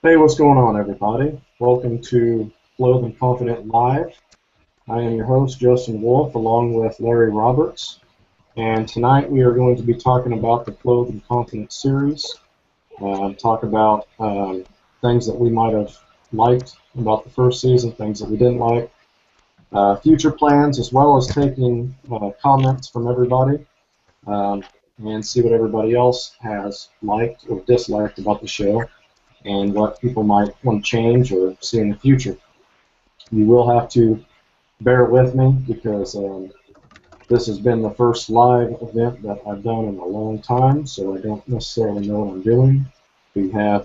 Hey, what's going on, everybody? Welcome to Clothed and Confident Live. I am your host, Justin Wolf, along with Larry Roberts. And tonight we are going to be talking about the Clothed and Confident series. Talk about things that we might have liked about the first season, things that we didn't like, future plans, as well as taking comments from everybody and see what everybody else has liked or disliked about the show, and what people might want to change or see in the future. You will have to bear with me because this has been the first live event that I've done in a long time, so I don't necessarily know what I'm doing. We have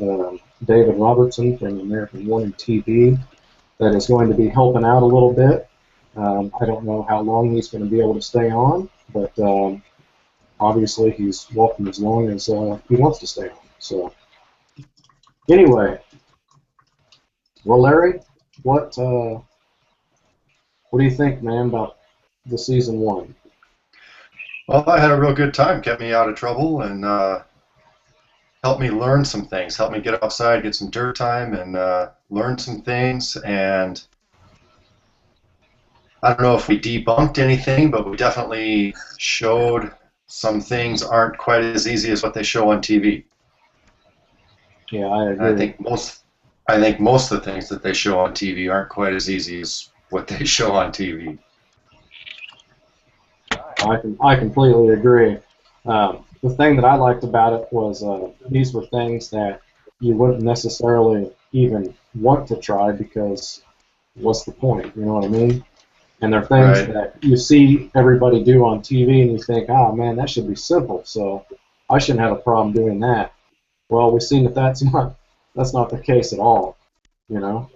David Robertson from American Warning TV that is going to be helping out a little bit. I don't know how long he's going to be able to stay on, but obviously he's welcome as long as he wants to stay on. So. Anyway, well, Larry, what do you think, man, about the season one? Well, I had a real good time. Kept me out of trouble and helped me learn some things. Helped me get outside, get some dirt time, and learn some things. And I don't know if we debunked anything, but we definitely showed some things aren't quite as easy as what they show on TV. Yeah, I agree. And I think most of the things that they show on TV aren't quite as easy as what they show on TV. I completely agree. The thing that I liked about it was these were things that you wouldn't necessarily even want to try because what's the point? You know what I mean? And they're things Right. that you see everybody do on TV and you think, oh man, that should be simple, so I shouldn't have a problem doing that. Well, we've seen that that's not the case at all, you know.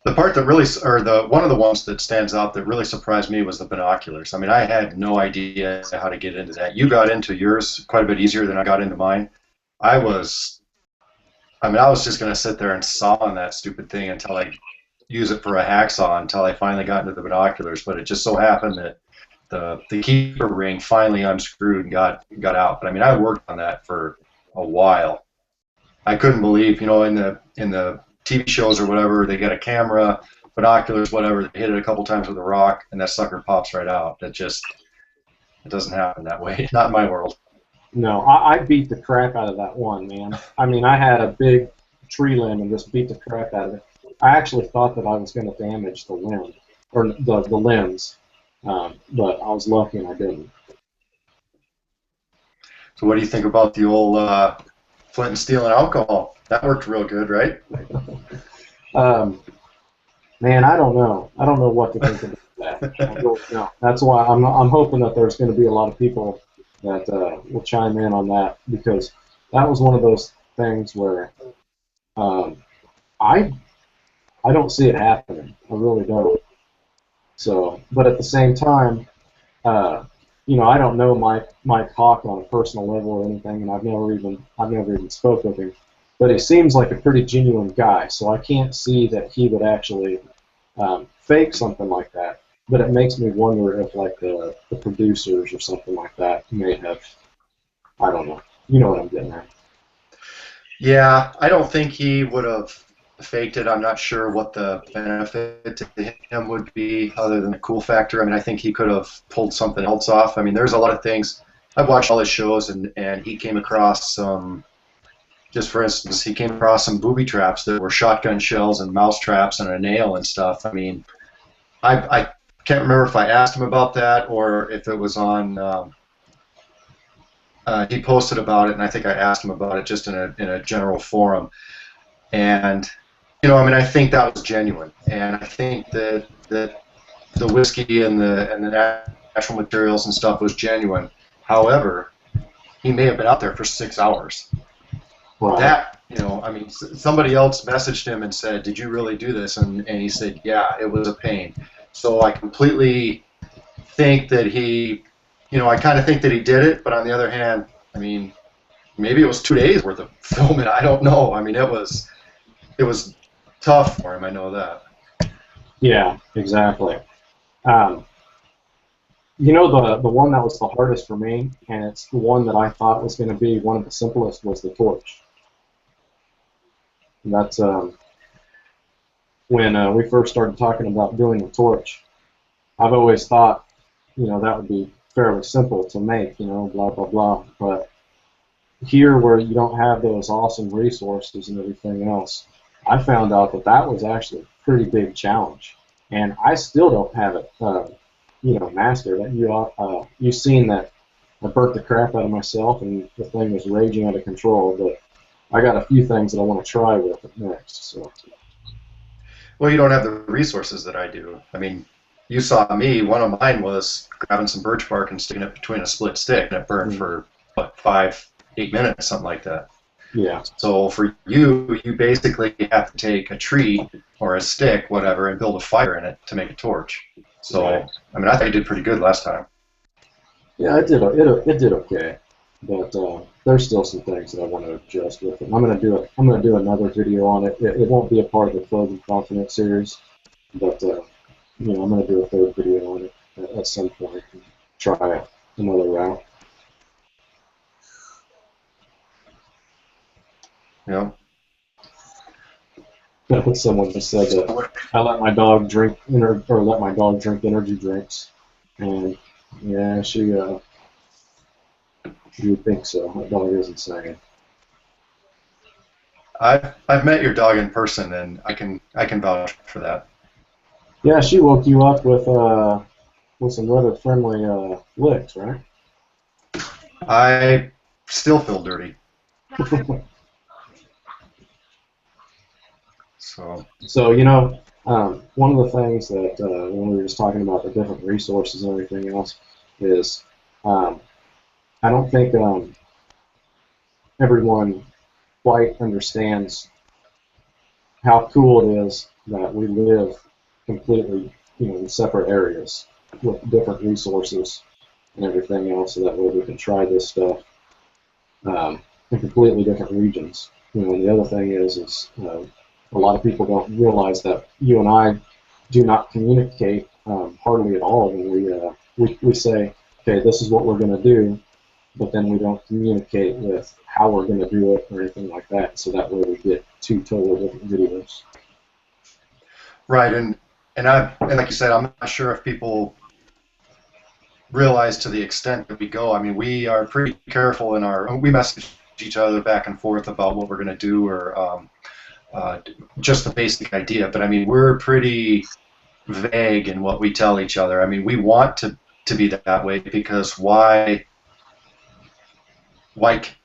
The part that really, or one of the ones that stands out that really surprised me was the binoculars. I mean, I had no idea how to get into that. You got into yours quite a bit easier than I got into mine. I was just going to sit there and saw on that stupid thing until I use it for a hacksaw until I finally got into the binoculars. But it just so happened that the keeper ring finally unscrewed and got out. But I mean, I worked on that for a while. I couldn't believe, in the TV shows or whatever, they get a camera, binoculars, whatever, they hit it a couple times with a rock, and that sucker pops right out. It doesn't happen that way. Not in my world. No, I beat the crap out of that one, man. I mean, I had a big tree limb and just beat the crap out of it. I actually thought that I was going to damage the limb, or the limbs, but I was lucky and I didn't. So what do you think about the old flint and steel and alcohol? That worked real good, right? Man, I don't know. I don't know what to think about that. I really don't. That's why I'm hoping that there's going to be a lot of people that will chime in on that, because that was one of those things where I don't see it happening. I really don't. So, but at the same time, I don't know Mike Hawk on a personal level or anything, and I've never even spoke with him. But he seems like a pretty genuine guy, so I can't see that he would actually fake something like that. But it makes me wonder if, like, the producers or something like that may have, I don't know. You know what I'm getting at. Yeah, I don't think he would have faked it. I'm not sure what the benefit to him would be other than the cool factor. I mean, I think he could have pulled something else off. I mean, there's a lot of things. I've watched all his shows, and he came across some, just for instance, he came across some booby traps that were shotgun shells and mouse traps and a nail and stuff. I mean, I can't remember if I asked him about that or if it was on, he posted about it, and I think I asked him about it just in a general forum. And, I mean, I think that was genuine. And I think that the whiskey and the natural materials and stuff was genuine. However, he may have been out there for 6 hours. Right. That, I mean, somebody else messaged him and said, "Did you really do this?" And he said, "Yeah, it was a pain." So I completely think that I kind of think that he did it, but on the other hand, I mean, maybe it was 2 days worth of filming. I don't know. I mean, it was tough for him. I know that. Yeah, exactly. Um, You know, the one that was the hardest for me, and it's the one that I thought was going to be one of the simplest, was the torch. And that's when we first started talking about doing the torch. I've always thought, you know, that would be fairly simple to make, you know, blah, blah, blah. But here, where you don't have those awesome resources and everything else, I found out that that was actually a pretty big challenge. And I still don't have it, you know, mastered. You've seen that I burnt the crap out of myself, and the thing was raging out of control. But I got a few things that I want to try with it next. So Well, you don't have the resources that I do. I mean, you saw me. One of mine was grabbing some birch bark and sticking it between a split stick, and it burned for what, 5, 8 minutes, something like that. yeah, So for you, you basically have to take a tree or a stick, whatever, and build a fire in it to make a torch. So, right. I mean, I think you did pretty good last time. Yeah, it did okay, but there's still some things that I want to adjust with it. I'm gonna do another video on it. It won't be a part of the Clothing Confidence series, but you know, I'm gonna do a third video on it at some point and try another route. You know. Someone just said So that I let my dog drink or let my dog drink energy drinks, and yeah, you would think so. My dog isn't saying. I've met your dog in person, and I can vouch for that. Yeah, she woke you up with some rather friendly licks, right? I still feel dirty. So So, you know, one of the things that when we were just talking about the different resources and everything else is um, I don't think everyone quite understands how cool it is that we live completely, you know, in separate areas with different resources and everything else, so that way we can try this stuff in completely different regions. You know, and the other thing is a lot of people don't realize that you and I do not communicate hardly at all when we say, okay, this is what we're going to do, but then we don't communicate with how we're going to do it or anything like that. So that way we get two totally different videos. right, and like you said, I'm not sure if people realize to the extent that we go. I mean, we are pretty careful in we message each other back and forth about what we're going to do or uh, just the basic idea. But I mean, we're pretty vague in what we tell each other. I mean, we want to be that way because why,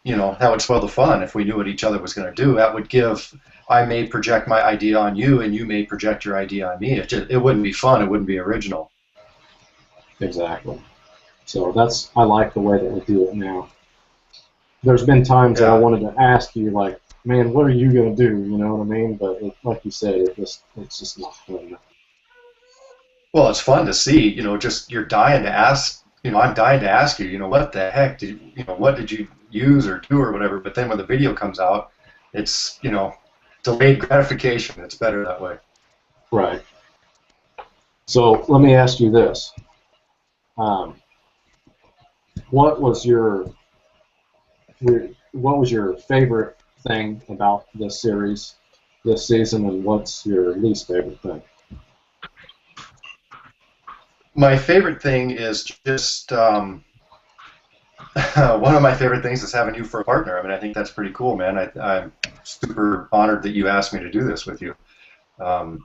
you know, that would spoil the fun if we knew what each other was going to do. That would give, I may project my idea on you and you may project your idea on me. It wouldn't be fun. It wouldn't be original. Exactly. So I like the way that we do it now. There's been times that I Yeah. wanted to ask you, like, man, what are you going to do? You know what I mean? But like you said, it's just not fun. Well, it's fun to see, you know, just you're dying to ask, you know, I'm dying to ask you, you know, what the heck what did you use or do or whatever. But then when the video comes out, it's, you know, delayed gratification. It's better that way. Right. So let me ask you this. Um, what was what was your favorite thing about this series this season, and what's your least favorite thing? My favorite thing is just one of my favorite things is having you for a partner. I mean, I think that's pretty cool, man. I'm super honored that you asked me to do this with you. Um,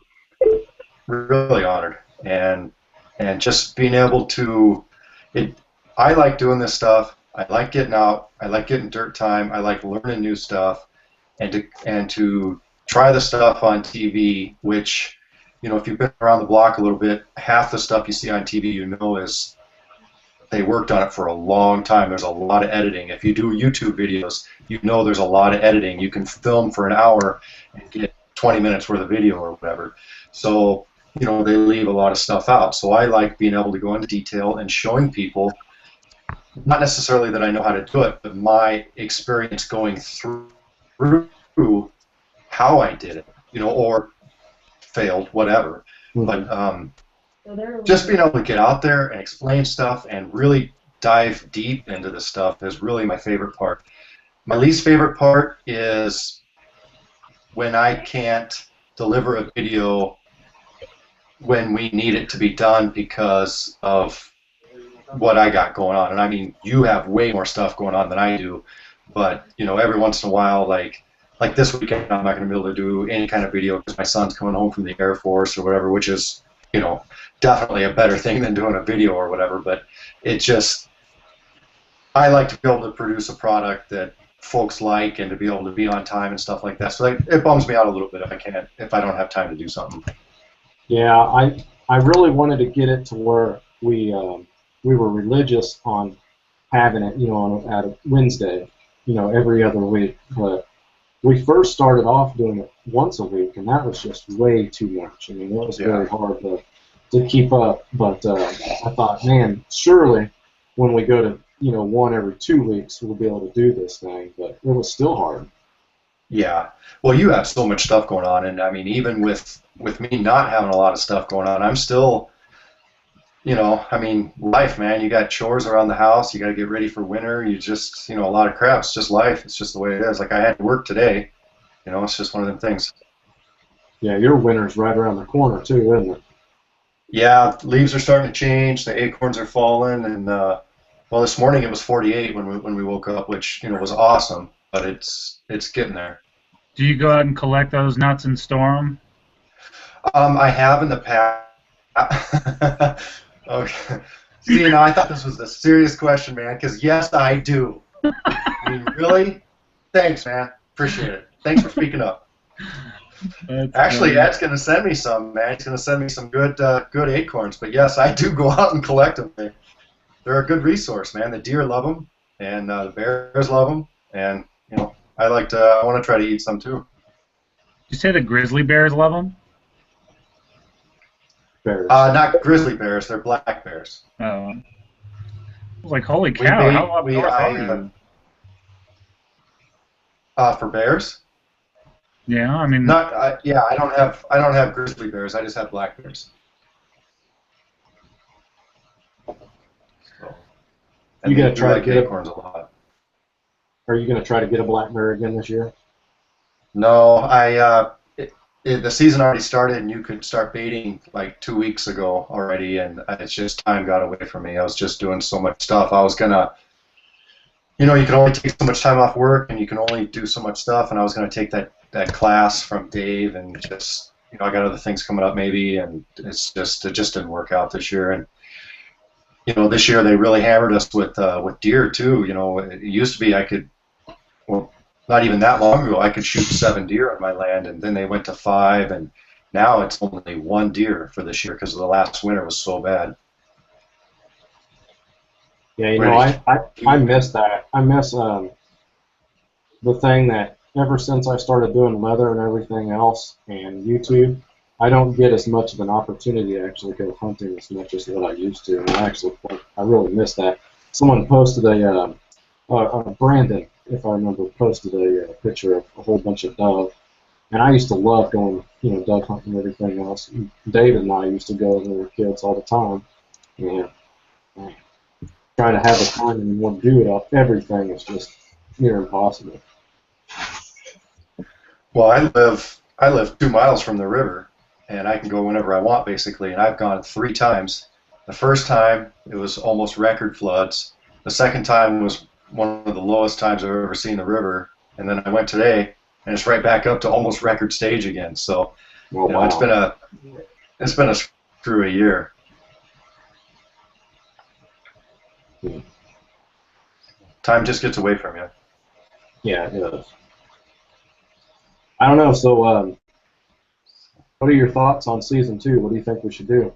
really honored, and just being able to. It. I like doing this stuff. I like getting out. I like getting dirt time. I like learning new stuff, and to try the stuff on TV, which, you know, if you've been around the block a little bit, half the stuff you see on TV, you know, is they worked on it for a long time. There's a lot of editing. If you do YouTube videos, you know there's a lot of editing. You can film for an hour and get 20 minutes worth of video or whatever. So, you know, they leave a lot of stuff out. So I like being able to go into detail and showing people, not necessarily that I know how to do it, but my experience going through how I did it, you know, or failed, whatever. Mm-hmm. But just being able to get out there and explain stuff and really dive deep into the stuff is really my favorite part. My least favorite part is when I can't deliver a video when we need it to be done because of what I got going on. And I mean, you have way more stuff going on than I do, but you know, every once in a while, like this weekend, I'm not going to be able to do any kind of video because my son's coming home from the Air Force or whatever, which is, you know, definitely a better thing than doing a video or whatever. But it just, I like to be able to produce a product that folks like and to be able to be on time and stuff like that. So it bums me out a little bit if I don't have time to do something. Yeah, I really wanted to get it to where we were religious on having it, you know, at a Wednesday, you know, every other week. But we first started off doing it once a week, and that was just way too much. I mean, it was very hard to keep up. But I thought, man, surely when we go to, you know, one every 2 weeks, we'll be able to do this thing. But it was still hard. Yeah. Well, you have so much stuff going on, and I mean, even with me not having a lot of stuff going on, I'm still, you know, I mean, life, man. You got chores around the house. You got to get ready for winter. You just, you know, a lot of crap. It's just life. It's just the way it is. Like I had to work today. You know, it's just one of them things. Yeah, your winter's right around the corner too, isn't it? Yeah, leaves are starting to change. The acorns are falling, and well, this morning it was 48 when we woke up, which, you know, was awesome. But it's getting there. Do you go out and collect those nuts and store them? I have in the past. Okay. See, you know, I thought this was a serious question, man, because yes, I do. I mean, really? Thanks, man. Appreciate it. Thanks for speaking up. Actually, Ed's going to send me some, man. He's going to send me some good acorns. But yes, I do go out and collect them. They're a good resource, man. The deer love them, and the bears love them, and you know, I want to try to eat some too. Did you say the grizzly bears love them? Bears. Not grizzly bears. They're black bears. Oh. I was like, holy cow! How up north are you? For bears? Yeah, I mean. Yeah, I don't have grizzly bears. I just have black bears. So, you gotta try to get acorns a lot. Are you gonna try to get a black bear again this year? No, the season already started, and you could start baiting like 2 weeks ago already, and it's just time got away from me. I was just doing so much stuff. I was gonna, you know, you can only take so much time off work, and you can only do so much stuff, and I was gonna take that class from Dave, and just, you know, I got other things coming up maybe, and it just didn't work out this year. And you know, this year they really hammered us with deer too. You know, it used to be I could, well, not even that long ago, I could shoot 7 deer on my land, and then they went to 5, and now it's only 1 deer for this year because the last winter was so bad. Yeah, you know, I miss that. I miss the thing that ever since I started doing leather and everything else and YouTube, I don't get as much of an opportunity to actually go hunting as much as what I used to, and I really miss that. Someone posted Brandon, if I remember, posted a picture of a whole bunch of dove, and I used to love going, you know, dove hunting and everything else. David and I used to go when we were kids all the time, and trying to have the time and want to do it all, everything is just near impossible. Well, I live 2 miles from the river, and I can go whenever I want basically, and I've gone 3 times. The first time it was almost record floods. The second time was one of the lowest times I've ever seen the river, and then I went today, and it's right back up to almost record stage again. So, you know, it's been a screwy year. Yeah. Time just gets away from you. Yeah, it does. I don't know. So, what are your thoughts on season 2? What do you think we should do?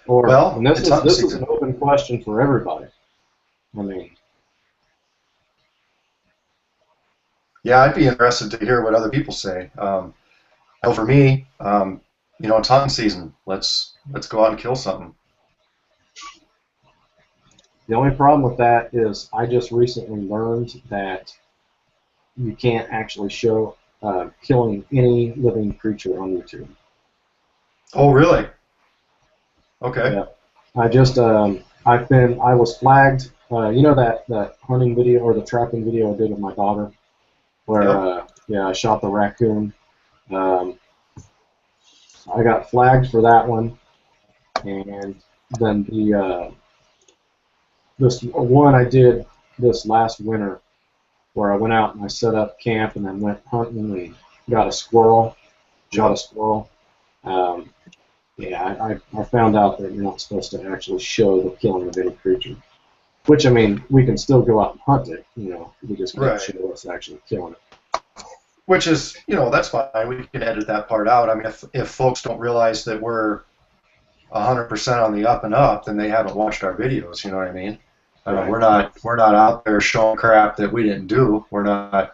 Or, well, this is an open question for everybody. I mean, yeah, I'd be interested to hear what other people say. For me, you know, it's hunting season. Let's go out and kill something. The only problem with that is I just recently learned that you can't actually show killing any living creature on YouTube. Oh, really? Okay. Yeah. I was flagged. You know that hunting video or the trapping video I did with my daughter, where Yep. yeah, I shot the raccoon. Um, I got flagged for that one, and then this one I did this last winter, where I went out and I set up camp and then went hunting and got a squirrel, shot a Yep. squirrel. Um, yeah, I found out that you're not supposed to actually show the killing of any creature. Which, I mean, we can still go out and hunt it, you know, we just can't Right. show us actually killing it. Which is, that's fine. We can edit that part out. I mean, if folks don't realize that we're 100% on the up and up, then they haven't watched our videos. You know what I mean? Right. We're not out there showing crap that we didn't do. We're not,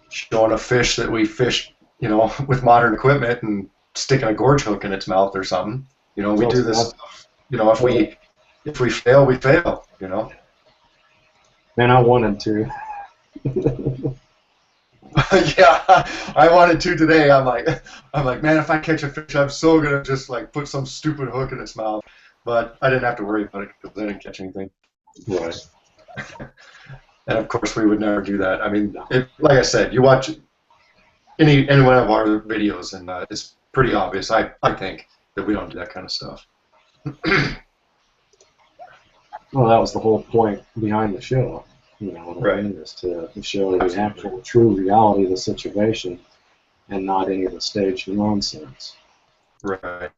showing a fish that we fished, with modern equipment and sticking a gorge hook in its mouth or something. We So, do this. If we fail, we fail. man, I wanted to. Yeah, I wanted to today. I'm like, man, if I catch a fish, I'm so gonna just like put some stupid hook in its mouth. But I didn't have to worry about it because I didn't catch anything. Right. And of course, we would never do that. I mean, like I said, you watch any one of our videos, and it's pretty obvious. I think that we don't do that kind of stuff. Well, that was the whole point behind the show, you know, Right. is to show the Absolutely. actual true reality of the situation and not any of the staged nonsense. Right.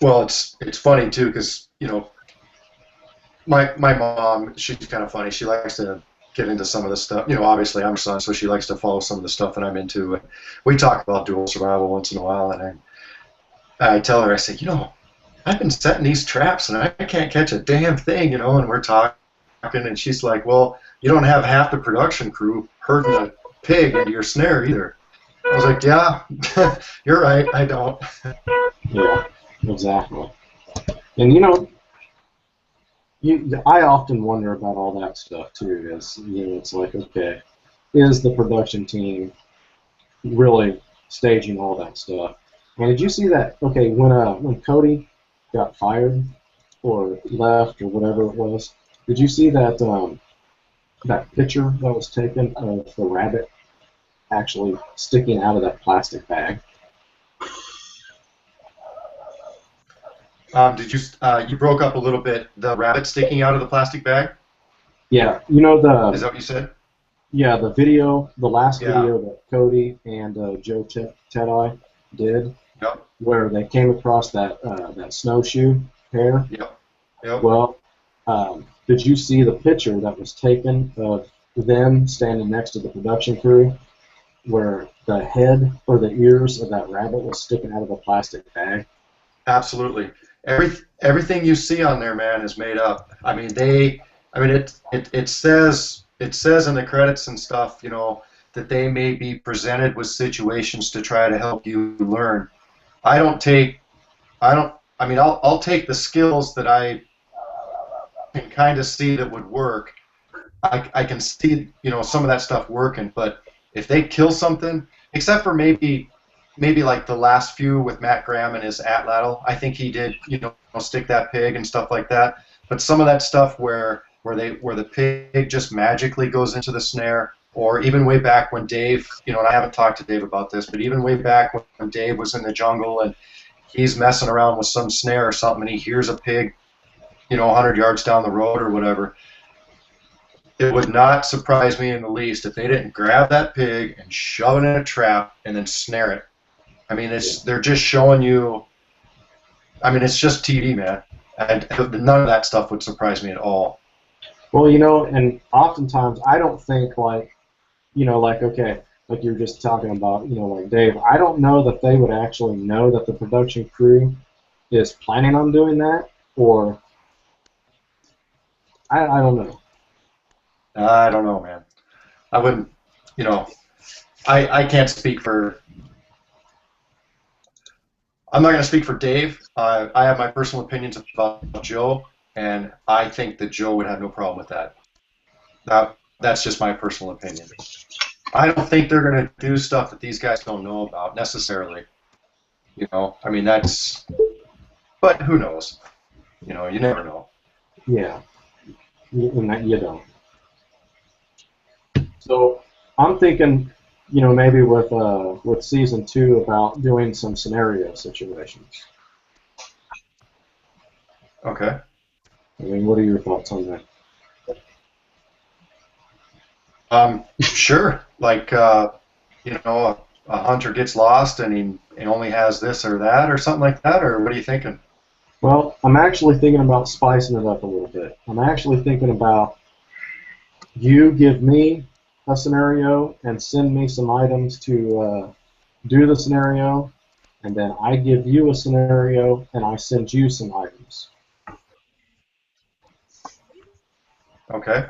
Well, it's funny too because my mom, she's kind of funny. She likes to get into some of the stuff. Obviously I'm her son, so she likes to follow some of the stuff that I'm into. We talk about dual survival once in a while, and I tell her, I say, I've been setting these traps and I can't catch a damn thing, and we're talking, and she's like, well, you don't have half the production crew herding a pig into your snare either. I was like, yeah, you're right, I don't. Yeah, exactly. And I often wonder about all that stuff too. It's like, okay, is the production team really staging all that stuff? And did you see that? Okay, when Cody got fired or left or whatever it was, did you see that picture that was taken of the rabbit actually sticking out of that plastic bag? You broke up a little bit. The rabbit sticking out of the plastic bag? Yeah, Is that what you said? yeah, the video, the last Yeah. video that Cody and Joe Tedeye did, Yep. where they came across that snowshoe pair. Yep. Yep. Well, did you see the picture that was taken of them standing next to the production crew, where the head or the ears of that rabbit was sticking out of a plastic bag? Absolutely. Everything you see on there, man, is made up. I mean, it says in the credits and stuff, that they may be presented with situations to try to help you learn. I'll take the skills that I can kind of see that would work. I can see, some of that stuff working, but if they kill something, except for maybe like the last few with Matt Graham and his atlatl, I think he did, stick that pig and stuff like that. But some of that stuff where the pig just magically goes into the snare, or even way back when Dave, and I haven't talked to Dave about this, but even way back when Dave was in the jungle and he's messing around with some snare or something, and he hears a pig, 100 yards down the road or whatever. It would not surprise me in the least if they didn't grab that pig and shove it in a trap and then snare it. I mean, they're just showing you. I mean, it's just TV, man. And none of that stuff would surprise me at all. Well, and oftentimes I don't think okay, like you were just talking about, like Dave, I don't know that they would actually know that the production crew is planning on doing that, or I don't know. I don't know, man. I wouldn't, I can't speak for. I'm not going to speak for Dave. I have my personal opinions about Joe, and I think that Joe would have no problem with that. That's just my personal opinion. I don't think they're going to do stuff that these guys don't know about necessarily. I mean, that's But who knows? You know, you never know. Yeah, you don't. So I'm thinking, maybe with season 2 about doing some scenario situations. Okay. I mean, what are your thoughts on that? Sure. Like, a hunter gets lost and he only has this or that or something like that, or what are you thinking? Well, I'm actually thinking about spicing it up a little bit. I'm actually thinking about you give me a scenario and send me some items to do the scenario, and then I give you a scenario and I send you some items. Okay.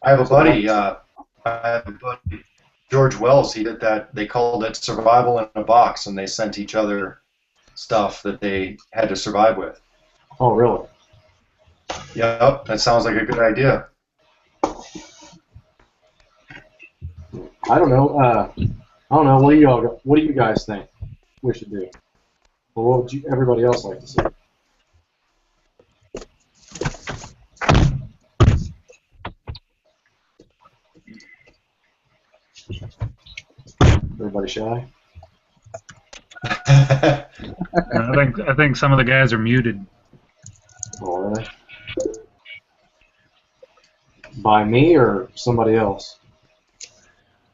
I have a buddy, George Wells. He did that. They called it survival in a box, and they sent each other stuff that they had to survive with. Oh, really? Yep, that sounds like a good idea. I don't know. I don't know. What do you guys think we should do? Or what would everybody else like to see? Everybody shy? I think some of the guys are muted. Oh, really? By me or somebody else?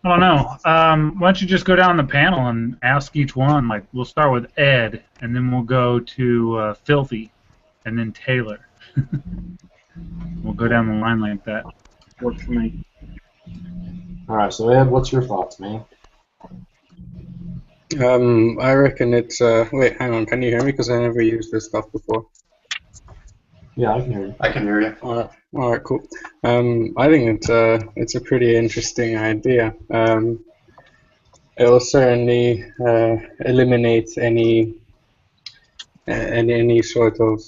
I don't know. Why don't you just go down the panel and ask each one? Like, we'll start with Ed, and then we'll go to Filthy, and then Taylor. We'll go down the line like that. Works for me. All right. So Ed, what's your thoughts, man? I reckon it's. Wait, hang on. Can you hear me? Because I never used this stuff before. Yeah, I can hear you. I can hear you. All right, cool. I think it's a pretty interesting idea. It will certainly eliminate any sort of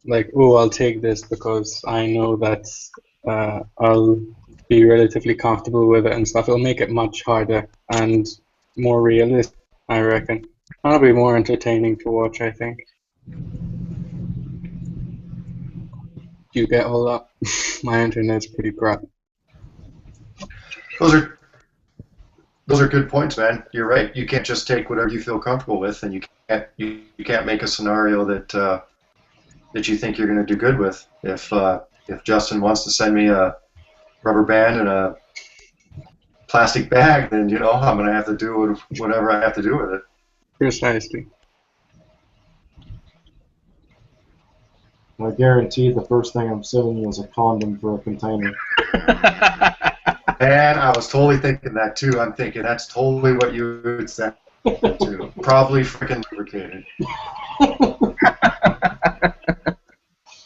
like, oh, I'll take this because I know that I'll be relatively comfortable with it and stuff. It'll make it much harder and more realistic, I reckon. That'll be more entertaining to watch, I think. Do you get all that? My internet's pretty crap. Those are good points, man. You're right. You can't just take whatever you feel comfortable with, and you can't make a scenario that you think you're going to do good with. If Justin wants to send me a rubber band and a plastic bag, then I'm going to have to do whatever I have to do with it. Precisely. I guarantee the first thing I'm sending you is a condom for a container. And I was totally thinking that too. I'm thinking that's totally what you would send to. Probably freaking lubricated.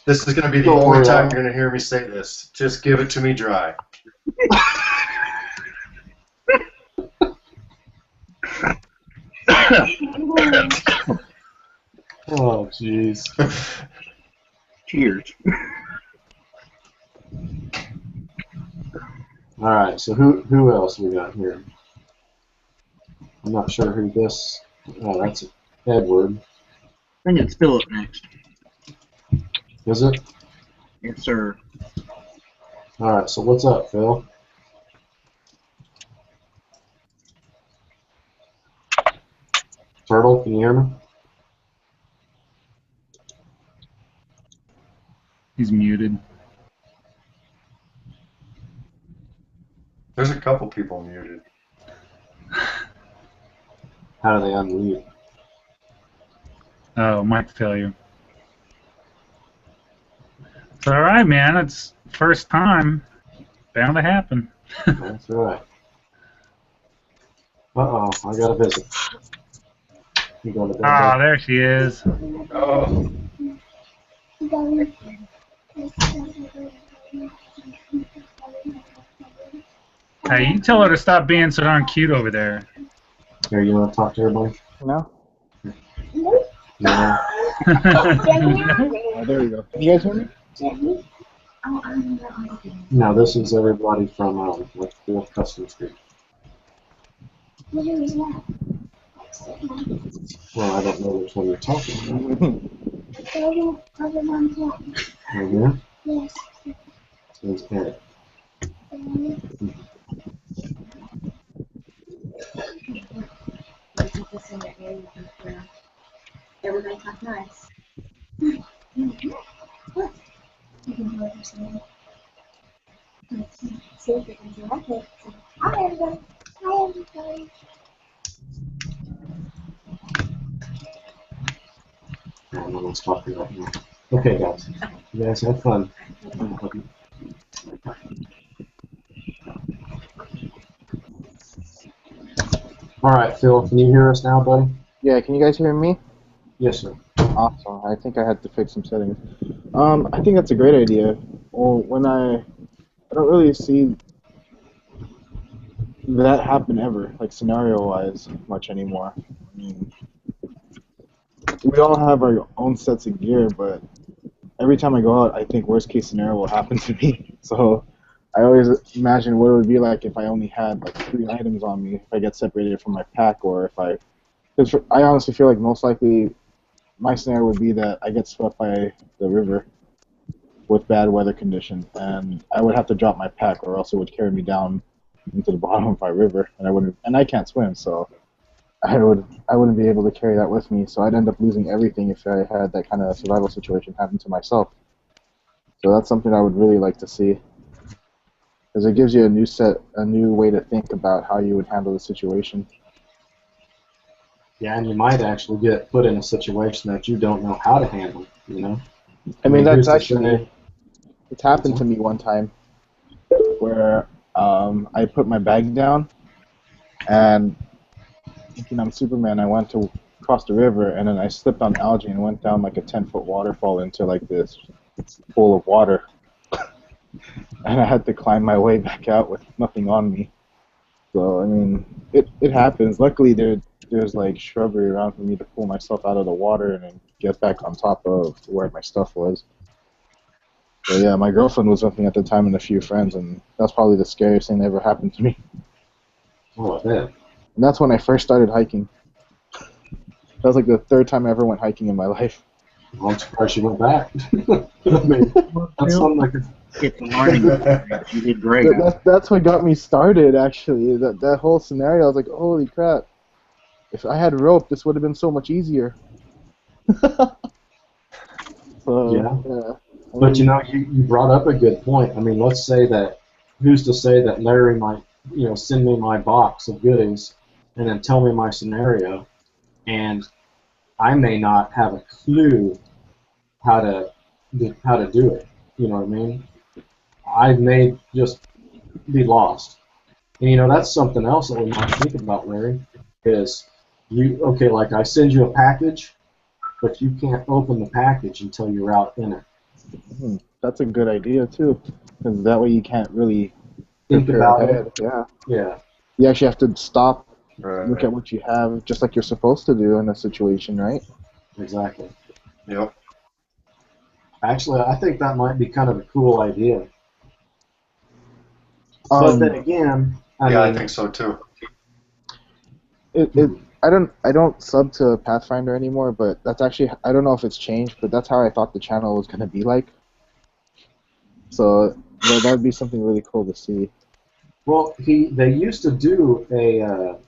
This is going to be the only time you're going to hear me say this. Just give it to me dry. Oh, jeez. Cheers. All right, so who else we got here? I'm not sure who this. Oh, that's Edward. I think it's Philip next. Is it? Yes, sir. All right, so what's up, Phil? Turtle, can you hear me? He's muted. There's a couple people muted. How do they unmute? Oh, mic failure. It's all right, man. It's first time. Bound to happen. That's right. Uh-oh, I got a visit. You going to bed? Ah, there she is. Oh. Hey, you tell her to stop being so darn cute over there. Here, you want to talk to everybody? No? No. Oh, there we go. Can you guys hear me? No, this is everybody from like 4th Custom Street. Well, I don't know which one you're talking about. Mm-hmm. Yes. Okay. Everybody talk nice. See if you can do it. Hi everybody. Hi everybody. No one's talking right now. Okay, guys. You guys have fun. All right, Phil, can you hear us now, buddy? Yeah, can you guys hear me? Yes, sir. Awesome. I think I had to fix some settings. I think that's a great idea. Well, when I don't really see that happen ever, like scenario-wise, much anymore. I mean, we all have our own sets of gear, but every time I go out, I think worst-case scenario will happen to me. So I always imagine what it would be like if I only had like 3 items on me, if I get separated from my pack, or if I... Because I honestly feel like most likely my scenario would be that I get swept by the river with bad weather conditions, and I would have to drop my pack, or else it would carry me down into the bottom of my river, and I can't swim, so I wouldn't be able to carry that with me. So I'd end up losing everything if I had that kind of survival situation happen to myself. So that's something I would really like to see, because it gives you a new way to think about how you would handle the situation. Yeah, and you might actually get put in a situation that you don't know how to handle, you know? I mean, that's who's to actually, say- it's happened to me one time where I put my bag down, and thinking I'm Superman, I went to cross the river, and then I slipped on algae and went down like a 10-foot waterfall into like this pool of water. And I had to climb my way back out with nothing on me. So, I mean, it happens. Luckily, there's like shrubbery around for me to pull myself out of the water and then get back on top of where my stuff was. So yeah, my girlfriend was with me at the time and a few friends, and that's probably the scariest thing that ever happened to me. Oh, I bet. And that's when I first started hiking. That was like the 3rd time I ever went hiking in my life. Well, I'm surprised you went back. I mean, that's something like a... It's a learning experience. You did great. That's what got me started, actually. That whole scenario, I was like, holy crap. If I had rope, this would have been so much easier. So, Yeah. But you know, you brought up a good point. I mean, let's say that, who's to say that Larry might, you know, send me my box of goodies and then tell me my scenario, and I may not have a clue how to do it. You know what I mean? I may just be lost. And you know, that's something else that we might think about, Larry, is okay, like I send you a package, but you can't open the package until you're out in it. That's a good idea, too, because that way you can't really Think prepare about ahead. it. Yeah. Yeah. You actually have to stop, Right. look at what you have, just like you're supposed to do in a situation, right? Exactly. Yep. Actually, I think that might be kind of a cool idea. But then again, I mean, think so too. I don't sub to Pathfinder anymore, but that's actually, I don't know if it's changed, but that's how I thought the channel was gonna be like. So that would be something really cool to see. well, they used to do a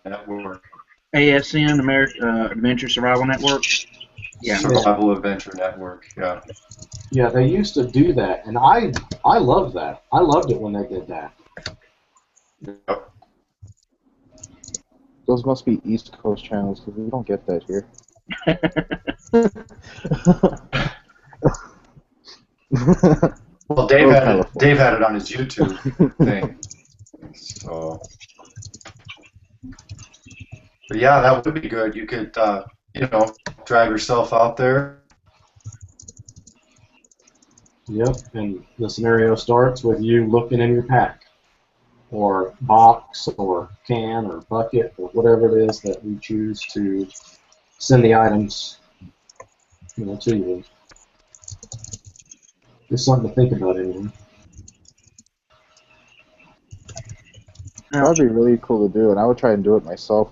Network. ASN, Adventure Survival Network. Yeah. Survival Adventure Network. Yeah. yeah, they used to do that, and I loved that. I loved it when they did that. Yep. Those must be East Coast channels, because we don't get that here. Well, Dave Oh, had California. it. Dave had it on his YouTube thing. So, but yeah, that would be good. You could, you know, drive yourself out there. Yep, and the scenario starts with you looking in your pack, or box, or can, or bucket, or whatever it is that you choose to send the items, you know, to you. Just something to think about, anyway. That'd be really cool to do, and I would try and do it myself.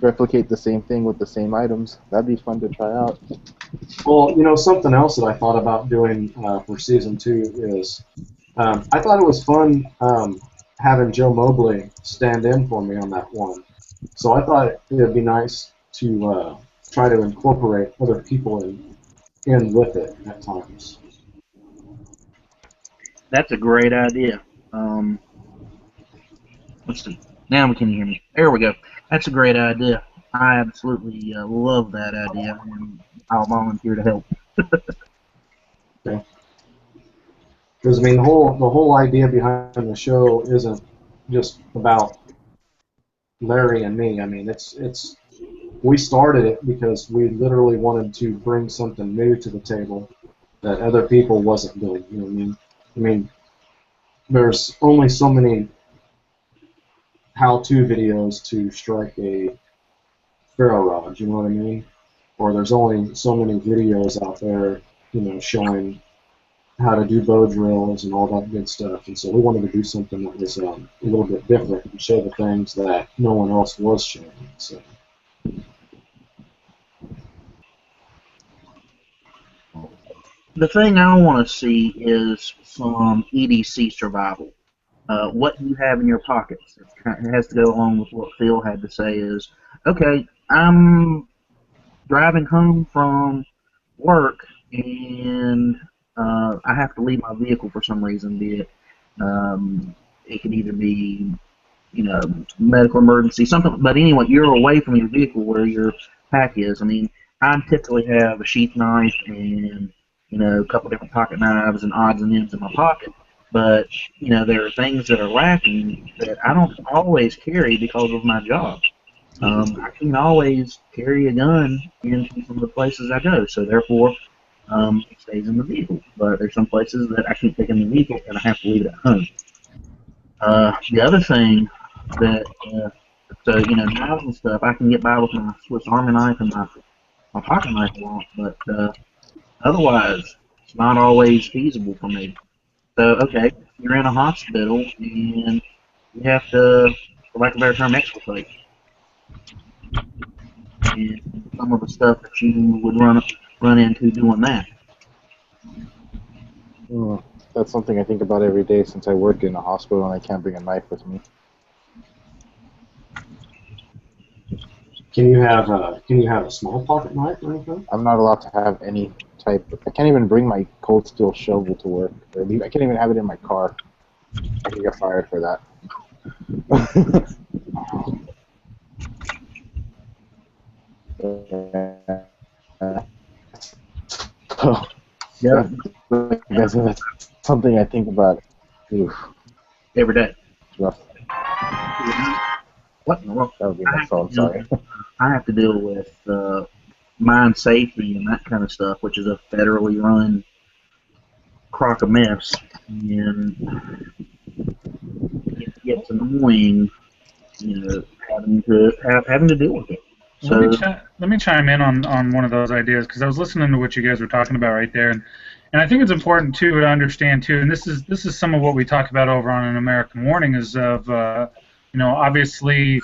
replicate the same thing with the same items. That'd be fun to try out. Well, you know, something else that I thought about doing for season 2 is I thought it was fun having Joe Mobley stand in for me on that one. So I thought it would be nice to try to incorporate other people in with it at times. That's a great idea. Let's see. Now we can hear me. There we go. That's a great idea. I absolutely love that idea, and I'll volunteer to help. Okay. Because I mean, the whole idea behind the show isn't just about Larry and me. I mean, it's we started it because we literally wanted to bring something new to the table that other people wasn't doing. You know what I mean? I mean, there's only so many how-to videos to strike a ferro rod. You know what I mean? Or there's only so many videos out there, you know, showing how to do bow drills and all that good stuff. And so we wanted to do something that was a little bit different and show the things that no one else was showing. So. The thing I want to see is some EDC survival. What you have in your pockets. It has to go along with what Phil had to say is, okay, I'm driving home from work and I have to leave my vehicle for some reason, be it it could either be, you know, medical emergency, something, but anyway, you're away from your vehicle where your pack is. I mean, I typically have a sheath knife and, you know, a couple different pocket knives and odds and ends in my pocket. But, you know, there are things that are lacking that I don't always carry because of my job. I can't always carry a gun into some of the places I go, so therefore it stays in the vehicle. But there's some places that I can't take in the vehicle and I have to leave it at home. The other thing that, so, you know, knives and stuff, I can get by with my Swiss Army knife and my pocket knife a lot, but otherwise, it's not always feasible for me. So, okay, you're in a hospital and you have to, for lack of a better term, exfiltrate. And some of the stuff that you would run into doing that. That's something I think about every day since I work in a hospital and I can't bring a knife with me. Can you have a small pocket knife or anything? I'm not allowed to have any type. I can't even bring my cold steel shovel to work. Or leave, I can't even have it in my car. I can get fired for that. So, Yeah. that's something I think about. Oof, Every day. it's rough. What in the world? That would be my fault. Sorry. I have to deal with mine safety and that kind of stuff, which is a federally run crock of mess, and it gets annoying, you know, having to deal with it. So, Let me chime in on one of those ideas, because I was listening to what you guys were talking about right there, and I think it's important too to understand too, and this is some of what we talked about over on An American Warning, is of you know, obviously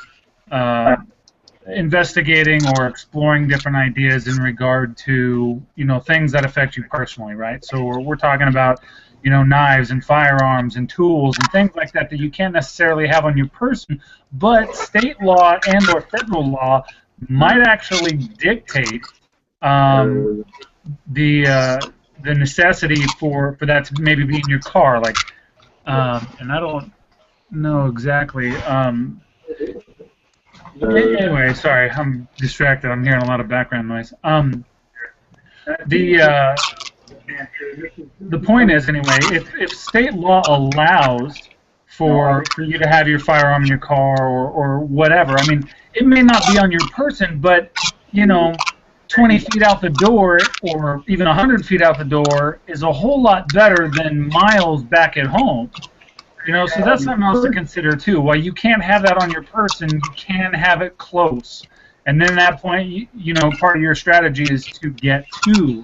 investigating or exploring different ideas in regard to, you know, things that affect you personally, right? So we're talking about, you know, knives and firearms and tools and things like that that you can't necessarily have on your person, but state law and or federal law might actually dictate the necessity for that to maybe be in your car, like, and I don't know exactly. Anyway, sorry, I'm distracted. I'm hearing a lot of background noise. The point is, anyway, if state law allows for you to have your firearm in your car or whatever, I mean, it may not be on your person, but, you know, 20 feet out the door or even 100 feet out the door is a whole lot better than miles back at home. You know, so that's something else to consider too. While you can't have that on your person, you can have it close. And then at that point, you know, part of your strategy is to get to,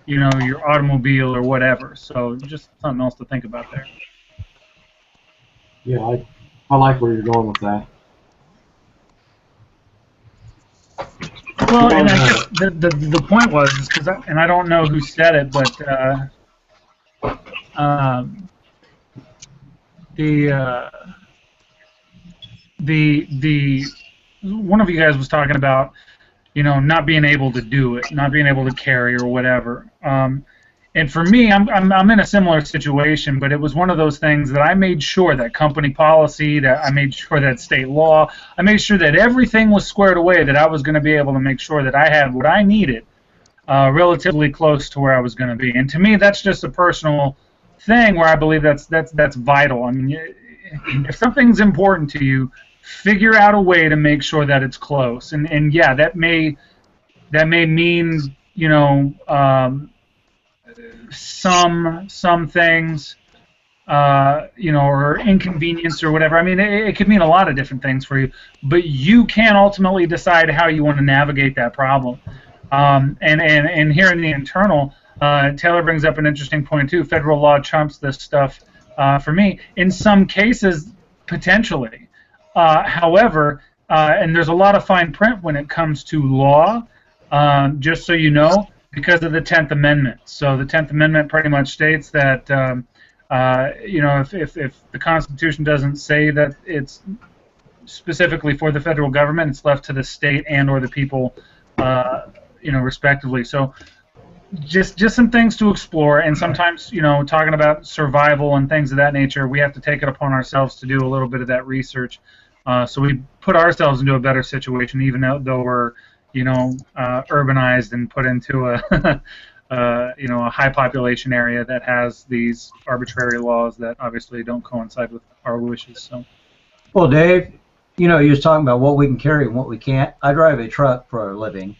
you know, your automobile or whatever. So just something else to think about there. Yeah, I like where you're going with that. Well, and I guess the point was, because I don't know who said it, but the one of you guys was talking about, not being able to do it, not being able to carry or whatever. And for me, I'm in a similar situation, but it was one of those things that I made sure that company policy, that I made sure that state law, I made sure that everything was squared away, that I was going to be able to make sure that I had what I needed relatively close to where I was going to be. And to me, that's just a personal thing where I believe that's vital. I mean, if something's important to you, figure out a way to make sure that it's close. And yeah, that may mean some things, or inconvenience or whatever. I mean, it could mean a lot of different things for you, but you can ultimately decide how you want to navigate that problem. And here in the internal, Taylor brings up an interesting point too. Federal law trumps this stuff for me. In some cases, potentially. However, and there's a lot of fine print when it comes to law, just so you know, because of the 10th Amendment. So the 10th Amendment pretty much states that, if the Constitution doesn't say that it's specifically for the federal government, it's left to the state and or the people, respectively. So just some things to explore, and sometimes, talking about survival and things of that nature, we have to take it upon ourselves to do a little bit of that research. So we put ourselves into a better situation, even though we're, urbanized and put into a, a high population area that has these arbitrary laws that obviously don't coincide with our wishes. So. Well, Dave, you was talking about what we can carry and what we can't. I drive a truck for a living,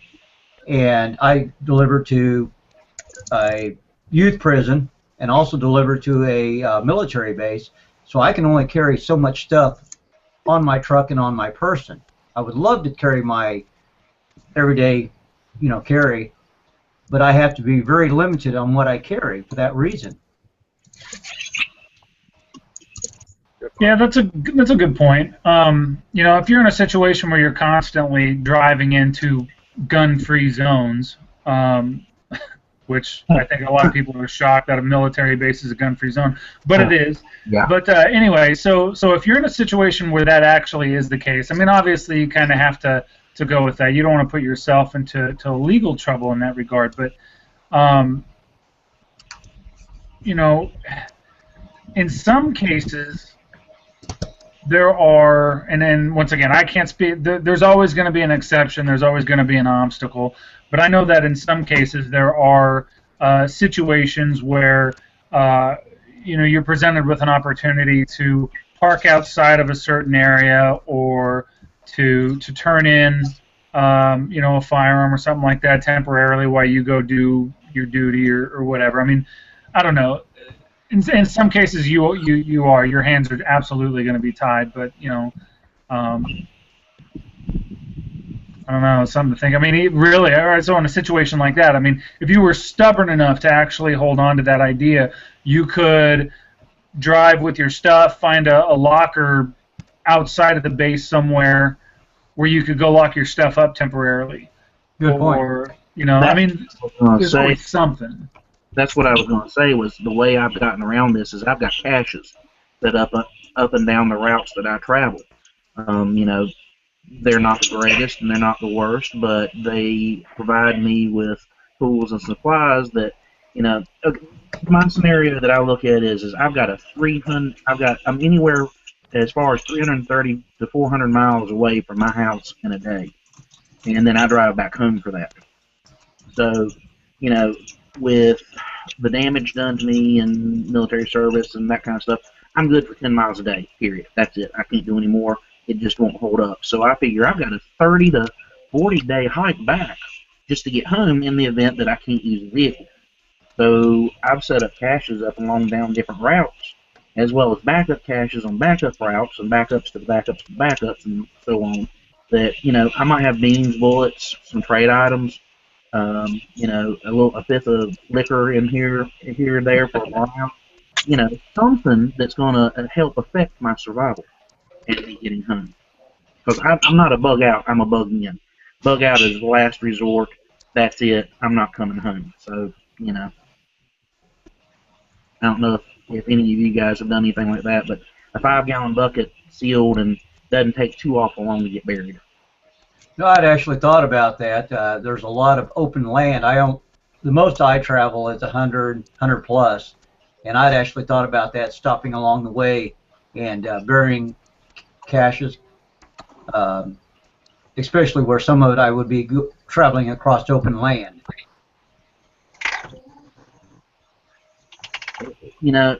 and I deliver to a youth prison and also deliver to a military base, so I can only carry so much stuff on my truck and on my person. I would love to carry my everyday, carry, but I have to be very limited on what I carry for that reason. Yeah, that's a good point. If you're in a situation where you're constantly driving into gun-free zones, which I think a lot of people are shocked that a military base is a gun-free zone, but it is. Yeah. But anyway, so if you're in a situation where that actually is the case, I mean, obviously you kind of have to go with that. You don't want to put yourself into legal trouble in that regard, but in some cases there are, and then once again, I can't speak. There's always going to be an exception. There's always going to be an obstacle. But I know that in some cases there are situations where you're presented with an opportunity to park outside of a certain area, or to turn in a firearm or something like that temporarily while you go do your duty or whatever. I mean, I don't know. In some cases your hands are absolutely going to be tied, but I don't know, something to think. I mean, really, so in a situation like that, I mean, if you were stubborn enough to actually hold on to that idea, you could drive with your stuff, find a locker outside of the base somewhere where you could go lock your stuff up temporarily. Good point. Or, I mean, there's always something. That's what I was going to say, was the way I've gotten around this is I've got caches set up and down the routes that I travel. They're not the greatest and they're not the worst, but they provide me with tools and supplies that, my scenario that I look at is I'm anywhere as far as 330 to 400 miles away from my house in a day, and then I drive back home for that. So, with the damage done to me in military service and that kind of stuff, I'm good for 10 miles a day, period. That's it. I can't do any more. It just won't hold up. So I figure I've got a 30 to 40 day hike back just to get home in the event that I can't use the vehicle. So I've set up caches up along down different routes, as well as backup caches on backup routes and backups to backups to backups and so on. That, I might have beans, bullets, some trade items, a fifth of liquor in here and there for a while. Something that's going to help affect my survival and me getting home. Because I'm not a bug out, I'm a bug in. Bug out is the last resort. That's it. I'm not coming home. So, you know, I don't know if any of you guys have done anything like that, but a 5-gallon bucket sealed and doesn't take too awful long to get buried. No, I'd actually thought about that. There's a lot of open land. The most I travel is 100 plus, and I'd actually thought about that, stopping along the way and burying caches, especially where some of it I would be traveling across open land. You know,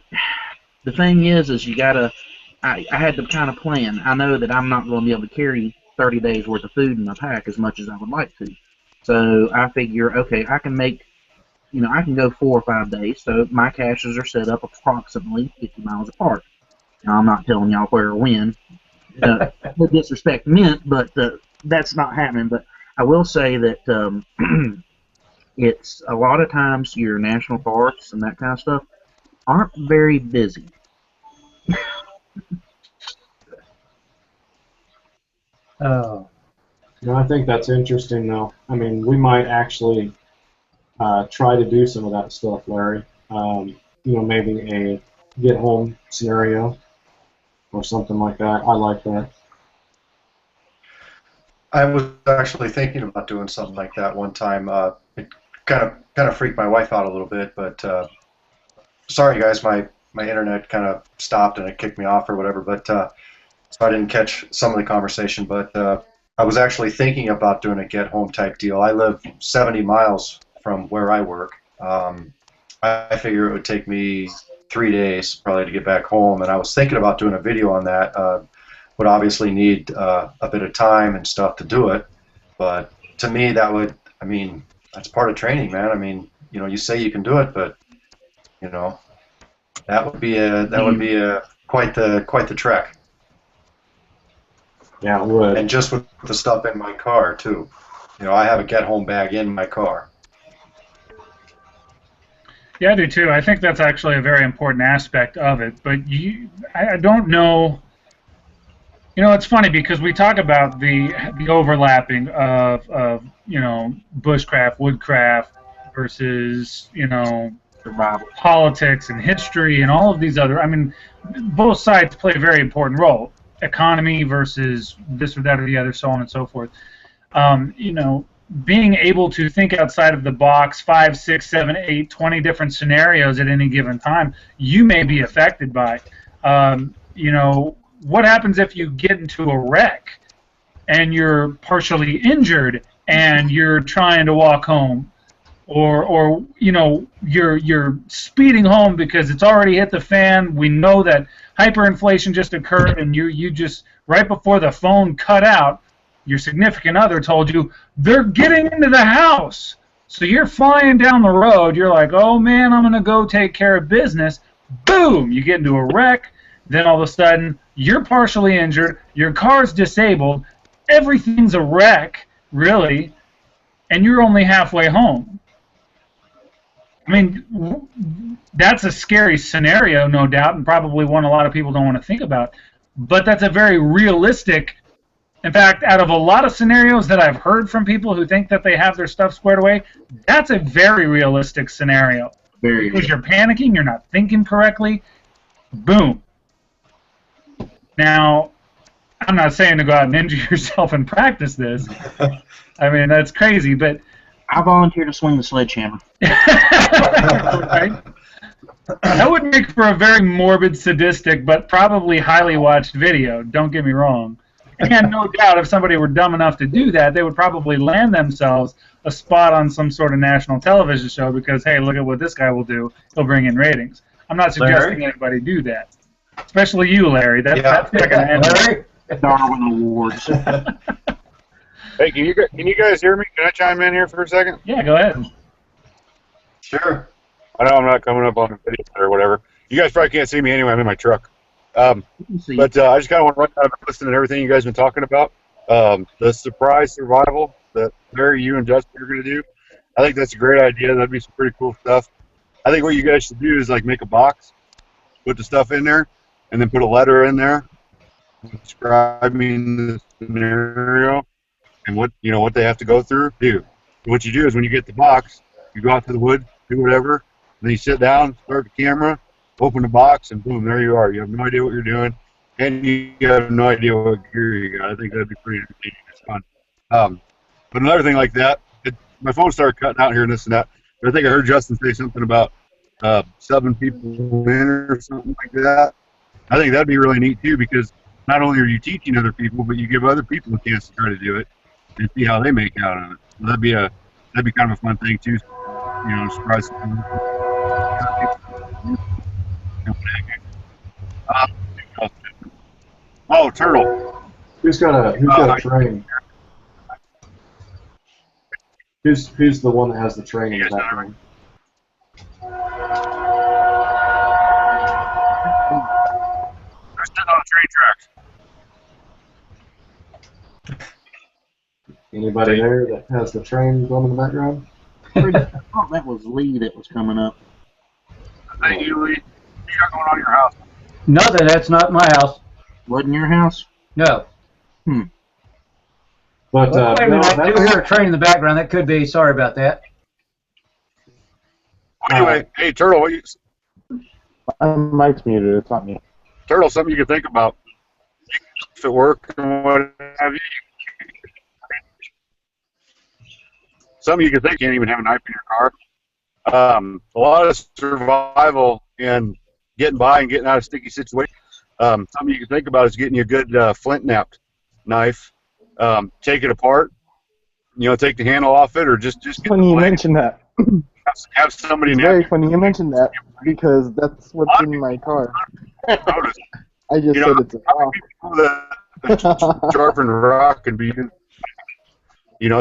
the thing is you gotta. I had to kind of plan. I know that I'm not going to be able to carry 30 days worth of food in my pack as much as I would like to. So I figure, okay, I can make, you know, I can go 4 or 5 days. So my caches are set up approximately 50 miles apart. Now, I'm not telling y'all where or when. No disrespect meant, but that's not happening. But I will say that it's a lot of times your national parks and that kind of stuff aren't very busy. Oh. No, I think that's interesting, though. I mean, we might actually try to do some of that stuff, Larry. You know, maybe a get-home scenario or something like that. I like that. I was actually thinking about doing something like that one time. It kind of freaked my wife out a little bit, but sorry guys, my internet kind of stopped and it kicked me off or whatever. But so I didn't catch some of the conversation. But I was actually thinking about doing a get-home type deal. I live 70 miles from where I work. I figure it would take me 3 days probably to get back home, and I was thinking about doing a video on that. Would obviously need a bit of time and stuff to do it, but to me that would, I mean, that's part of training, man. I mean, you know, you say you can do it, but you know, that would be quite the trek. Yeah, it would. And just with the stuff in my car too. You know, I have a get-home bag in my car. Yeah, I do too. I think that's actually a very important aspect of it. But I don't know. You know, it's funny because we talk about the overlapping of you know, bushcraft, woodcraft versus, you know, Survival. politics and history and all of these other. I mean, both sides play a very important role. Economy versus this or that or the other, so on and so forth. You know, being able to think outside of the box, 5, 6, 7, 8, 20 different scenarios at any given time, you may be affected by. You know, what happens if you get into a wreck and you're partially injured and you're trying to walk home, or you know, you're speeding home because it's already hit the fan. We know that hyperinflation just occurred, and you just right before the phone cut out, your significant other told you they're getting into the house. So you're flying down the road. You're like, oh man, I'm gonna go take care of business. Boom! You get into a wreck. Then all of a sudden, you're partially injured, your car's disabled, everything's a wreck, really, and you're only halfway home. I mean, that's a scary scenario, no doubt, and probably one a lot of people don't want to think about. But that's a very realistic. In fact, out of a lot of scenarios that I've heard from people who think that they have their stuff squared away, that's a very realistic scenario. Because you're panicking, you're not thinking correctly, boom. Now, I'm not saying to go out and injure yourself and practice this. I mean, that's crazy, but... I volunteer to swing the sledgehammer. Right? That would make for a very morbid, sadistic, but probably highly watched video, don't get me wrong. And no doubt, if somebody were dumb enough to do that, they would probably land themselves a spot on some sort of national television show because, hey, look at what this guy will do. He'll bring in ratings. I'm not suggesting anybody do that. Especially you, Larry. That's not going to end. Larry? Darwin Awards. Hey, can you guys hear me? Can I chime in here for a second? Yeah, go ahead. Sure. I know I'm not coming up on the video or whatever. You guys probably can't see me anyway. I'm in my truck. But I just kind of want to run down and listen to everything you guys have been talking about. The surprise survival that Larry, you and Justin are going to do. I think that's a great idea. That'd be some pretty cool stuff. I think what you guys should do is like make a box, put the stuff in there, and then put a letter in there describing the scenario, and what they have to go through. Do what you do is when you get the box, you go out to the wood, do whatever, then you sit down, start the camera, open the box, and boom, there you are. You have no idea what you're doing, and you have no idea what gear you got. I think that'd be pretty entertaining. It's fun. But another thing like that, my phone started cutting out here and this and that. But I think I heard Justin say something about 7 people in or something like that. I think that'd be really neat too, because not only are you teaching other people, but you give other people a chance to try to do it and see how they make out of it. So that'd be kind of a fun thing too. Surprise. Oh, turtle. Who's got a train? Who's the one that has the train in the background? They're sitting on the train tracks. Anybody there that has the train going in the background? I thought that was Lee that was coming up. Thank you, Lee. What you got going on in your house? Nothing. That's not my house. Wasn't your house? No. But Wait a minute. I do hear a train in the background. That could be. Sorry about that. Anyway, hey, Turtle, Mike's muted. It's not me. Turtle, something you can think about. If it works and what have you. Something you can think, you can't even have a knife in your car. A lot of survival and getting by and getting out of sticky situations. Something you can think about is getting you a good flint knapped knife. Take it apart. Take the handle off it, or just get funny you mentioned that. Have somebody. It's very funny you mentioned that because that's what's in my car. I just said it's off. That sharpen rock and be.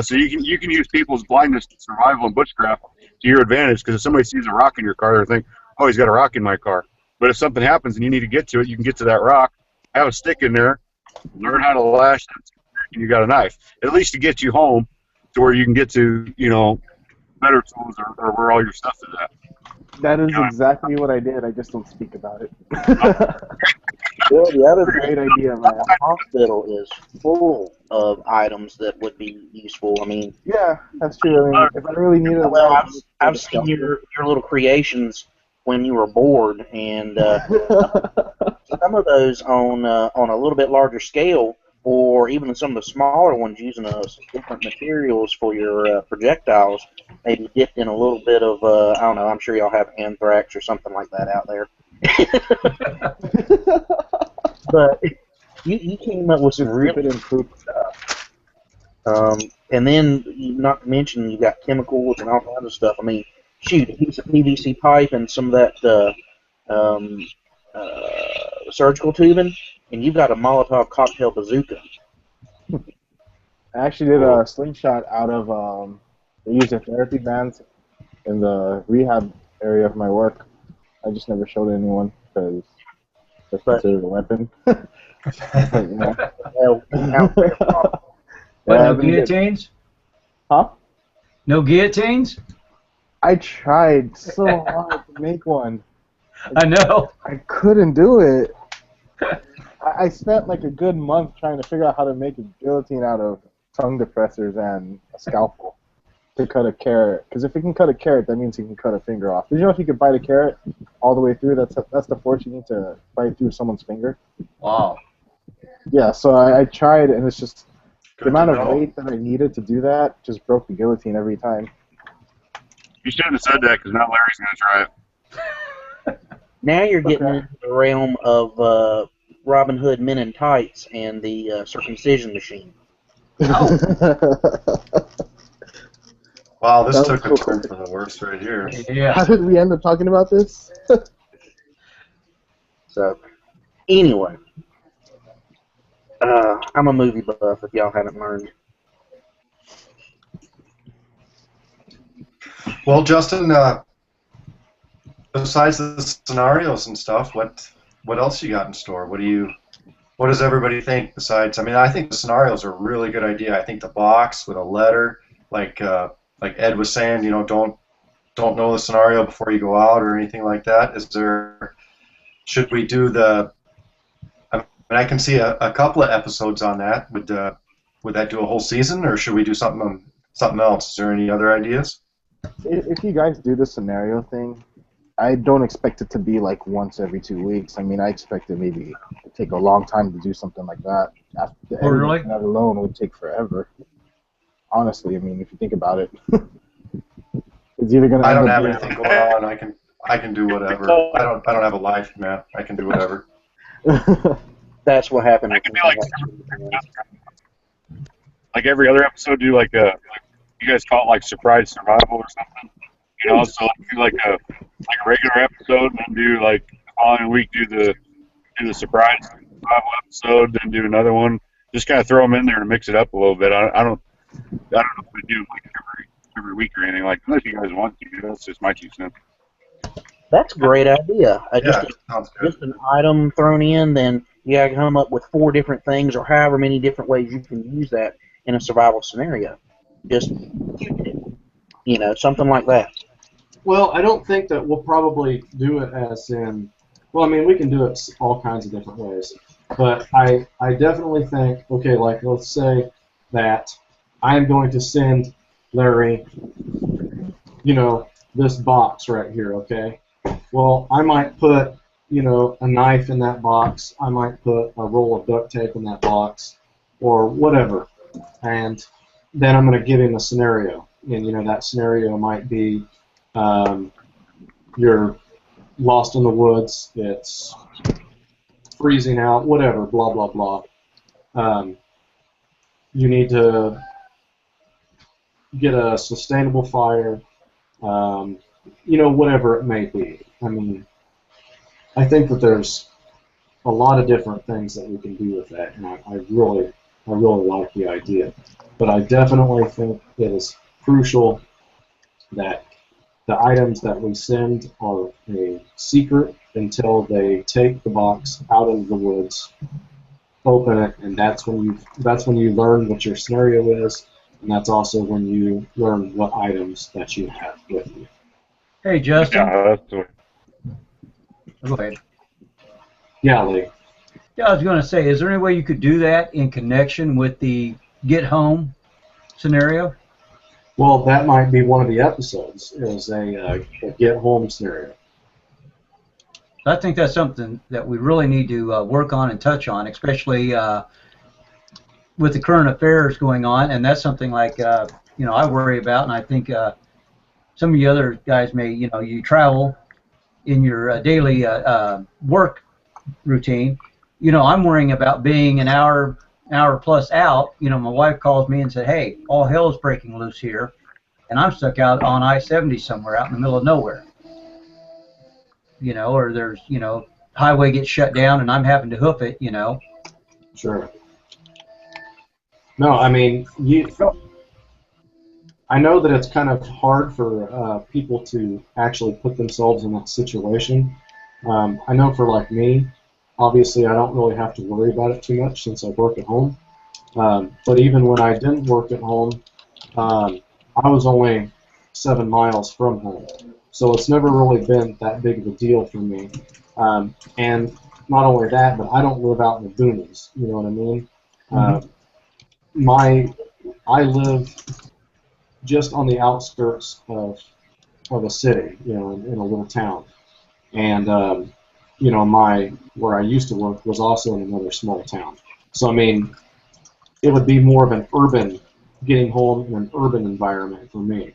So you can use people's blindness to survival and bushcraft to your advantage, because if somebody sees a rock in your car, they'll think, oh, he's got a rock in my car. But if something happens and you need to get to it, you can get to that rock, have a stick in there, learn how to lash that stick, and you got a knife. At least to get you home to where you can get to, better tools or where all your stuff is at. That is exactly what I did. I just don't speak about it. Well, the other Great idea, man. The hospital is full of items that would be useful. I mean, yeah, that's true. I mean, if I really needed a well, I've seen your little creations when you were bored, and some of those on a little bit larger scale, or even some of the smaller ones using some different materials for your projectiles, maybe dipped in a little bit of, I don't know, I'm sure y'all have anthrax or something like that out there. But you came up with some really improved stuff. And then, not to mention, you got chemicals and all kinds of stuff. I mean, shoot, a piece of PVC pipe and some of that surgical tubing, and you've got a Molotov cocktail bazooka. I actually did a slingshot out of, they use the therapy bands in the rehab area of my work. I just never showed anyone because that's considered a weapon. No guillotines? Huh? No guillotines? I tried so hard to make one. I know. I couldn't do it. I spent like a good month trying to figure out how to make a guillotine out of tongue depressors and a scalpel to cut a carrot. Because if it can cut a carrot, that means you can cut a finger off. Did you know if you could bite a carrot all the way through, that's the force you need to bite through someone's finger? Wow. Yeah, so I tried, and it's just the amount of weight that I needed to do that just broke the guillotine every time. You shouldn't have said that, because now Larry's going to try it. Now you're getting into the realm of Robin Hood Men in Tights and the circumcision machine. Oh. Wow, this took a turn for the worst right here. Yeah. How did we end up talking about this? So, anyway, I'm a movie buff, if y'all haven't learned. Well, Justin, besides the scenarios and stuff, what else you got in store? What does everybody think besides? I mean, I think the scenarios are a really good idea. I think the box with a letter, like Ed was saying, don't know the scenario before you go out or anything like that. Should we do the? I mean, I can see a couple of episodes on that. Would would that do a whole season, or should we do something else? Is there any other ideas? If you guys do the scenario thing, I don't expect it to be like once every 2 weeks. I mean, I expect it maybe to take a long time to do something like that. After the Oh, really? editing that alone would take forever. Honestly, I mean, if you think about it, it's either gonna. I don't end up have being anything going on. I can do whatever. I don't have a life, man. I can do whatever. That's what happened. I could be like every other episode, do like a, you guys call it like surprise survival or something. You know, so do like a regular episode, and then do like the following week do the surprise survival episode, then do another one. Just kind of throw them in there to mix it up a little bit. I don't know if we do like every week or anything like that. Unless you guys want to. That's just my 2 cents. That's a great idea. Sounds good. Just an item thrown in, then you gotta come up with 4 different things or however many different ways you can use that in a survival scenario. Just, you know, something like that. Well, I don't think that we'll probably do it as in. Well, I mean, we can do it all kinds of different ways, but I definitely think, okay, like let's say that I am going to send Larry, you know, this box right here, okay? Well, I might put, you know, a knife in that box. I might put a roll of duct tape in that box, or whatever, and then I'm going to give him a scenario, and you know that scenario might be you're lost in the woods, it's freezing out, whatever, blah blah blah. You need to get a sustainable fire, you know, whatever it may be. I mean, I think that there's a lot of different things that we can do with that, and I really like the idea. But I definitely think it is crucial that the items that we send are a secret until they take the box out into the woods, open it, and that's when you learn what your scenario is, and that's also when you learn what items that you have with you. Hey, Justin. Yeah, that's the way. Go ahead. Yeah, Lee. Yeah, I was going to say, is there any way you could do that in connection with the get home scenario? Well, that might be one of the episodes, is a get home scenario. I think that's something that we really need to work on and touch on, especially with the current affairs going on, and that's something like, you know, I worry about, and I think some of you other guys may, you know, you travel in your daily work routine. You know, I'm worrying about being an hour plus out. You know, my wife calls me and said, hey, all hell is breaking loose here, and I'm stuck out on I-70 somewhere out in the middle of nowhere. You know, or there's, you know, highway gets shut down and I'm having to hoof it, you know. Sure. No, I mean, I know that it's kind of hard for people to actually put themselves in that situation. I know for like me, obviously I don't really have to worry about it too much since I work at home. But even when I didn't work at home, I was only 7 miles from home. So it's never really been that big of a deal for me. And not only that, but I don't live out in the boonies, you know what I mean? I live just on the outskirts of a city, you know, in a little town. And, you know, where I used to work was also in another small town. So, I mean, it would be more of an urban, getting home in an urban environment for me.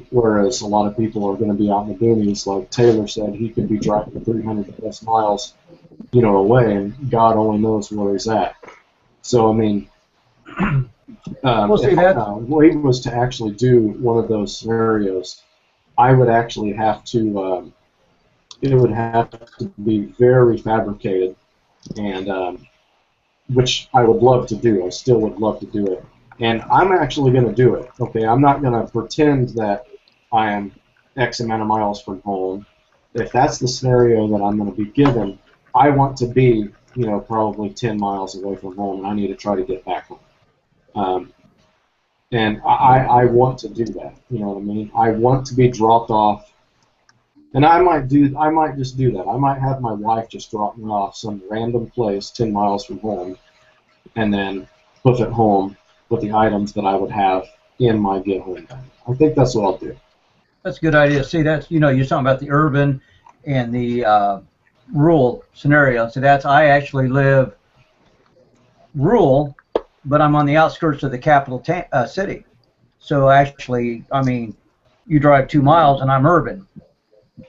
Whereas a lot of people are going to be out in the boonies, like Taylor said, he could be driving 300 plus miles, you know, away, and God only knows where he's at. So, I mean, if Wade was to actually do one of those scenarios, I would actually have to, it would have to be very fabricated, and which I would love to do. I still would love to do it. And I'm actually going to do it, okay? I'm not going to pretend that I am X amount of miles from home. If that's the scenario that I'm going to be given, I want to be, you know, probably 10 miles away from home, and I need to try to get back home. And I want to do that, you know what I mean? I want to be dropped off, and I might just do that. I might have my wife just drop me off some random place 10 miles from home, and then hoof it home with the items that I would have in my get home bag. I think that's what I'll do. That's a good idea. See, that's, you're talking about the urban and the rural scenario. So I actually live rural, but I'm on the outskirts of the capital city. So actually, I mean, you drive 2 miles and I'm urban.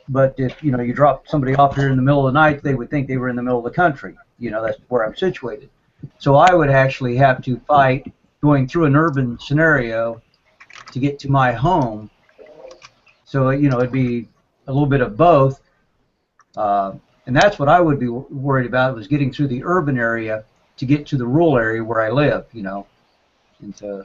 But if you drop somebody off here in the middle of the night, they would think they were in the middle of the country. That's where I'm situated. So I would actually have to fight going through an urban scenario to get to my home. So it'd be a little bit of both, and that's what I would be worried about, was getting through the urban area to get to the rural area where I live. And so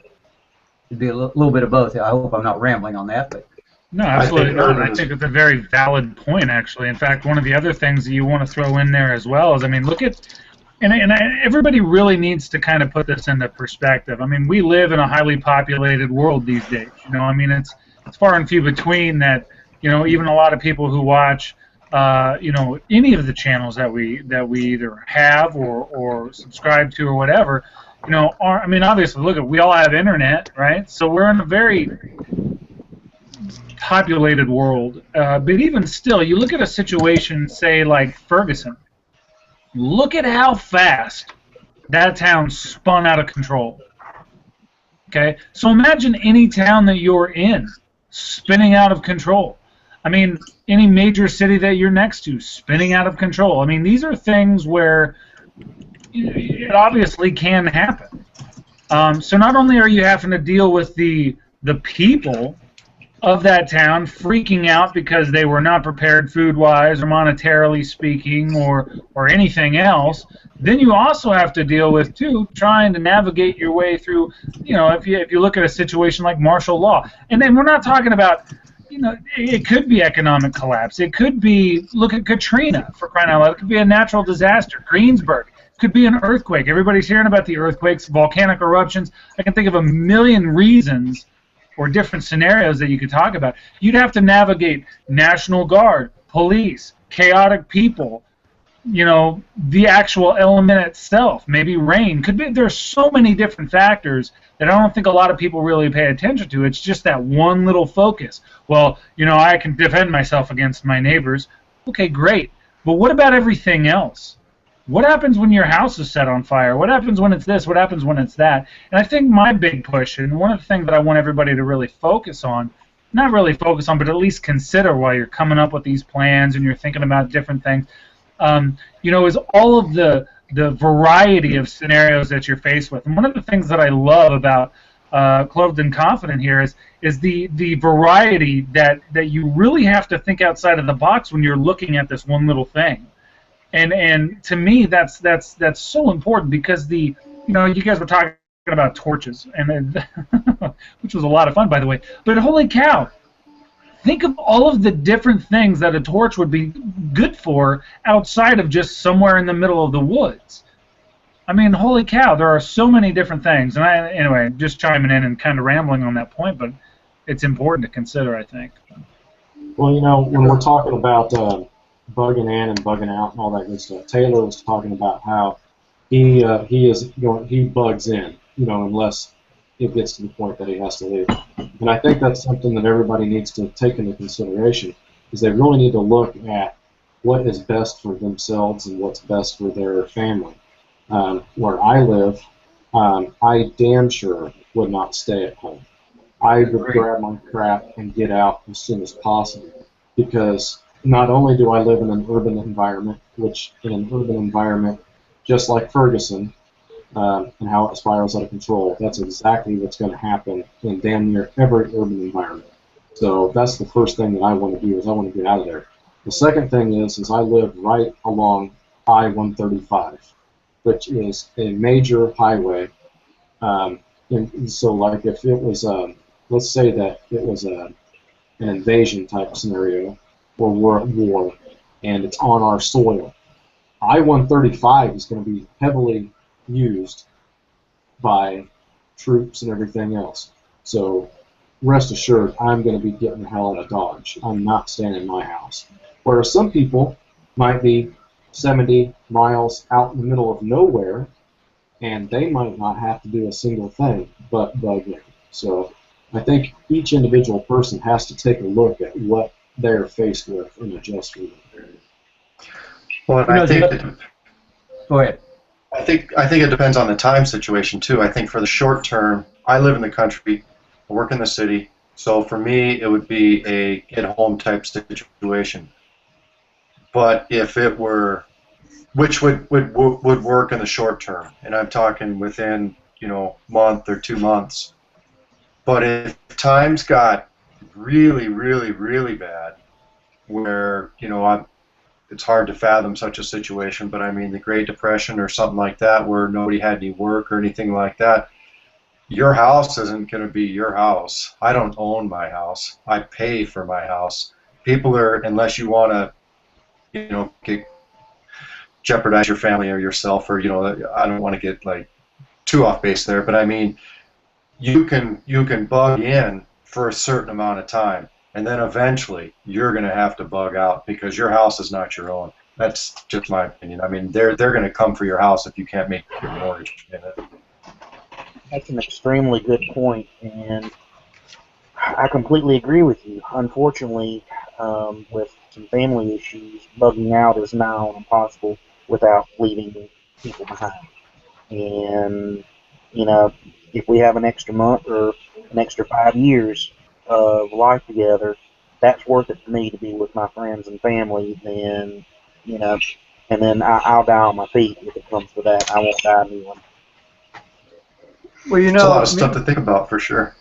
it'd be a little bit of both. I hope I'm not rambling on that, but. No, absolutely not. I think it's a very valid point, actually. In fact, one of the other things that you want to throw in there as well is, I mean, look at, and everybody really needs to kind of put this into perspective. I mean, we live in a highly populated world these days. I mean, it's far and few between that, even a lot of people who watch, any of the channels that we either have or subscribe to or whatever, I mean, obviously, look, we all have internet, right? So we're in a very populated world, but even still, you look at a situation, say, like Ferguson. Look at how fast that town spun out of control. Okay, so imagine any town that you're in spinning out of control. I mean, any major city that you're next to spinning out of control. I mean, these are things where it obviously can happen. So not only are you having to deal with the people of that town freaking out because they were not prepared food-wise or monetarily speaking or anything else, then you also have to deal with, too, trying to navigate your way through, if you look at a situation like martial law. And then we're not talking about, it could be economic collapse. It could be, look at Katrina, for crying out loud. It could be a natural disaster. Greensburg. It could be an earthquake. Everybody's hearing about the earthquakes, volcanic eruptions. I can think of a million reasons or different scenarios that you could talk about. You'd have to navigate National Guard, police, chaotic people, the actual element itself, maybe rain. Could be. There's so many different factors that I don't think a lot of people really pay attention to. It's just that one little focus. Well, I can defend myself against my neighbors. Okay, great. But what about everything else? What happens when your house is set on fire? What happens when it's this? What happens when it's that? And I think my big push, and one of the things that I want everybody to really focus on, not really focus on, but at least consider while you're coming up with these plans and you're thinking about different things, is all of the variety of scenarios that you're faced with. And one of the things that I love about Clothed and Confident here is the variety that you really have to think outside of the box when you're looking at this one little thing. And to me, that's so important, because you guys were talking about torches, and which was a lot of fun, by the way. But holy cow, think of all of the different things that a torch would be good for outside of just somewhere in the middle of the woods. I mean, holy cow, there are so many different things. And anyway, just chiming in and kind of rambling on that point, but it's important to consider, I think. Well, when we're talking about bugging in and bugging out and all that good stuff, Taylor was talking about how he bugs in, unless it gets to the point that he has to leave. And I think that's something that everybody needs to take into consideration, is they really need to look at what is best for themselves and what's best for their family. Where I live, I damn sure would not stay at home. I would grab my crap and get out as soon as possible, because not only do I live in an urban environment, which in an urban environment, just like Ferguson, and how it spirals out of control, that's exactly what's going to happen in damn near every urban environment. So that's the first thing that I want to do, is I want to get out of there. The second thing is I live right along I-135, which is a major highway. And so, like, if it was, let's say that it was an invasion type scenario, or we're at war, and it's on our soil, I-135 is going to be heavily used by troops and everything else. So rest assured, I'm going to be getting the hell out of Dodge. I'm not staying in my house. Whereas some people might be 70 miles out in the middle of nowhere, and they might not have to do a single thing but bug in. So I think each individual person has to take a look at what they're faced with and adjust for it. Well, You know, I think Go ahead. I think it depends on the time situation too. I think for the short term, I live in the country, I work in the city, so for me it would be a get-home type situation. But if it were, which would work in the short term, and I'm talking within month or 2 months. But if times got really, really, really bad, where it's hard to fathom such a situation, but I mean the Great Depression or something like that, where nobody had any work or anything like that, your house isn't going to be your house. I don't own my house. I pay for my house. People are, unless you want to, jeopardize your family or yourself, or I don't want to get like too off base there, but I mean, you can bug in for a certain amount of time, and then eventually you're going to have to bug out because your house is not your own. That's just my opinion. I mean, they're going to come for your house if you can't make your mortgage payment. That's an extremely good point, and I completely agree with you. Unfortunately, with some family issues, bugging out is now impossible without leaving people behind. And, if we have an extra month or an extra 5 years of life together, that's worth it for me to be with my friends and family. And, and then I'll die on my feet if it comes to that. I won't die kneeling. Well, It's a lot of stuff to think about for sure.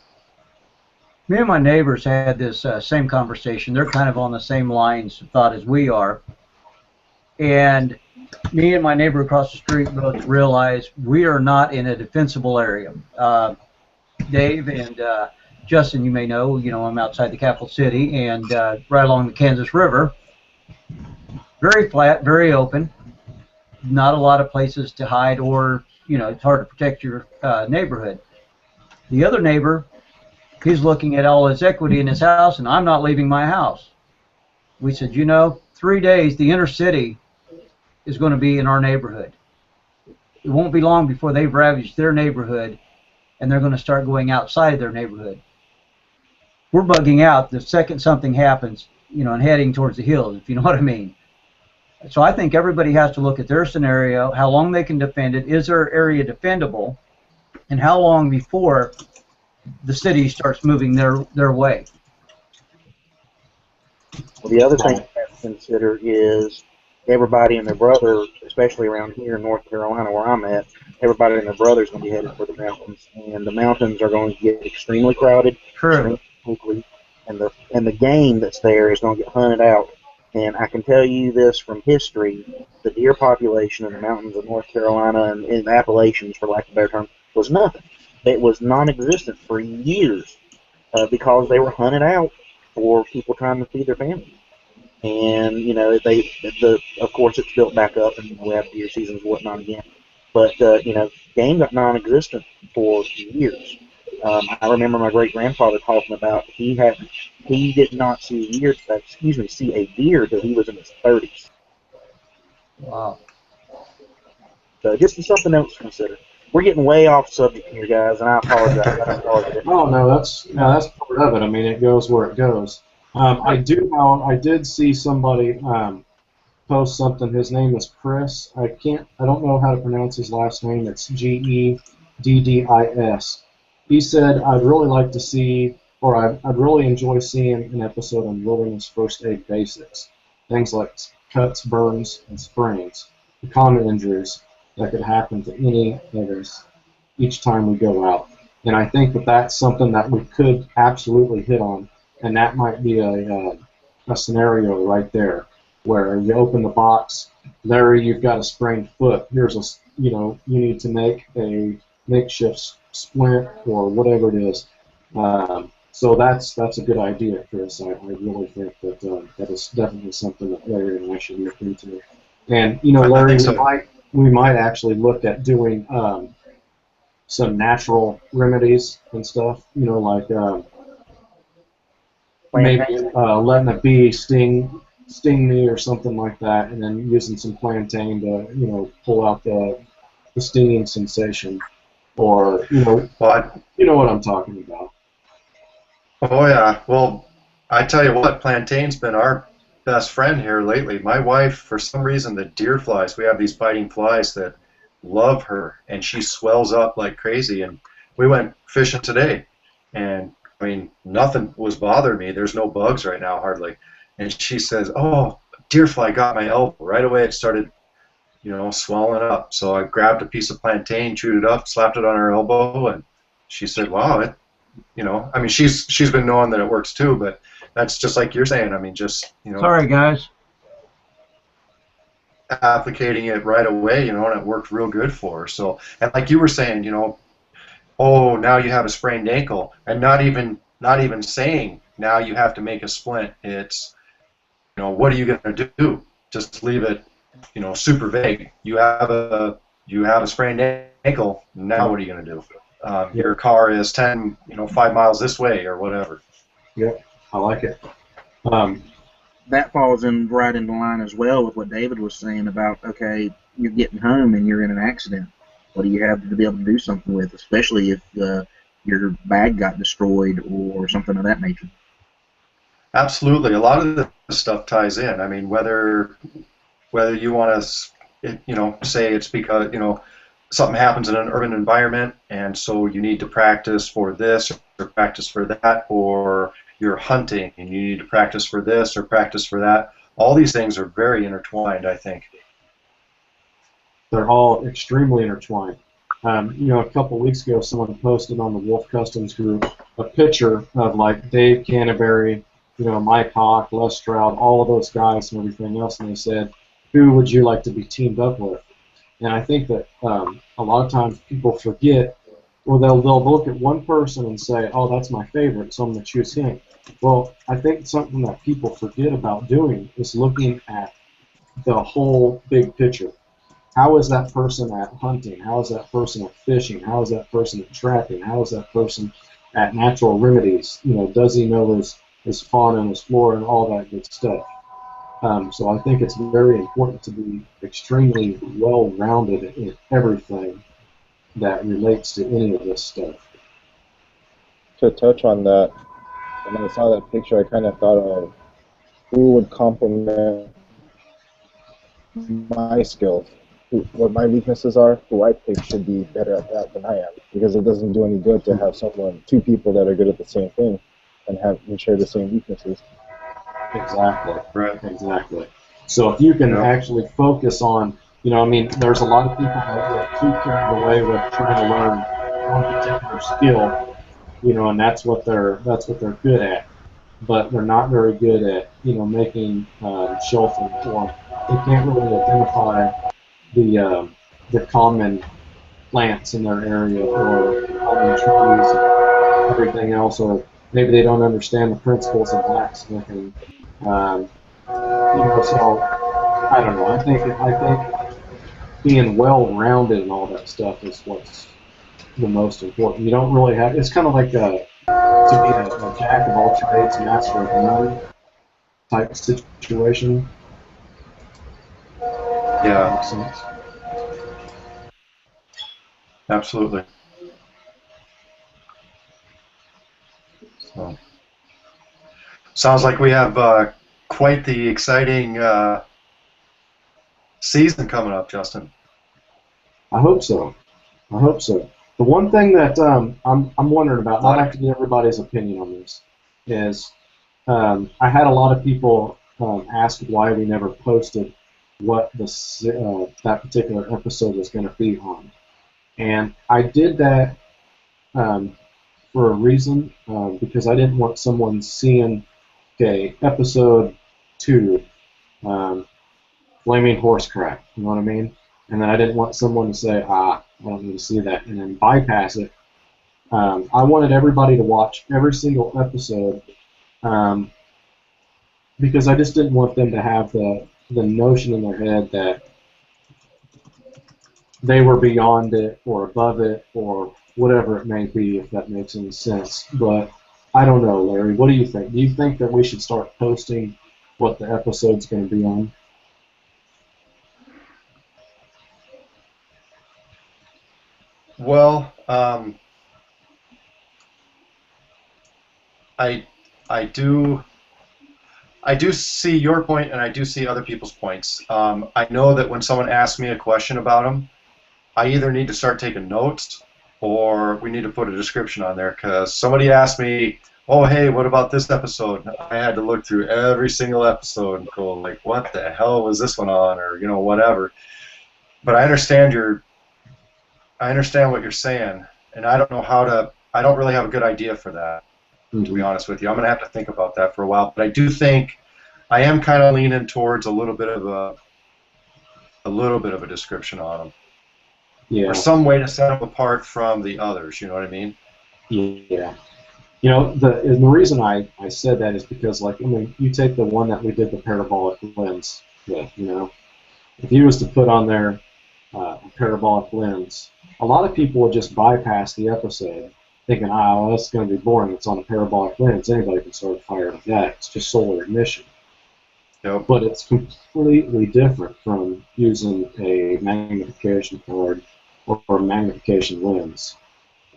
Me and my neighbors had this same conversation. They're kind of on the same lines of thought as we are. And me and my neighbor across the street both realized we are not in a defensible area. Dave and Justin, you may know, I'm outside the capital city and right along the Kansas River. Very flat, very open. Not a lot of places to hide, or, it's hard to protect your neighborhood. The other neighbor, he's looking at all his equity in his house, and I'm not leaving my house. We said, 3 days, the inner city is going to be in our neighborhood. It won't be long before they've ravaged their neighborhood, and they're going to start going outside their neighborhood. We're bugging out the second something happens, and heading towards the hills, if you know what I mean. So I think everybody has to look at their scenario, how long they can defend it, is their area defendable, and how long before the city starts moving their way. Well, the other thing to consider is everybody and their brother, especially around here in North Carolina where I'm at, everybody and their brother is going to be headed for the mountains, and the mountains are going to get extremely crowded, extremely quickly, and the game that's there is going to get hunted out. And I can tell you this from history: the deer population in the mountains of North Carolina and in the Appalachians, for lack of a better term, was nothing. It was non-existent for years because they were hunted out for people trying to feed their families. And of course it's built back up, and we have deer seasons and whatnot again. But game got non-existent for years. I remember my great grandfather talking about he did not see a deer till he was in his 30s. Wow. So just something else to consider. We're getting way off subject here, guys, and I apologize. Oh no, that's part of it. I mean, it goes where it goes. I did see somebody post something. His name is Chris. I don't know how to pronounce his last name. It's Geddis. He said, I'd really like to see, or I'd really enjoy seeing an episode on wilderness first aid basics. Things like cuts, burns, and sprains, the common injuries that could happen to any of us each time we go out. And I think that that's something that we could absolutely hit on, and that might be a scenario right there where you open the box, Larry, you've got a sprained foot. Here's you need to make a makeshift splint or whatever it is. So that's a good idea, Chris. I really think that that is definitely something that Larry and I should look into. And Larry, we might actually look at doing some natural remedies and stuff. Like maybe letting a bee sting me or something like that, and then using some plantain to pull out the the stinging sensation, or Well, you know what I'm talking about. oh yeah. Well, I tell you what, plantain's been our best friend here lately. My wife, for some reason, the deer flies, we have these biting flies that love her, and she swells up like crazy. And we went fishing today, and I mean, nothing was bothering me. There's no bugs right now, hardly. And she says, "Oh, deer fly got my elbow." Right away, it started, swelling up. So I grabbed a piece of plantain, chewed it up, slapped it on her elbow, and she said, "Wow, I mean, she's been knowing that it works too, but that's just like you're saying. I mean, just Sorry, guys. applicating it right away, and it worked real good for her. So, and like you were saying, oh, now you have a sprained ankle, and not even saying now you have to make a splint. It's, what are you going to do? Just leave it, super vague. You have a sprained ankle. Now what are you going to do? Your car is 5 miles this way or whatever. Yep, I like it. That falls right into line as well with what David was saying about, okay, you're getting home and you're in an accident. What do you have to be able to do something with, especially if your bag got destroyed or something of that nature? Absolutely. A lot of this stuff ties in. I mean, whether you want to, say it's because, something happens in an urban environment, and so you need to practice for this or practice for that, or you're hunting and you need to practice for this or practice for that. All these things are very intertwined, I think. They're all extremely intertwined. A couple of weeks ago, someone posted on the Wolf Customs group a picture of like Dave Canterbury, Mike Hawk, Les Stroud, all of those guys and everything else, and they said, who would you like to be teamed up with? And I think that a lot of times people forget, or they'll look at one person and say, oh, that's my favorite, so I'm going to choose him. Well, I think something that people forget about doing is looking at the whole big picture. How is that person at hunting? How is that person at fishing? How is that person at trapping? How is that person at natural remedies? Does he know his fauna and his flora and all that good stuff? So I think it's very important to be extremely well-rounded in everything that relates to any of this stuff. To touch on that, when I saw that picture, I kind of thought of who would complement my skills, what my weaknesses are, who I think should be better at that than I am. Because it doesn't do any good to have two people that are good at the same thing and share the same weaknesses. Exactly. Right. Exactly. So if you can actually focus on, there's a lot of people that get too carried away with trying to learn one particular skill, and that's what they're good at. But they're not very good at, making shelf and form. They can't really identify the common plants in their area or common trees and everything else, or maybe they don't understand the principles of blacksmithing. So I don't know. I think being well-rounded and all that stuff is what's the most important. You don't really have. It's kind of like to be a jack of all trades, master of none type situation. Yeah. Makes sense. Absolutely. So, sounds like we have quite the exciting season coming up, Justin. I hope so. The one thing that I'm wondering about, and I'd like to get everybody's opinion on this, is I had a lot of people ask why we never posted what that particular episode was going to be on. And I did that for a reason, because I didn't want someone seeing, okay, episode 2, flaming horse crap, you know what I mean? And then I didn't want someone to say, I don't need to see that, and then bypass it. I wanted everybody to watch every single episode, because I just didn't want them to have the notion in their head that they were beyond it or above it or whatever it may be, if that makes any sense. But I don't know, Larry. What do you think? Do you think that we should start posting what the episode's going to be on? Well, I do see your point, and I do see other people's points. I know that when someone asks me a question about them, I either need to start taking notes, or we need to put a description on there, because somebody asked me, "Oh, hey, what about this episode?" I had to look through every single episode and go like, "What the hell was this one on?" or whatever. But I understand what you're saying, and I don't know how to. I don't really have a good idea for that, to be honest with you. I'm gonna have to think about that for a while. But I do think I am kind of leaning towards a little bit of a description on them, Yeah. or some way to set them apart from the others. You know what I mean? Yeah. The reason I said that is because, like, I mean, you take the one that we did the parabolic lens with, if you was to put on there a parabolic lens, a lot of people would just bypass the episode thinking, well, that's going to be boring. It's on a parabolic lens. Anybody can start a fire with that. It's just solar ignition. Yep. But it's completely different from using a magnification card or a magnification lens.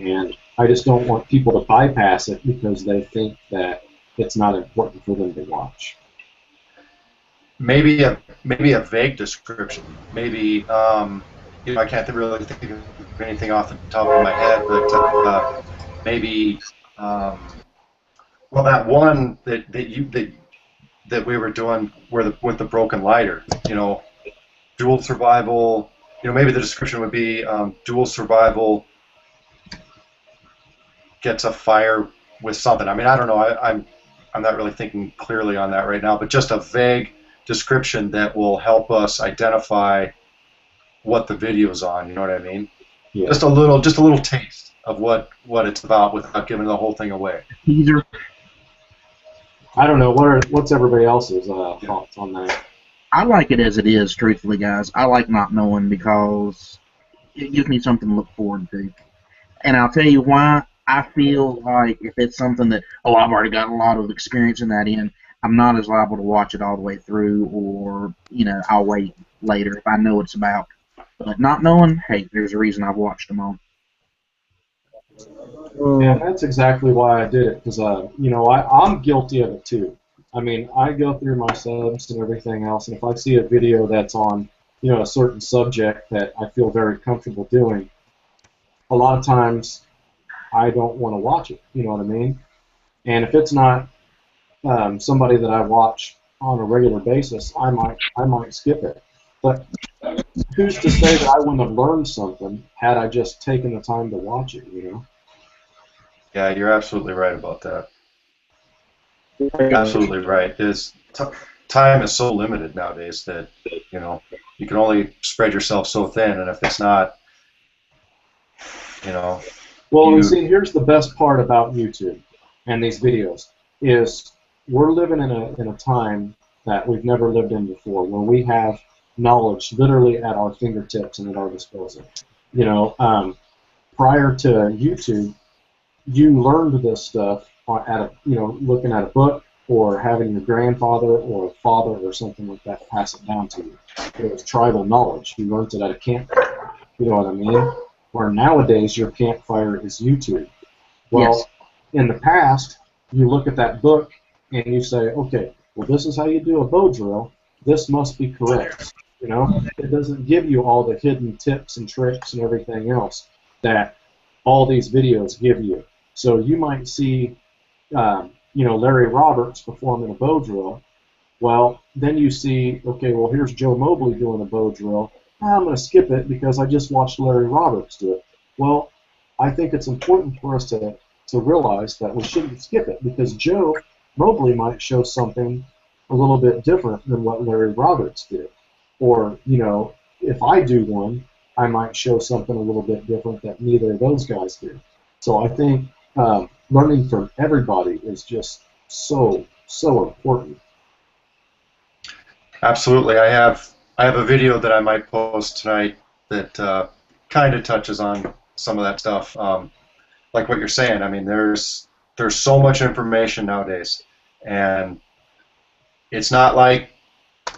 And I just don't want people to bypass it because they think that it's not important for them to watch. Maybe a vague description. Maybe I can't really think of anything off the top of my head, but maybe well, that one that we were doing with the broken lighter, dual survival. Maybe the description would be dual survival gets a fire with something. I mean, I don't know. I'm not really thinking clearly on that right now, but just a vague description that will help us identify what the video's on. You know what I mean? Yeah. Just a little taste of what it's about without giving the whole thing away. Teaser. I don't know. What's everybody else's thoughts on that? I like it as it is, truthfully, guys. I like not knowing because it gives me something to look forward to. And I'll tell you why. I feel like if it's something that, I've already got a lot of experience in that I'm not as liable to watch it all the way through, or, I'll wait later if I know what it's about. But not knowing, hey, there's a reason I've watched them all. Yeah, that's exactly why I did it, because, I'm guilty of it too. I mean, I go through my subs and everything else, and if I see a video that's on, a certain subject that I feel very comfortable doing, a lot of times I don't want to watch it, you know what I mean? And if it's not somebody that I watch on a regular basis, I might skip it. But who's to say that I wouldn't have learned something had I just taken the time to watch it, Yeah, you're absolutely right about that. Absolutely right. Time is so limited nowadays that you can only spread yourself so thin, and if it's not, Well, see, here's the best part about YouTube and these videos is we're living in a time that we've never lived in before, where we have knowledge literally at our fingertips and at our disposal. Prior to YouTube, you learned this stuff looking at a book or having your grandfather or a father or something like that pass it down to you. It was tribal knowledge. You learned it at a campfire. You know what I mean? Where nowadays your campfire is YouTube. Well, Yes. In the past, you look at that book and you say, okay, well, this is how you do a bow drill. This must be correct. It doesn't give you all the hidden tips and tricks and everything else that all these videos give you. So you might see, Larry Roberts performing a bow drill. Well, then you see, okay, well, here's Joe Mobley doing a bow drill. I'm going to skip it because I just watched Larry Roberts do it. Well, I think it's important for us to realize that we shouldn't skip it because Joe Mobley might show something a little bit different than what Larry Roberts did. Or, if I do one, I might show something a little bit different that neither of those guys did. So I think learning from everybody is just so important. Absolutely. I have a video that I might post tonight that kind of touches on some of that stuff. Like what you're saying, I mean, there's so much information nowadays, and it's not like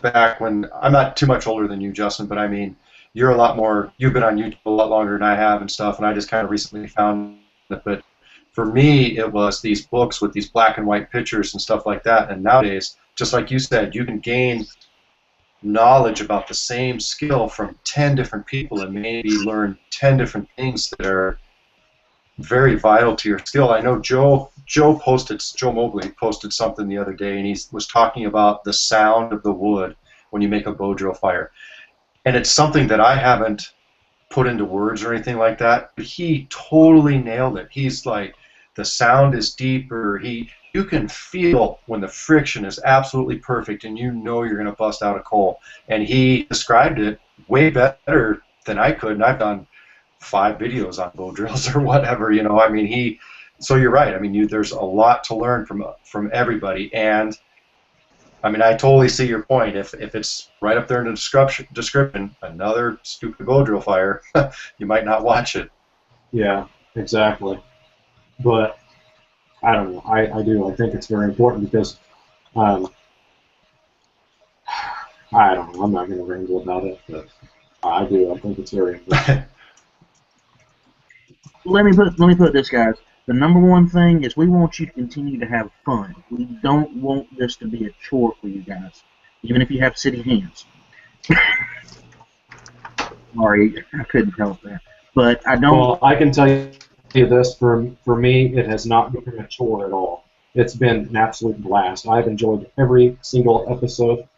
back when, I'm not too much older than you, Justin, but I mean, you're a lot more, you've been on YouTube a lot longer than I have and stuff, and I just kind of recently found it. But for me, it was these books with these black and white pictures and stuff like that. And nowadays, just like you said, you can gain knowledge about the same skill from 10 different people and maybe learn 10 different things that are very vital to your skill. I know Joe Mobley posted something the other day, and he was talking about the sound of the wood when you make a bow drill fire. And it's something that I haven't put into words or anything like that, but he totally nailed it. He's like, the sound is deeper. You can feel when the friction is absolutely perfect and you know you're going to bust out a coal. And he described it way better than I could, and I've done 5 videos on bow drills or whatever, you know. I mean, so you're right. I mean, there's a lot to learn from everybody, and I mean, I totally see your point. If it's right up there in the description, another stupid bow drill fire, you might not watch it. Yeah, exactly. But I don't know. I do. I think it's very important because I don't know. I'm not going to ramble about it, but I do. I think it's very important. Let me put this, guys. The number one thing is we want you to continue to have fun. We don't want this to be a chore for you guys, even if you have city hands. Sorry, I couldn't help that. But I don't. Well, I can tell you this, for me, it has not become a chore at all. It's been an absolute blast. I've enjoyed every single episode,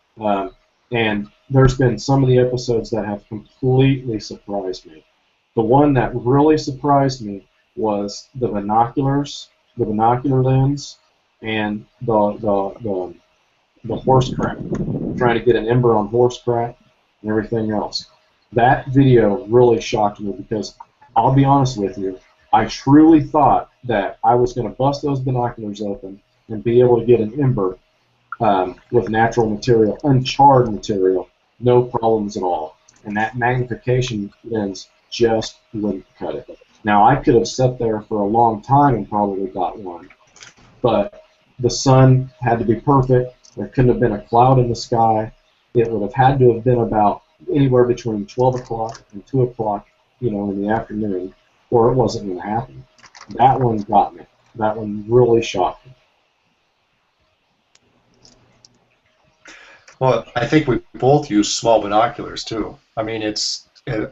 and there's been some of the episodes that have completely surprised me. The one that really surprised me was the binoculars, the binocular lens, and the horse crap, trying to get an ember on horse crap and everything else. That video really shocked me because, I'll be honest with you, I truly thought that I was going to bust those binoculars open and be able to get an ember with natural material, uncharred material, no problems at all. And that magnification lens just wouldn't cut it. Now, I could have sat there for a long time and probably got one, but the sun had to be perfect. There couldn't have been a cloud in the sky. It would have had to have been about anywhere between 12 o'clock and 2 o'clock, you know, in the afternoon, or it wasn't going to happen. That one got me. That one really shocked me. Well, I think we both use small binoculars too. I mean, a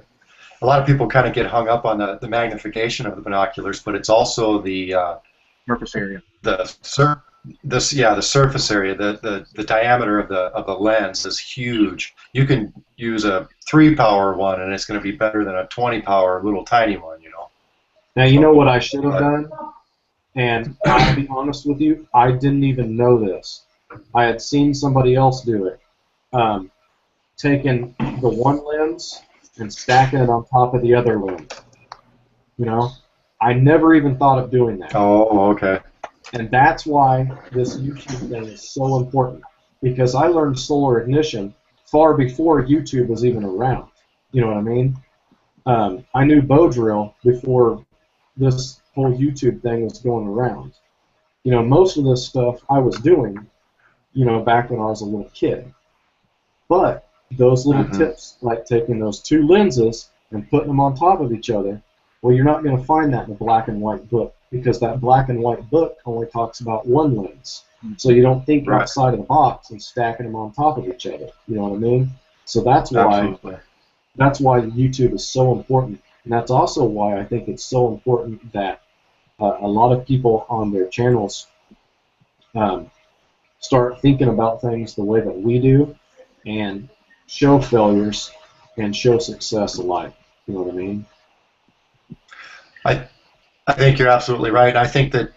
lot of people kind of get hung up on the magnification of the binoculars, but it's also the surface area. The surface area, the diameter of the lens is huge. You can use a 3-power one, and it's going to be better than a 20-power little tiny one, you know. Now, you know what I should have done? And I'll be honest with you, I didn't even know this. I had seen somebody else do it. Taking the one lens and stacking it on top of the other lens. You know? I never even thought of doing that. Oh, okay. And that's why this YouTube thing is so important. Because I learned solar ignition far before YouTube was even around. You know what I mean? I knew bow drill before this whole YouTube thing was going around. You know, most of this stuff I was doing, you know, back when I was a little kid. But those little tips, like taking those 2 lenses and putting them on top of each other, well, you're not going to find that in a black and white book, because that black and white book only talks about one lens. So you don't think outside of the box and stacking them on top of each other. You know what I mean? So that's why YouTube is so important. And that's also why I think it's so important that a lot of people on their channels start thinking about things the way that we do and show failures and show success alike. You know what I mean? I think you're absolutely right. I think that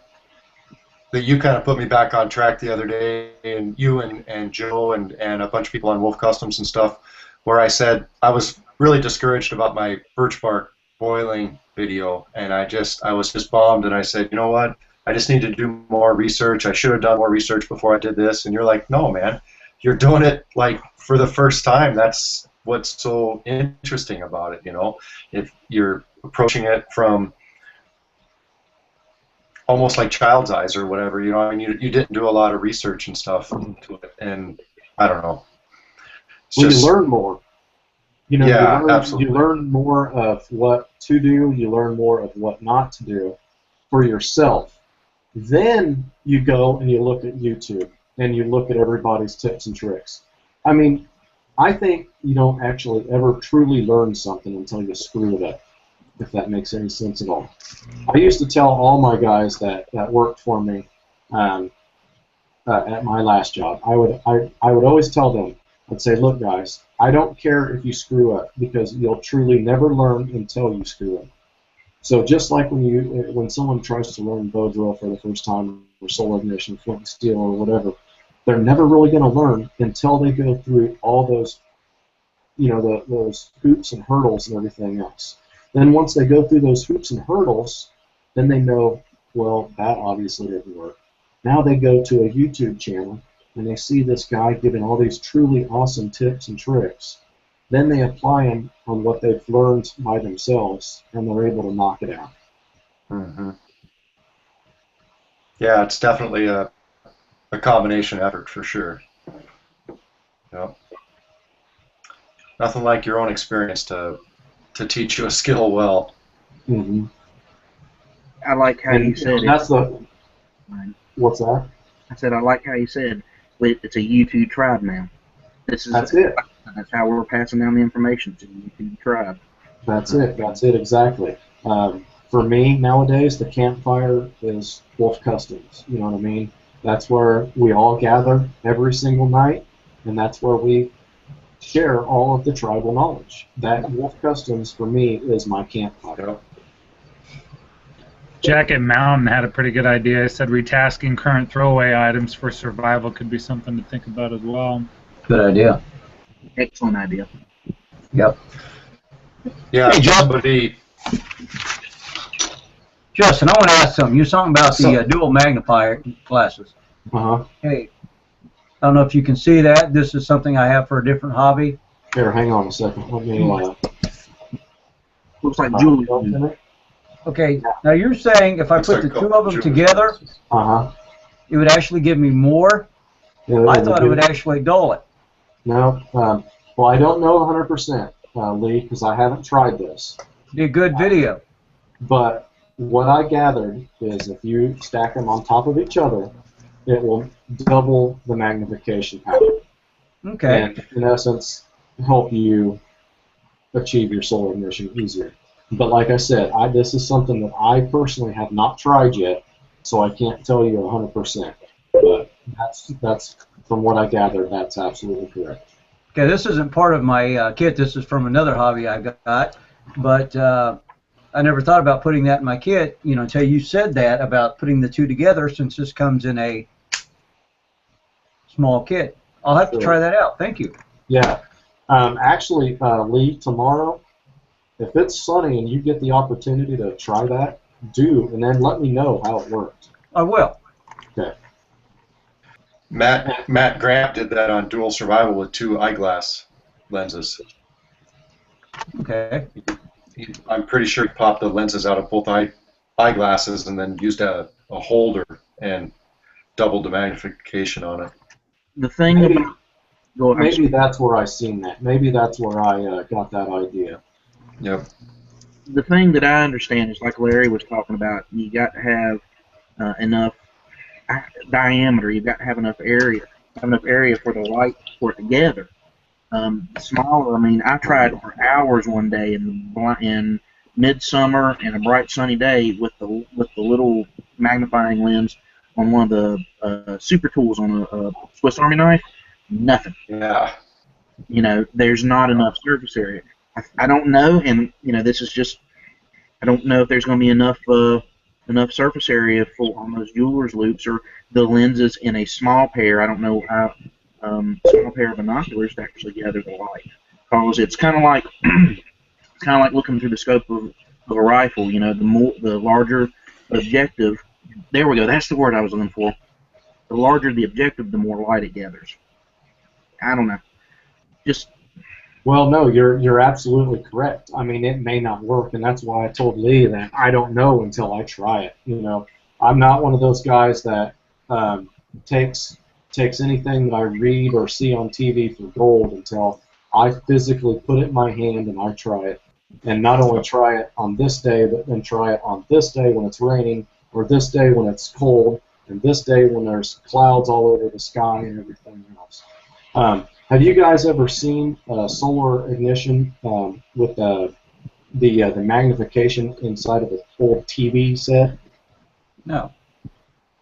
you kind of put me back on track the other day, and you and Joe and a bunch of people on Wolf Customs and stuff, where I said I was really discouraged about my birch bark boiling video, and I was just bummed, and I said, you know what, I just need to do more research. I should have done more research before I did this. And you're like, no, man, you're doing it like for the first time. That's what's so interesting about it, you know. If you're approaching it from almost like child's eyes or whatever, you know. I mean, you didn't do a lot of research and stuff into it, and I don't know. You learn more. You know, Yeah, you absolutely. learn more of what to do, you learn more of what not to do for yourself. Then you go and you look at YouTube and you look at everybody's tips and tricks. I mean, I think you don't actually ever truly learn something until you screw it up, if that makes any sense at all. I used to tell all my guys that worked for me at my last job, I would always tell them, I'd say, look, guys, I don't care if you screw up because you'll truly never learn until you screw up. So just like when someone tries to learn bow drill for the first time, or solar ignition, flint and steel, or whatever, they're never really going to learn until they go through all those, those hoops and hurdles and everything else. Then once they go through those hoops and hurdles, then they know, well, that obviously didn't work. Now they go to a YouTube channel and they see this guy giving all these truly awesome tips and tricks. Then they apply them on what they've learned by themselves, and they're able to knock it out. Mm-hmm. Yeah, it's definitely a combination effort for sure. Yep. Nothing like your own experience to teach you a skill well. Mm-hmm. I like how you said it. What's that? I said I like how you said it's a YouTube tribe now. That's it. That's how we're passing down the information to the YouTube tribe. That's it exactly. For me nowadays, the campfire is Wolf Customs. You know what I mean? That's where we all gather every single night, and that's where we share all of the tribal knowledge. That Wolf Customs for me is my campfire. Jacket Mountain had a pretty good idea. He said retasking current throwaway items for survival could be something to think about as well. Good idea. Excellent idea. Yep. Yeah, hey, Justin, I want to ask something. You're talking about the dual magnifier glasses. Uh-huh. Hey, I don't know if you can see that. This is something I have for a different hobby. Here, hang on a second. Let me. Looks like jewelry. Okay, now you're saying if I put the two of them together, it would actually give me more? Yeah, I thought it would actually dull it. No. Well, I don't know 100%, Lee, because I haven't tried this. Be a good video. But what I gathered is if you stack them on top of each other, it will double the magnification power. Okay. And in essence, help you achieve your solar ignition easier. But like I said, this is something that I personally have not tried yet, so I can't tell you 100%. But that's from what I gathered, that's absolutely correct. Okay, this isn't part of my kit. This is from another hobby I got, but I never thought about putting that in my kit, until you said that about putting the two together, since this comes in a small kit. I'll have to try that out. Thank you. Yeah. Actually, Lee, tomorrow, if it's sunny and you get the opportunity to try that, and then let me know how it worked. I will. Okay. Matt Grant did that on Dual Survival with 2 eyeglass lenses. Okay. I'm pretty sure he popped the lenses out of both eyeglasses and then used a holder and doubled the magnification on it. The thing maybe that's where I seen that. Maybe that's where I got that idea. Yep. The thing that I understand is, like Larry was talking about, you got to have enough diameter. You've got to have enough area for the light for it to gather. Smaller. I mean, I tried for hours one day in midsummer and a bright sunny day with the little magnifying lens on one of the super tools on a Swiss Army knife. Nothing. Yeah. There's not enough surface area. I don't know, and this is just, I don't know if there's going to be enough surface area on those jeweler's loops or the lenses in a small pair. I don't know how small pair of binoculars to actually gather the light, because it's kind of like looking through the scope of a rifle. The larger objective. There we go. That's the word I was looking for. The larger the objective, the more light it gathers. I don't know. Well, no, you're absolutely correct. I mean, it may not work, and that's why I told Lee that I don't know until I try it. I'm not one of those guys that takes anything that I read or see on TV for gold until I physically put it in my hand and I try it. And not only try it on this day, but then try it on this day when it's raining, or this day when it's cold, and this day when there's clouds all over the sky and everything else. Have you guys ever seen solar ignition with the magnification inside of an old TV set? No.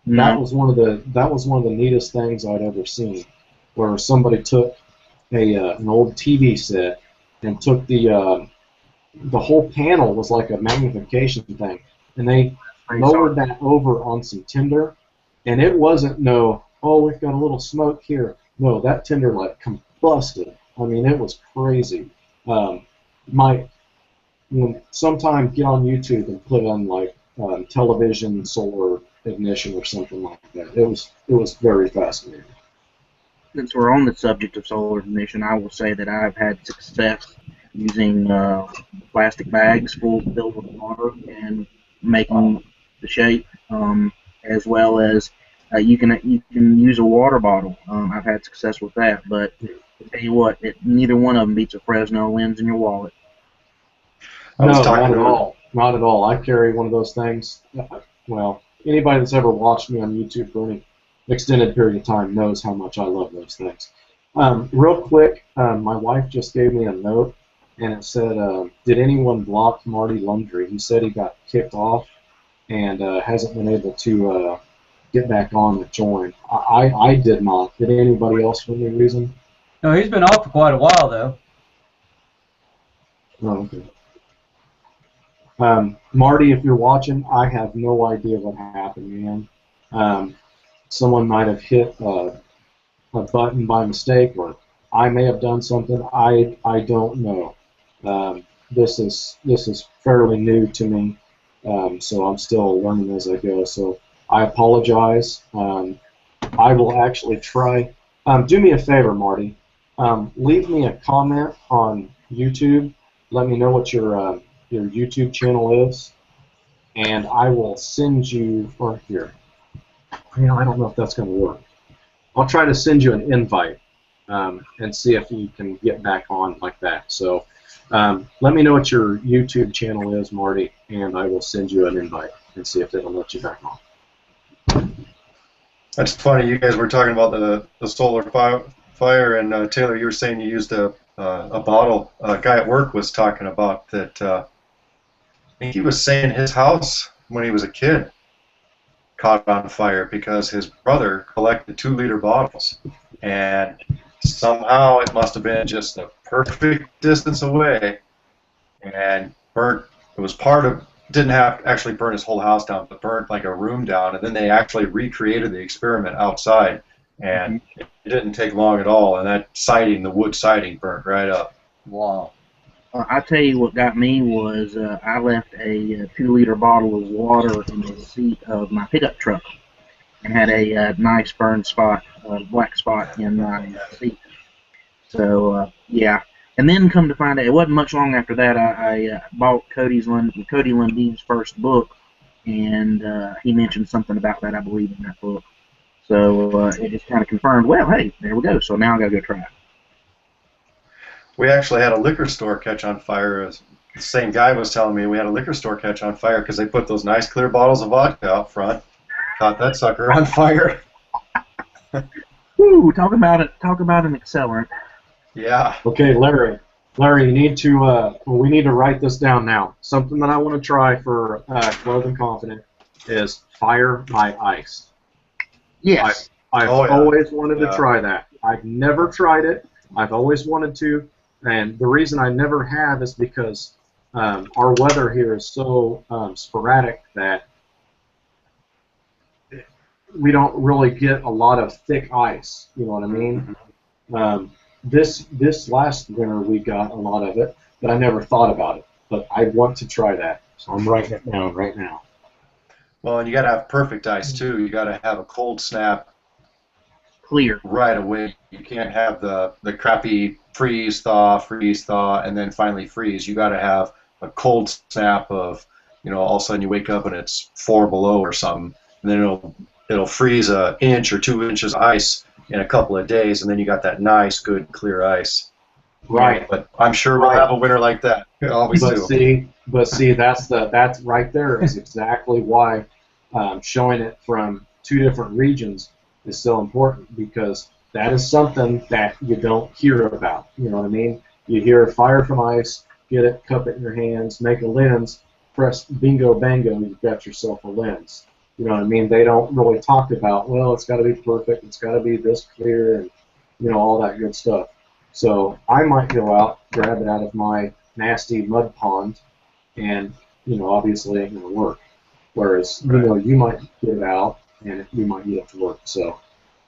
That was one of the neatest things I'd ever seen, where somebody took an old TV set and took the whole panel was like a magnification thing, and they lowered that over on some tinder, and it wasn't we've got a little smoke here. No, that tinder like combusted. I mean, it was crazy. Sometime get on YouTube and put on like television solar ignition or something like that. It was very fascinating. Since we're on the subject of solar ignition, I will say that I've had success using plastic bags filled with water and making the shape, as well as you can use a water bottle. I've had success with that, but I'll tell you what, neither one of them beats a Fresno lens in your wallet. No, not at all. Not at all. I carry one of those things. Well, anybody that's ever watched me on YouTube for any extended period of time knows how much I love those things. Real quick, my wife just gave me a note, and it said, did anyone block Marty Lundry? He said he got kicked off and hasn't been able to get back on to join. I did not. Did anybody else for any reason? No, he's been off for quite a while, though. Oh, okay. Marty, if you're watching, I have no idea what happened, man. Someone might have hit a button by mistake, or I may have done something. I don't know. This is fairly new to me, so I'm still learning as I go. So I apologize. I will actually try. Do me a favor, Marty. Leave me a comment on YouTube. Let me know what your YouTube channel is, and I will send you. Or here. I don't know if that's going to work. I'll try to send you an invite and see if you can get back on like that. So let me know what your YouTube channel is, Marty, and I will send you an invite and see if it'll let you back on. That's funny. You guys were talking about the solar fire, and Taylor, you were saying you used a bottle. A guy at work was talking about that. I think he was saying his house when he was a kid caught on fire because his brother collected 2-liter bottles, and somehow it must have been just the perfect distance away and burnt. It was didn't have actually burn his whole house down, but burnt like a room down, and then they actually recreated the experiment outside, and it didn't take long at all, and that siding, the wood siding, burnt right up. Wow. I tell you what got me was I left a 2-liter bottle of water in the seat of my pickup truck and had a nice burn spot, black spot in my seat. So, yeah. And then come to find out, it wasn't much long after that, I bought Cody Lundine's first book, and he mentioned something about that, I believe, in that book. So it just kind of confirmed, well, hey, there we go. So now I got to go try it. We actually had a liquor store catch on fire. The same guy was telling me we had a liquor store catch on fire because they put those nice clear bottles of vodka out front. Caught that sucker on fire. Woo! Talk about an accelerant. Yeah. Okay, Larry, you need to. We need to write this down now. Something that I want to try for Clothing Confident is fire my ice. Yes. I've always wanted to try that. I've never tried it. I've always wanted to. And the reason I never have is because our weather here is so sporadic that we don't really get a lot of thick ice. You know what I mean? This last winter we got a lot of it, but I never thought about it. But I want to try that, so I'm writing it down right now. Well, and you got to have perfect ice too. You got to have a cold snap. Clear. Right away. You can't have the crappy freeze thaw, and then finally freeze. You got to have a cold snap of, all of a sudden you wake up and it's 4 below or something, and then it'll freeze 1 inch or 2 inches of ice in a couple of days, and then you got that nice, good, clear ice. Right. But I'm sure we'll have a winter like that. We always do. But see, that's right there is exactly why showing it from two different regions is so important, because that is something that you don't hear about. You know what I mean? You hear fire from ice, get it, cup it in your hands, make a lens, press bingo bango, you've got yourself a lens. You know what I mean? They don't really talk about, well, it's got to be perfect, it's got to be this clear, and all that good stuff. So I might go out, grab it out of my nasty mud pond, and obviously it ain't gonna work. Whereas you might get it out and you might get it to work. So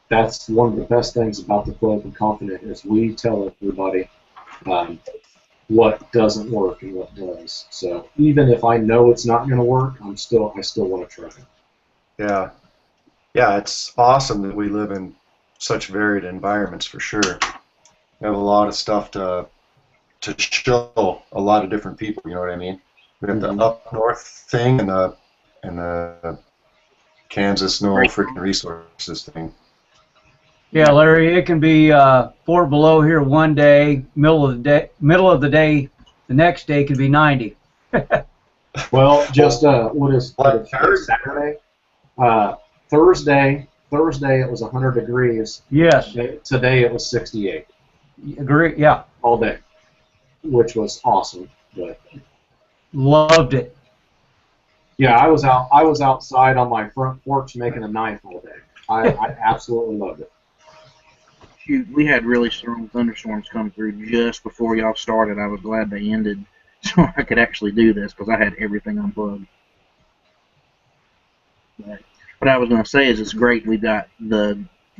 that's one of the best things about the Flow and Confident is we tell everybody what doesn't work and what does. So even if I know it's not gonna work, I still want to try it. Yeah, yeah, it's awesome that we live in such varied environments for sure. We have a lot of stuff to show a lot of different people. You know what I mean? We have the up north thing and the Kansas no freaking resources thing. Yeah, Larry, it can be 4 below here one day, middle of the day, the next day could be 90. Well, just what is Saturday? Thursday it was 100 degrees. Yes. Today it was 68. Agree. Yeah. All day, which was awesome. But loved it. Yeah, I was outside on my front porch making a knife all day. I absolutely loved it. Shoot, we had really strong thunderstorms come through just before y'all started. I was glad they ended so I could actually do this because I had everything unplugged. But what I was going to say is it's great. We've got the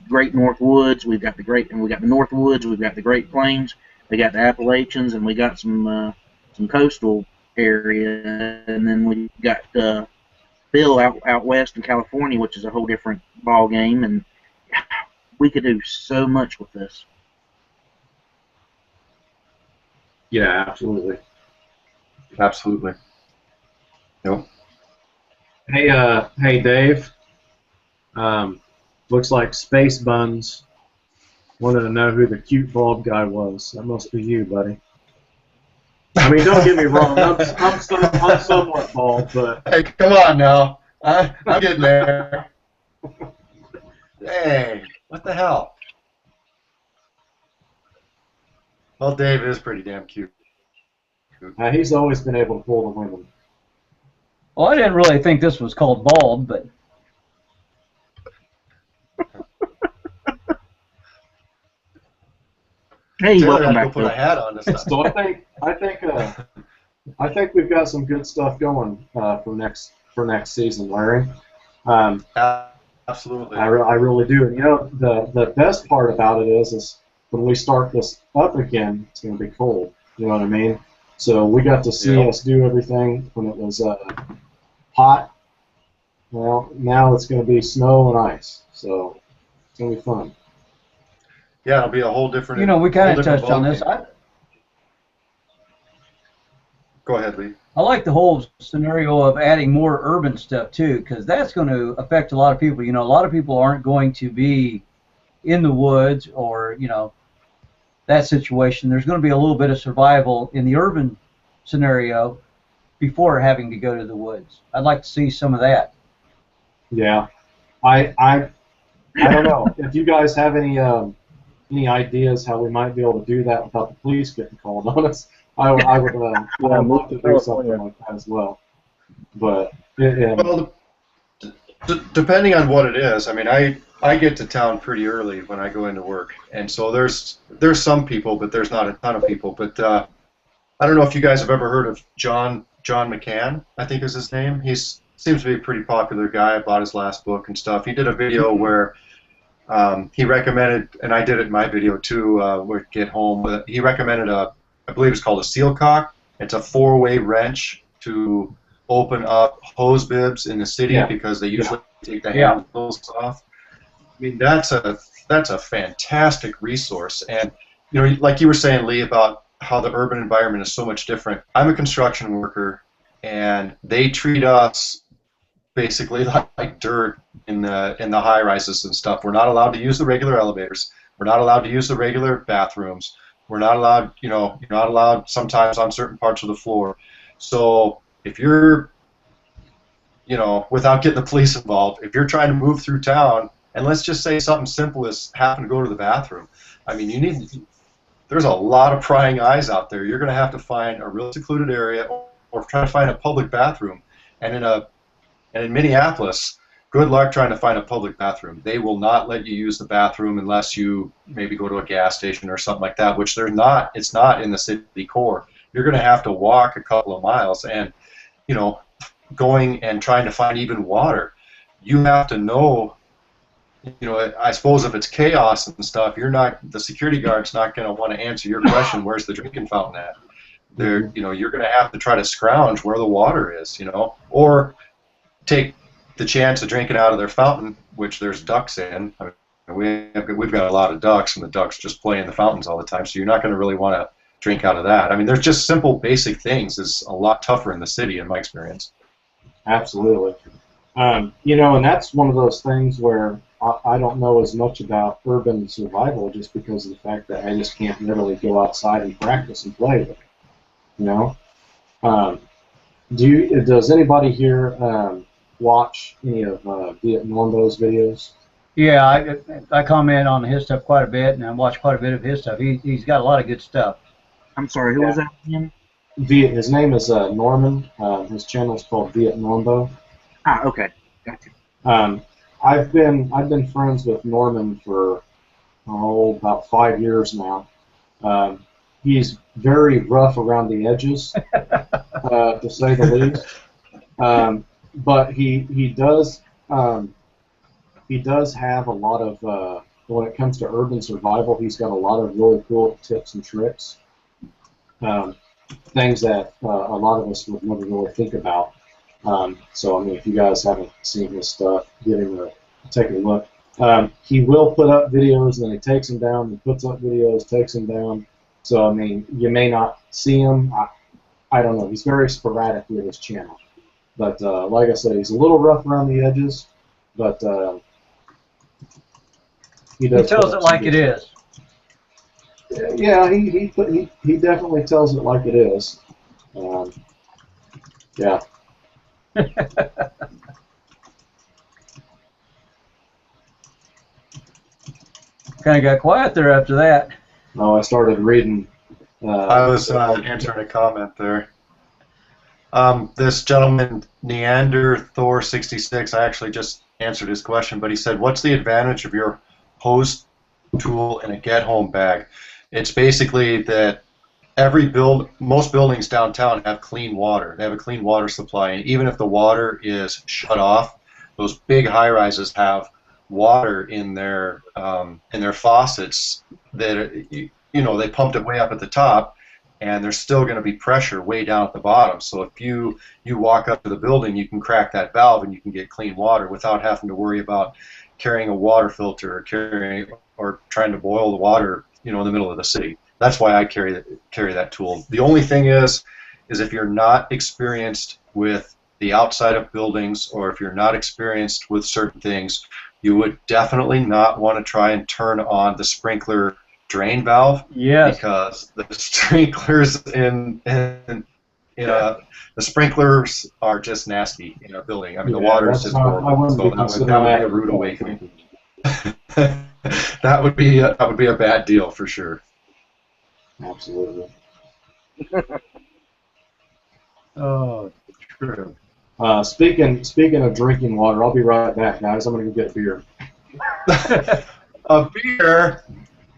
Great North Woods, we got the North Woods, we've got the Great Plains, we got the Appalachians, and we got some coastal area, and then we got Bill out west in California, which is a whole different ball game, and we could do so much with this. Yeah, absolutely. Absolutely. Yep. Hey, Dave. Looks like Space Buns wanted to know who the cute bald guy was. That must be you, buddy. I mean, don't get me wrong. I'm somewhat bald, but hey, come on now. I'm getting there. Dang, what the hell? Well, Dave is pretty damn cute. He's always been able to pull the women. Well, I didn't really think this was called bald, but. Hey, welcome back. Put a hat on this time. So I think we've got some good stuff going for next season, Larry. Absolutely. I really do. And the best part about it is when we start this up again, it's going to be cold. You know what I mean? So we got to see us do everything when it was hot. Well, now it's going to be snow and ice. So it's going to be fun. Yeah, it'll be a whole different. We kind of touched on this. Go ahead, Lee. I like the whole scenario of adding more urban stuff too, because that's going to affect a lot of people. A lot of people aren't going to be in the woods or that situation. There's going to be a little bit of survival in the urban scenario before having to go to the woods. I'd like to see some of that. Yeah, I don't know if you guys have any ideas how we might be able to do that without the police getting called on us. I would love to do something like that as well. But well, depending on what it is, I mean, I get to town pretty early when I go into work, and so there's some people, but there's not a ton of people. But I don't know if you guys have ever heard of John McCann, I think is his name. He seems to be a pretty popular guy. I bought his last book and stuff. He did a video where he recommended, and I did it in my video too, with Get Home, but he recommended I believe it's called a seal cock. It's a 4-way wrench to open up hose bibs in the city because they usually take the handles off. I mean, that's a fantastic resource. And like you were saying, Lee, about how the urban environment is so much different. I'm a construction worker, and they treat us basically like dirt in the high rises and stuff. We're not allowed to use the regular elevators. We're not allowed to use the regular bathrooms. We're not allowed, you know, you're not allowed sometimes on certain parts of the floor. So if you're, you know, without getting the police involved, if you're trying to move through town, and let's just say something simple as happen to go to the bathroom, I mean, there's a lot of prying eyes out there. You're going to have to find a real secluded area or try to find a public bathroom. And in Minneapolis, good luck trying to find a public bathroom. They will not let you use the bathroom unless you maybe go to a gas station or something like that, which they're not. It's not in the city core. You're going to have to walk a couple of miles, and you know, going and trying to find even water. You have to know. You know, I suppose if it's chaos and stuff, the security guard's not going to want to answer your question. Where's the drinking fountain at? You know, you're going to have to try to scrounge where the water is. You know, or take the chance of drinking out of their fountain, which there's ducks in. I mean, we've got a lot of ducks, and the ducks just play in the fountains all the time, so you're not going to really want to drink out of that. I mean, there's just simple, basic things. Is a lot tougher in the city, in my experience. Absolutely. You know, and that's one of those things where I don't know as much about urban survival just because of the fact that I just can't literally go outside and practice and play with it. You know? Does anybody here watch any of Viet Normbo's videos? Yeah, I comment on his stuff quite a bit, and I watch quite a bit of his stuff. He's got a lot of good stuff. I'm sorry, who was that again? His name is Norman. His channel is called Viet Normbo. Ah, okay, gotcha. I've been friends with Norman for about 5 years now. He's very rough around the edges, to say the least. But he does have a lot of when it comes to urban survival. He's got a lot of really cool tips and tricks, things that a lot of us would never really think about. So I mean, if you guys haven't seen his stuff, take a look. He will put up videos, and then he takes them down. He puts up videos, takes them down. So I mean, you may not see him. I don't know. He's very sporadic with his channel. But like I said, he's a little rough around the edges, but he tells it like it is. Yeah, he definitely tells it like it is. Yeah. Kind of got quiet there after that. No, I started reading. I was answering a comment there. This gentleman, Neanderthor66, I actually just answered his question, but he said, what's the advantage of your hose tool in a get-home bag? It's basically that most buildings downtown have clean water. They have a clean water supply, and even if the water is shut off, those big high-rises have water in their faucets that, you know, they pumped it way up at the top, and there's still going to be pressure way down at the bottom. So if you walk up to the building, you can crack that valve and you can get clean water without having to worry about carrying a water filter or trying to boil the water, you know, in the middle of the city. That's why I carry that tool. The only thing is if you're not experienced with the outside of buildings, or if you're not experienced with certain things, you would definitely not want to try and turn on the sprinkler drain valve. Yes. Because the sprinklers the sprinklers are just nasty in a building. I mean, the water is just horrible. So that would be a rude awakening. That would be a bad deal for sure. Absolutely. Oh, true. Speaking of drinking water, I'll be right back, guys. I'm gonna go get beer. A beer?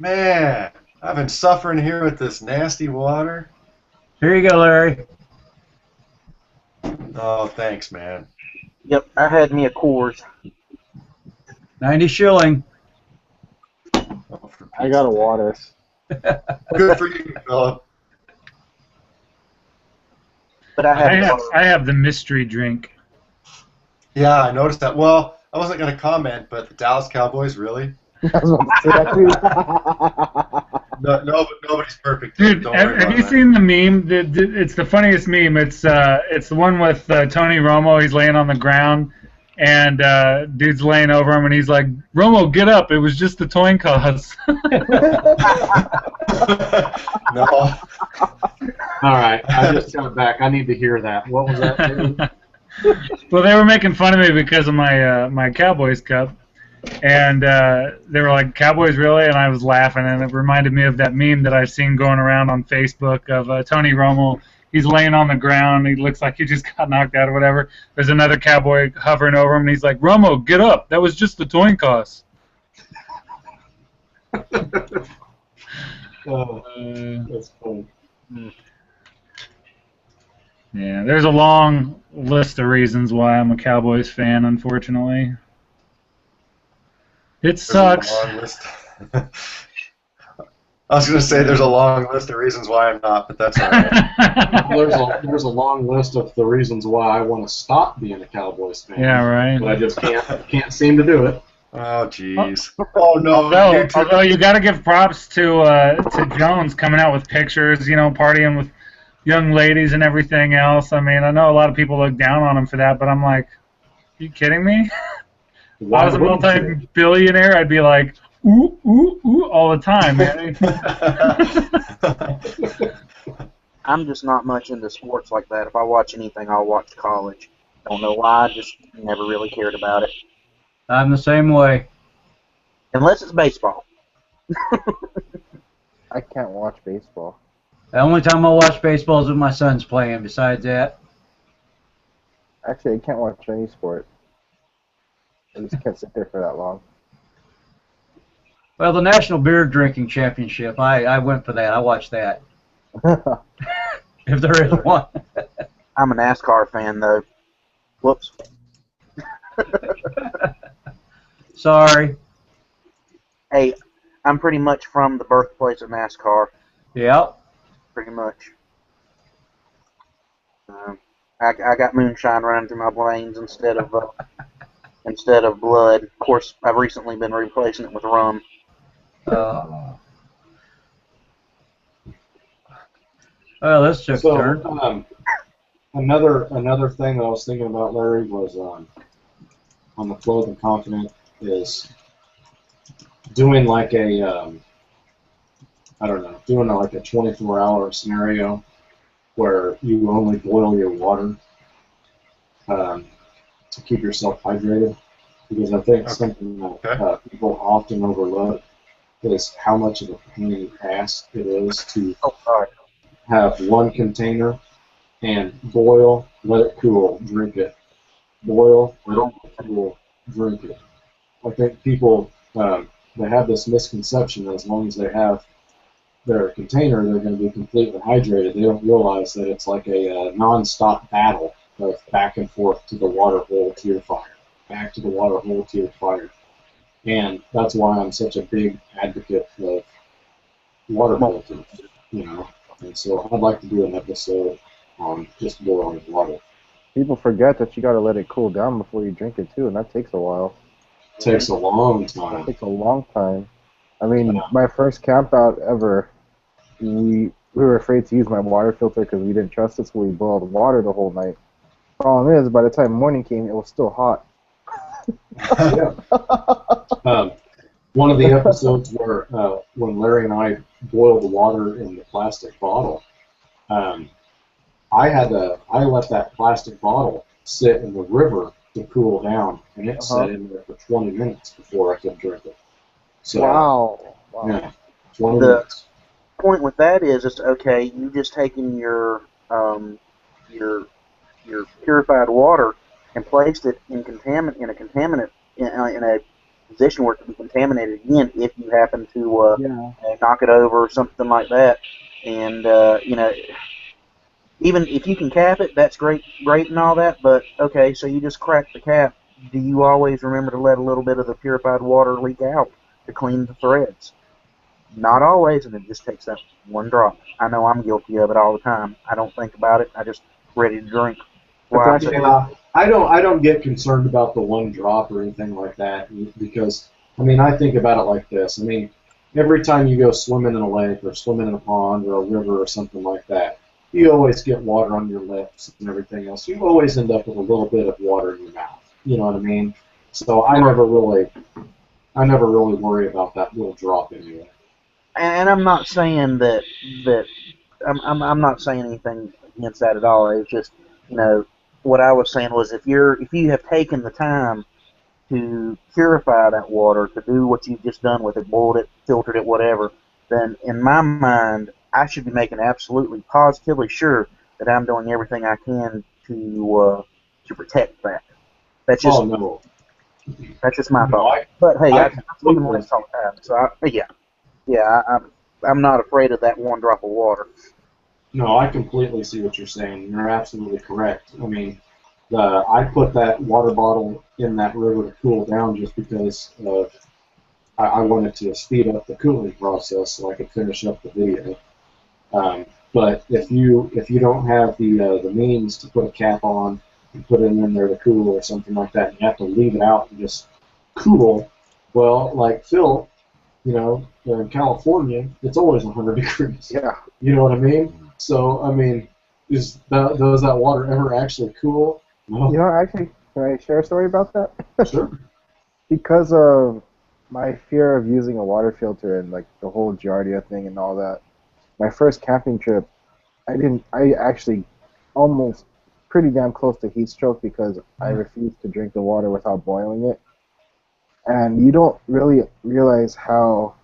Man, I've been suffering here with this nasty water. Here you go, Larry. Oh, thanks, man. Yep, I had me a Coors. 90 shilling. I got a water. Good for you, Philip. But I have the mystery drink. Yeah, I noticed that. Well, I wasn't going to comment, but the Dallas Cowboys, really? I was about to say that too. No, nobody's perfect. Dude, Don't worry have you about seen the meme? It's the funniest meme. It's the one with Tony Romo. He's laying on the ground, and dude's laying over him, and he's like, "Romo, get up! It was just the toin cause." No. All right, I just got it back. I need to hear that. What was that, David? Well, they were making fun of me because of my Cowboys cup, and they were like, "Cowboys, really?" And I was laughing, and it reminded me of that meme that I've seen going around on Facebook of Tony Romo. He's laying on the ground. He looks like he just got knocked out or whatever. There's another Cowboy hovering over him, and he's like, "Romo, get up! That was just the toin cause." That's funny. Yeah, there's a long list of reasons why I'm a Cowboys fan, unfortunately. It sucks. There's a long list. I was going to say there's a long list of reasons why I'm not, but that's all right. There's a long list of the reasons why I want to stop being a Cowboys fan. Yeah, right. But I just can't seem to do it. Oh, jeez. Oh, no. Although you got to give props to Jones coming out with pictures, partying with young ladies and everything else. I mean, I know a lot of people look down on him for that, but I'm like, are you kidding me? If I was a multi-billionaire, I'd be like, ooh, ooh, ooh, all the time, man. I'm just not much into sports like that. If I watch anything, I'll watch college. Don't know why, I just never really cared about it. I'm the same way. Unless it's baseball. I can't watch baseball. The only time I watch baseball is when my son's playing. Besides that, Actually, I can't watch any sport. I just can't sit there for that long. well, the National Beer Drinking Championship, I went for that. I watched that. If there is one. I'm a NASCAR fan, though. Whoops. Sorry. Hey, I'm pretty much from the birthplace of NASCAR. Yep. Pretty much. I got moonshine running through my veins instead of blood. Of course, I've recently been replacing it with rum. Well, let's take a turn. Another thing that I was thinking about, Larry, was on the Clothed and Confident is doing like a doing like a 24-hour scenario where you only boil your water to keep yourself hydrated, because I think something that people often overlook is how much of a pain in the ass it is to have one container and boil, let it cool, drink it. Boil, let it cool, drink it. I think people they have this misconception that as long as they have their container, they're going to be completely hydrated. They don't realize that it's like a non-stop battle of back and forth to the water hole to your fire, back to the water hole to your fire. And that's why I'm such a big advocate of water filters, And so I'd like to do an episode on just boiling water. People forget that you got to let it cool down before you drink it too, and that takes a while. It takes a long time. It takes a long time. I mean, my first camp out ever, we were afraid to use my water filter because we didn't trust it, so we boiled water the whole night. Problem is, by the time morning came, it was still hot. One of the episodes where when Larry and I boiled the water in the plastic bottle, I let that plastic bottle sit in the river to cool down, and it sat in there for 20 minutes before I could drink it. So, wow. Yeah, 20 minutes. The point with that is, it's okay. You just taking your purified water and placed it in a contaminant in a position where it can be contaminated again if you happen to knock it over or something like that. And even if you can cap it, that's great and all that. But okay, so you just crack the cap. Do you always remember to let a little bit of the purified water leak out to clean the threads? Not always, and it just takes that one drop. I know I'm guilty of it all the time. I don't think about it. I just ready to drink. I don't get concerned about the one drop or anything like that, because I think about it like this. Every time you go swimming in a lake or swimming in a pond or a river or something like that, you always get water on your lips and everything else. You always end up with a little bit of water in your mouth. You know what I mean? So I never really worry about that little drop anyway. And I'm not saying that I'm not saying anything against that at all. It's just, you know, what I was saying was if you have taken the time to purify that water, to do what you've just done with it, boiled it, filtered it, whatever, then in my mind, I should be making absolutely positively sure that I'm doing everything I can to protect that. That's just no. That's just my No, thought. But hey, I I'm looking more to talk time, so I'm not afraid of that one drop of water. No, I completely see what you're saying. You're absolutely correct. I mean, I put that water bottle in that river to cool down just because I wanted to speed up the cooling process so I could finish up the video. But if you don't have the means to put a cap on and put it in there to cool or something like that, and you have to leave it out and just cool. Well, like Phil, you know, in California, it's always 100 degrees. Yeah. You know what I mean? So, I mean, does that water ever actually cool? No. You know, actually, can I share a story about that? Sure. Because of my fear of using a water filter and like the whole Giardia thing and all that, my first camping trip, I actually almost pretty damn close to heat stroke because I refused to drink the water without boiling it. And you don't really realize how,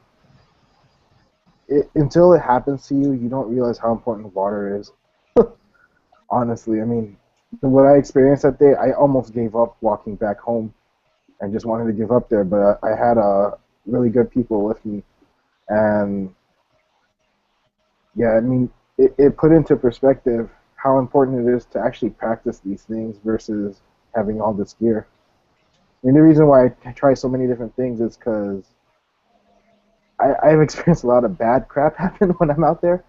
until it happens to you, you don't realize how important water is. Honestly, I mean, what I experienced that day, I almost gave up walking back home and just wanted to give up there, but I had really good people with me. And yeah, I mean, it put into perspective how important it is to actually practice these things versus having all this gear. I mean, the reason why I try so many different things is because I've experienced a lot of bad crap happen when I'm out there.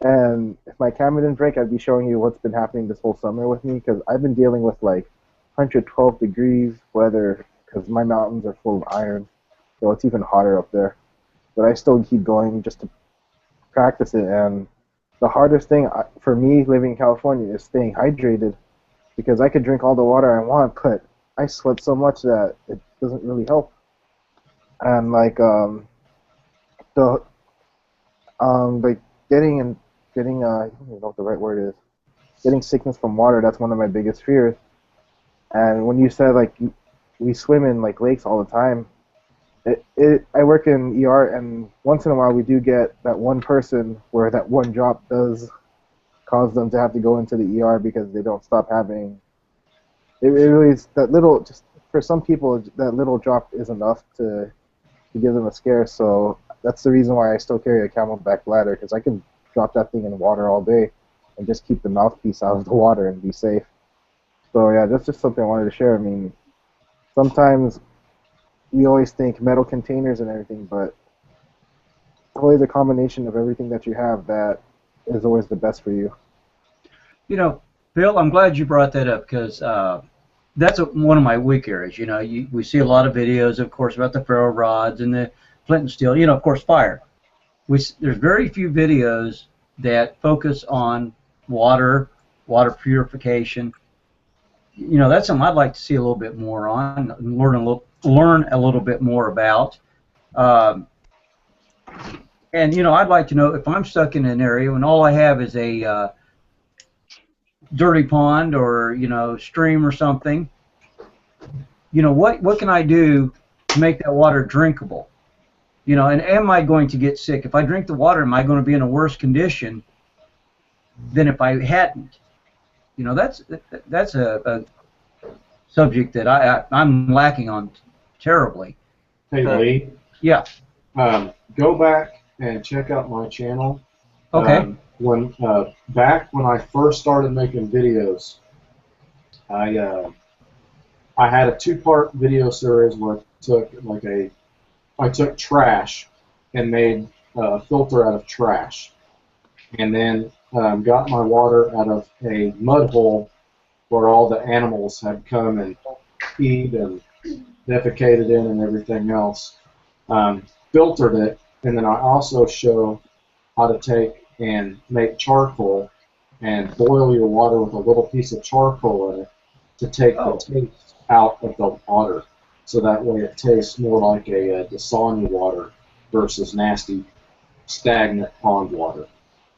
And if my camera didn't break, I'd be showing you what's been happening this whole summer with me, because I've been dealing with like 112 degrees weather because my mountains are full of iron, so it's even hotter up there. But I still keep going just to practice it. And the hardest thing for me living in California is staying hydrated, because I could drink all the water I want, but I sweat so much that it doesn't really help. And like getting I don't even know what the right word is. Getting sickness from water, that's one of my biggest fears. And when you said like we swim in like lakes all the time, I work in ER, and once in a while we do get that one person where that one drop does cause them to have to go into the ER because they don't stop having. It really is that little. Just for some people, that little drop is enough to give them a scare. So that's the reason why I still carry a Camelback bladder, because I can drop that thing in water all day and just keep the mouthpiece out of the water and be safe. So yeah, that's just something I wanted to share. I mean, sometimes we always think metal containers and everything, but it's always a combination of everything that you have that is always the best for you. You know, Bill, I'm glad you brought that up, because that's one of my weak areas. You know, we see a lot of videos, of course, about the ferro rods and the flint and steel. You know, of course, fire. There's very few videos that focus on water purification. You know, that's something I'd like to see a little bit more on, learn a little bit more about. And you know, I'd like to know if I'm stuck in an area and all I have is a dirty pond or, you know, stream or something. You know, what can I do to make that water drinkable? You know, and am I going to get sick? If I drink the water, am I going to be in a worse condition than if I hadn't? You know, that's a subject that I'm lacking on terribly. Hey, Lee. Yeah. Go back and check out my channel. Okay. Back when I first started making videos, I had a 2-part video series where I took trash and made a filter out of trash, and then got my water out of a mud hole where all the animals had come and peed and defecated in and everything else. Filtered it, and then I also show how to take and make charcoal and boil your water with a little piece of charcoal in it to take the taste out of the water, so that way it tastes more like a Dasani water versus nasty, stagnant pond water.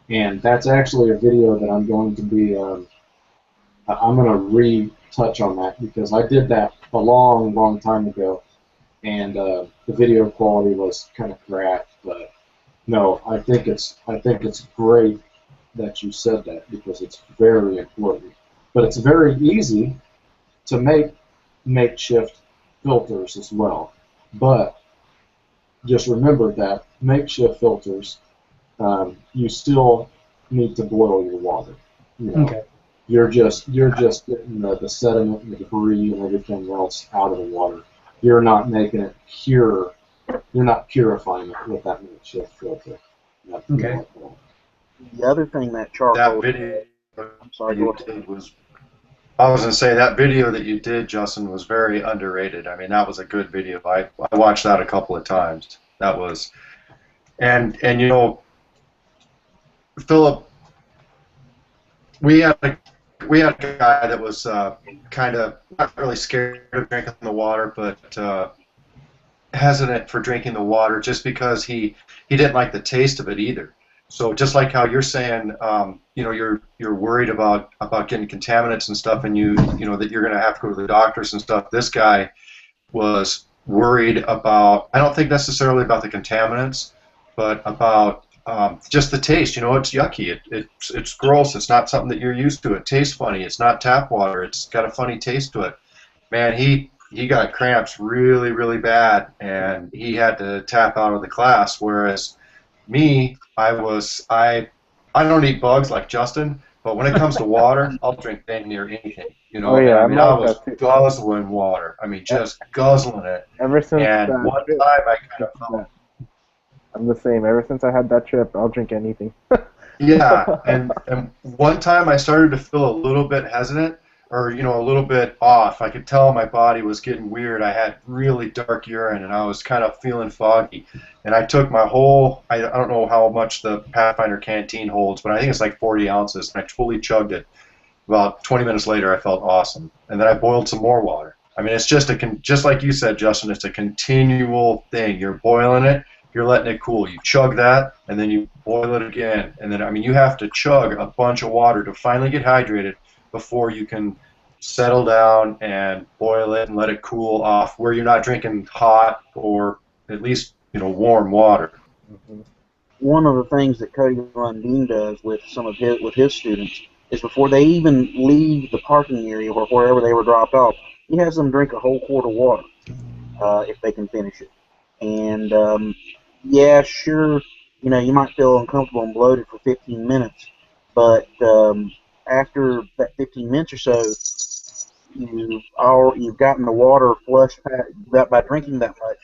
And that's actually a video that I'm going to be, I'm going to retouch on that, because I did that a long, long time ago, and the video quality was kind of crap. But no, I think it's great that you said that, because it's very important. But it's very easy to make makeshift filters as well. But just remember that makeshift filters, you still need to boil your water. You know, Okay. you're just getting the sediment and the debris and everything else out of the water. You're not making it pure. You're not purifying it with that makeshift filter. Okay. The other thing that charcoal. That video I'm sorry. you did was, I was going to say, that video that you did, Justin, was very underrated. I mean, that was a good video. I watched that a couple of times. That was, and you know, Philip, we had a guy that was kind of not really scared of drinking the water, but hesitant for drinking the water just because he didn't like the taste of it either. So just like how you're saying, you know, you're worried about getting contaminants and stuff, and you know that you're going to have to go to the doctors and stuff. This guy was worried about, I don't think necessarily about the contaminants, but about just the taste. You know, it's yucky. It's gross. It's not something that you're used to. It tastes funny. It's not tap water. It's got a funny taste to it. Man, he got cramps really, really bad, and he had to tap out of the class. Whereas me, I don't eat bugs like Justin, but when it comes to water, I'll drink dang near anything. You know, Oh, yeah, I mean, I'm I like was that too. guzzling water. I mean, just guzzling it. Ever since And that one trip, time I kind of felt, I'm the same. Ever since I had that trip, I'll drink anything. yeah, and one time I started to feel a little bit hesitant, or you know, a little bit off. I could tell my body was getting weird. I had really dark urine, and I was kind of feeling foggy. And I took my whole, I don't know how much the Pathfinder canteen holds, but I think it's like 40 ounces, and I fully chugged it. About 20 minutes later, I felt awesome, and then I boiled some more water. I mean, it's just just like you said, Justin. It's a continual thing. You're boiling it. You're letting it cool. You chug that, and then you boil it again. And then, I mean, you have to chug a bunch of water to finally get hydrated before you can settle down and boil it and let it cool off, where you're not drinking hot or at least, you know, warm water. One of the things that Cody Rundin does with his students is before they even leave the parking area or wherever they were dropped off, he has them drink a whole quart of water if they can finish it. And yeah, sure, you know, you might feel uncomfortable and bloated for 15 minutes, but after that 15 minutes or so, you've gotten the water flushed by drinking that much.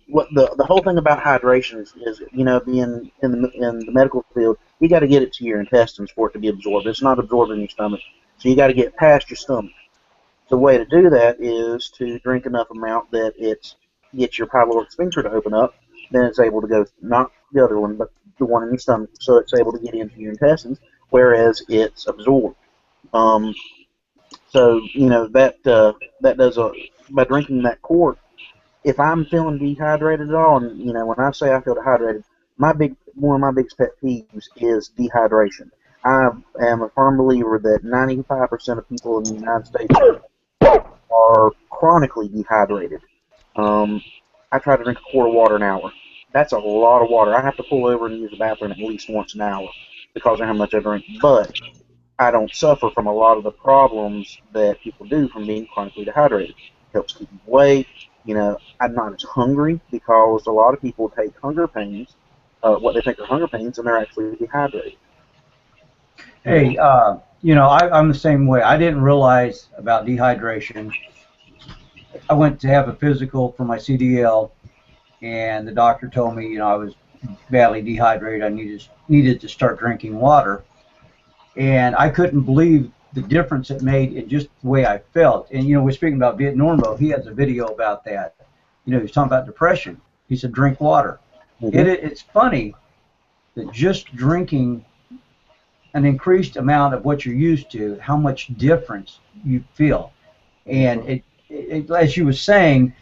What the whole thing about hydration is, you know, being in the medical field, you got to get it to your intestines for it to be absorbed. It's not absorbed in your stomach, so you got to get past your stomach. The way to do that is to drink enough amount that it gets your pyloric sphincter to open up. Then it's able to go, not the other one, but the one in your stomach, so it's able to get into your intestines, whereas it's absorbed. So you know that does by drinking that quart. If I'm feeling dehydrated at all, and you know when I say I feel dehydrated, one of my biggest pet peeves is dehydration. I am a firm believer that 95% of people in the United States are chronically dehydrated. I try to drink a quart of water an hour. That's a lot of water. I have to pull over and use the bathroom at least once an hour because of how much I drink. But I don't suffer from a lot of the problems that people do from being chronically dehydrated. It helps keep me awake. You know, I'm not as hungry because a lot of people take hunger pains, what they think are hunger pains, and they're actually dehydrated. Hey, you know, I'm the same way. I didn't realize about dehydration. I went to have a physical for my CDL, and the doctor told me, you know, I was badly dehydrated. I needed to start drinking water, and I couldn't believe the difference it made in just the way I felt. And you know, we're speaking about Viet Normo. He has a video about that. You know, he's talking about depression. He said, drink water. Mm-hmm. It's funny that just drinking an increased amount of what you're used to, how much difference you feel. And as you were saying,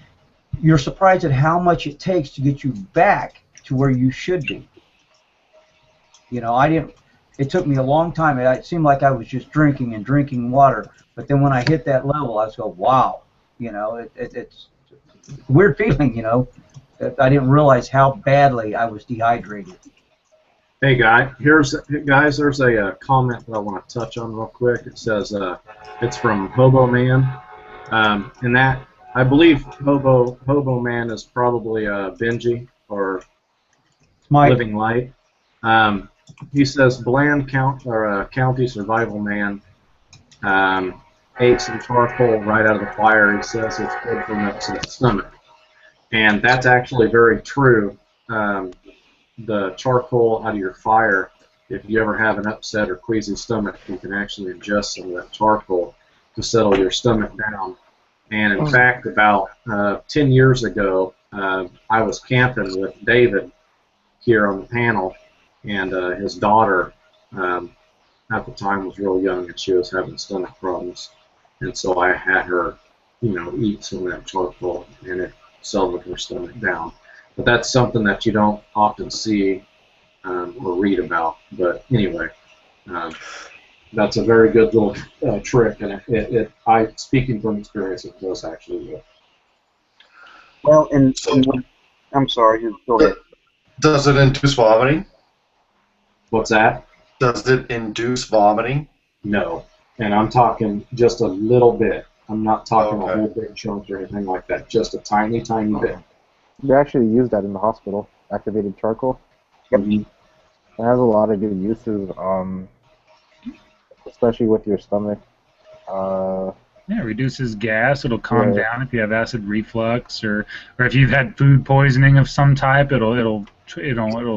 you're surprised at how much it takes to get you back to where you should be. You know, it took me a long time. It seemed like I was just drinking and drinking water. But then when I hit that level, I was go, wow. You know, it's a weird feeling, you know, that I didn't realize how badly I was dehydrated. Hey, guys, there's a comment that I want to touch on real quick. It says it's from Hobo Man, and that I believe Hobo Man is probably Benji or Living Light. He says bland county survival man ate some charcoal right out of the fire. He says it's good for an upset stomach, and that's actually very true. The charcoal out of your fire, if you ever have an upset or queasy stomach, you can actually ingest some of that charcoal to settle your stomach down. And in fact, about 10 years ago, I was camping with David here on the panel, and his daughter at the time was real young, and she was having stomach problems. And so I had her, eat some of that charcoal, and it settled her stomach down. But that's something that you don't often see or read about. But anyway, that's a very good little trick, and I, speaking from experience, it does actually work. Well, I'm sorry, you go ahead. Does it induce vomiting? What's that? Does it induce vomiting? No, and I'm talking just a little bit. I'm not talking a whole big chunk or anything like that. Just a tiny, tiny bit. They actually use that in the hospital, activated charcoal. Yep. It has a lot of good uses, especially with your stomach. Yeah, it reduces gas. It'll calm down if you have acid reflux, or if you've had food poisoning of some type. It'll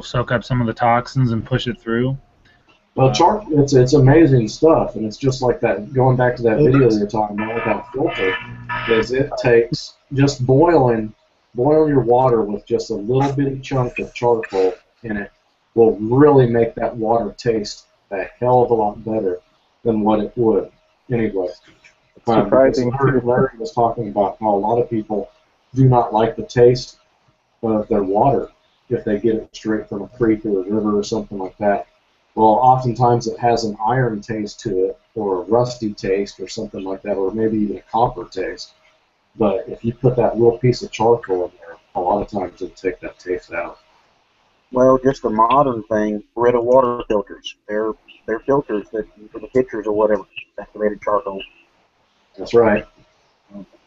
soak up some of the toxins and push it through. Well, it's amazing stuff, and it's just like that. Going back to that video you were talking about with that filter, is it takes just boil your water with just a little bitty chunk of charcoal in it will really make that water taste a hell of a lot better than what it would anyway. Surprising. Larry was talking about how a lot of people do not like the taste of their water if they get it straight from a creek or a river or something like that. Well, oftentimes it has an iron taste to it, or a rusty taste, or something like that, or maybe even a copper taste. But if you put that little piece of charcoal in there, a lot of times it'll take that taste out. Well, just a modern thing, rid of water filters. They're filters that for the pitchers or whatever, activated charcoal. That's right.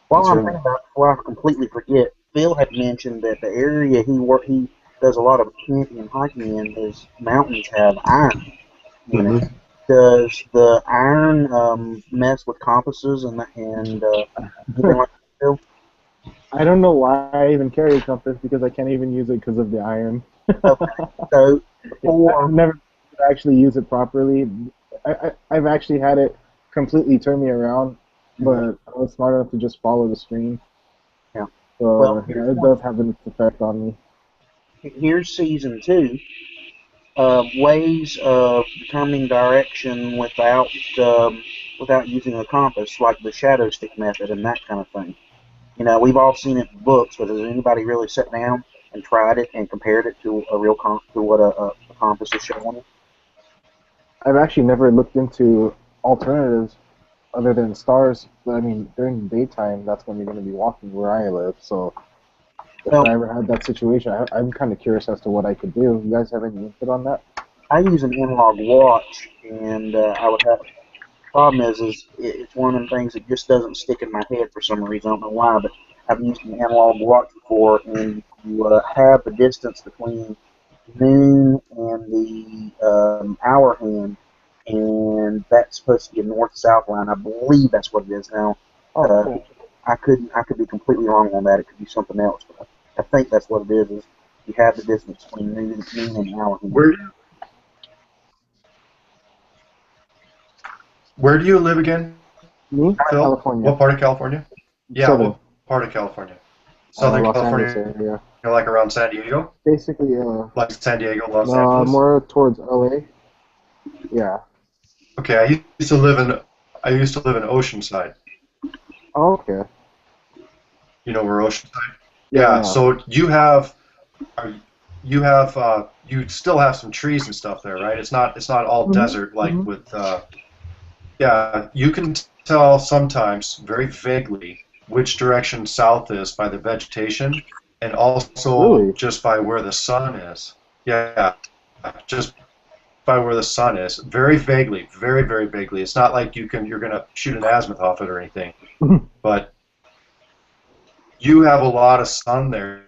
While I'm thinking about it, before I completely forget, Phil had mentioned that the area he does a lot of camping and hiking in, his mountains have iron in it. Does the iron mess with compasses and anything like that, Phil? I don't know why I even carry a compass, because I can't even use it because of the iron. Okay. So I've never actually used it properly. I've actually had it completely turn me around, but I was smart enough to just follow the stream. Yeah. So it does have an effect on me. Here's season 2. Ways of determining direction without using a compass, like the shadow stick method and that kind of thing. We've all seen it in books, but has anybody really sat down and tried it and compared it to a real to what a compass is showing you? I've actually never looked into alternatives other than stars. But I mean, during the daytime, that's when you're going to be walking where I live. So if I ever had that situation, I'm kind of curious as to what I could do. You guys have any input on that? I use an analog watch, and I would have. Problem is it's one of them things that just doesn't stick in my head for some reason. I don't know why, but I've used an analog watch before, and you have the distance between noon and the hour hand, and that's supposed to be a north-south line. I believe that's what it is now. Cool. I could be completely wrong on that. It could be something else, but I think that's what it is you have the distance between noon and hour hand. Where do you live again? Me? Phil? California. What part of California? Yeah, Southern. what part of California? Southern Los California. Angeles area. Like around San Diego? Basically, Like San Diego, Los Angeles? more towards LA. Yeah. Okay, I used to live in Oceanside. Oh, okay. You know where Oceanside? Yeah. Yeah. So you still have some trees and stuff there, right? It's not all desert like with. Yeah, you can tell sometimes very vaguely which direction south is by the vegetation, and also Really? just by where the sun is. Yeah, just by where the sun is, very vaguely, very very vaguely. It's not like you're gonna shoot an azimuth off it or anything, but you have a lot of sun there,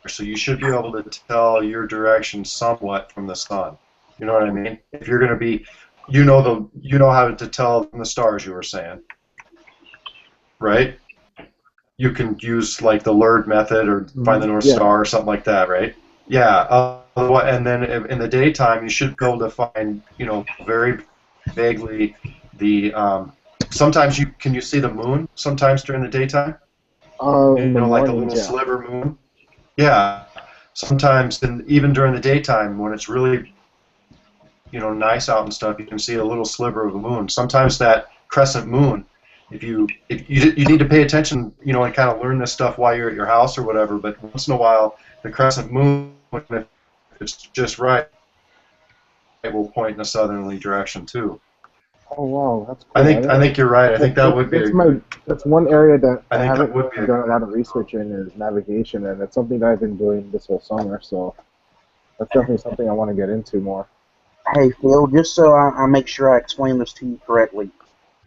so you should be able to tell your direction somewhat from the sun. You know what I mean? If you're gonna be, you know how to tell from the stars. You were saying, right? You can use like the LERD method or find the North Star or something like that, right? Yeah. And then in the daytime, you should be able to find, very vaguely the. Sometimes can you see the moon? Sometimes during the daytime. In the Like a morning, little sliver moon. Yeah. Sometimes, even during the daytime, when it's really, nice out and stuff, you can see a little sliver of the moon. Sometimes that crescent moon, if you need to pay attention, and kind of learn this stuff while you're at your house or whatever. But once in a while, the crescent moon, if it's just right, it will point in a southerly direction too. Oh wow, that's cool. I think you're right. I think that would be. That's one area that I think haven't that would be done a lot of research in is navigation, and it's something that I've been doing this whole summer. So that's definitely something I want to get into more. Hey Phil, just so I make sure I explain this to you correctly,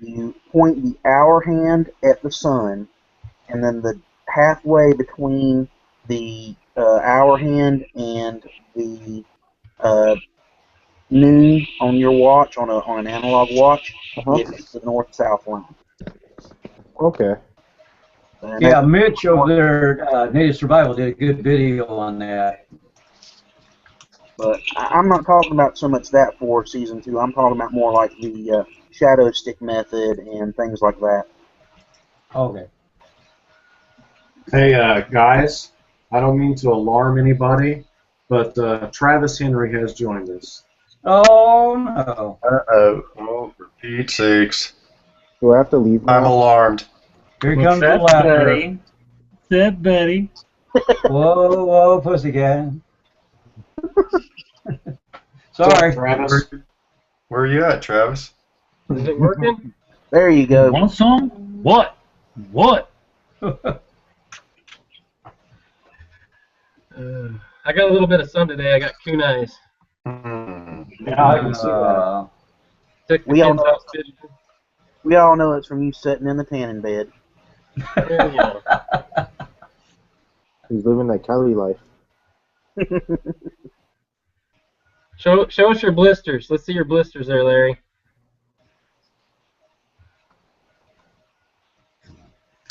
you point the hour hand at the sun, and then the halfway between the hour hand and the noon on your watch, on an analog watch, it's the north-south line. Okay. Yeah, Mitch over there, Native Survival, did a good video on that. But I'm not talking about so much that for season 2. I'm talking about more like the shadow stick method and things like that. Okay. Hey, guys, I don't mean to alarm anybody, but Travis Henry has joined us. Oh, no. Uh-oh. Oh, for Pete's sakes. Do I have to leave now? I'm alarmed. Here comes the laughter. What's up, buddy? Whoa, whoa, pussycat. Sorry. Travis. Where are you at, Travis? Is it working? There you go. Want some? What? I got a little bit of sun today. I got coon eyes. Yeah, I can see that. Took the We all kids know. out fishing. We all know it's from you sitting in the tanning bed. There you go. He's living that Cali life. Show us your blisters. Let's see your blisters there, Larry.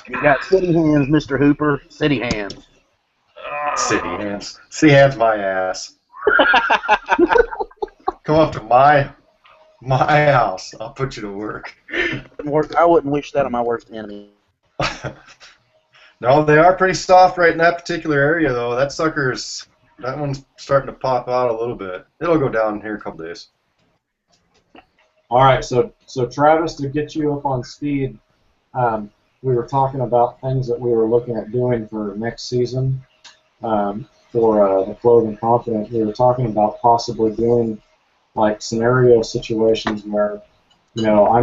You got city hands, Mr. Hooper. City hands. City hands. City hands my ass. Come up to my house. I'll put you to work. I wouldn't wish that on my worst enemy. No, they are pretty soft right in that particular area, though. That one's starting to pop out a little bit. It'll go down here in a couple days. All right, so Travis, to get you up on speed, we were talking about things that we were looking at doing for next season for the Clothing Confident. We were talking about possibly doing like scenario situations where, I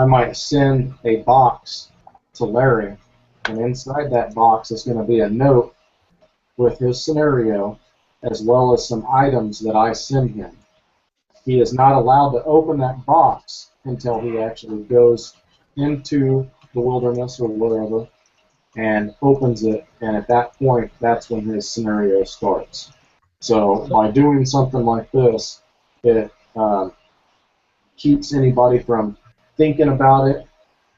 might send a box to Larry, and inside that box is going to be a note with his scenario as well as some items that I send him. He is not allowed to open that box until he actually goes into the wilderness or wherever and opens it, and at that point, that's when his scenario starts. So by doing something like this, it keeps anybody from thinking about it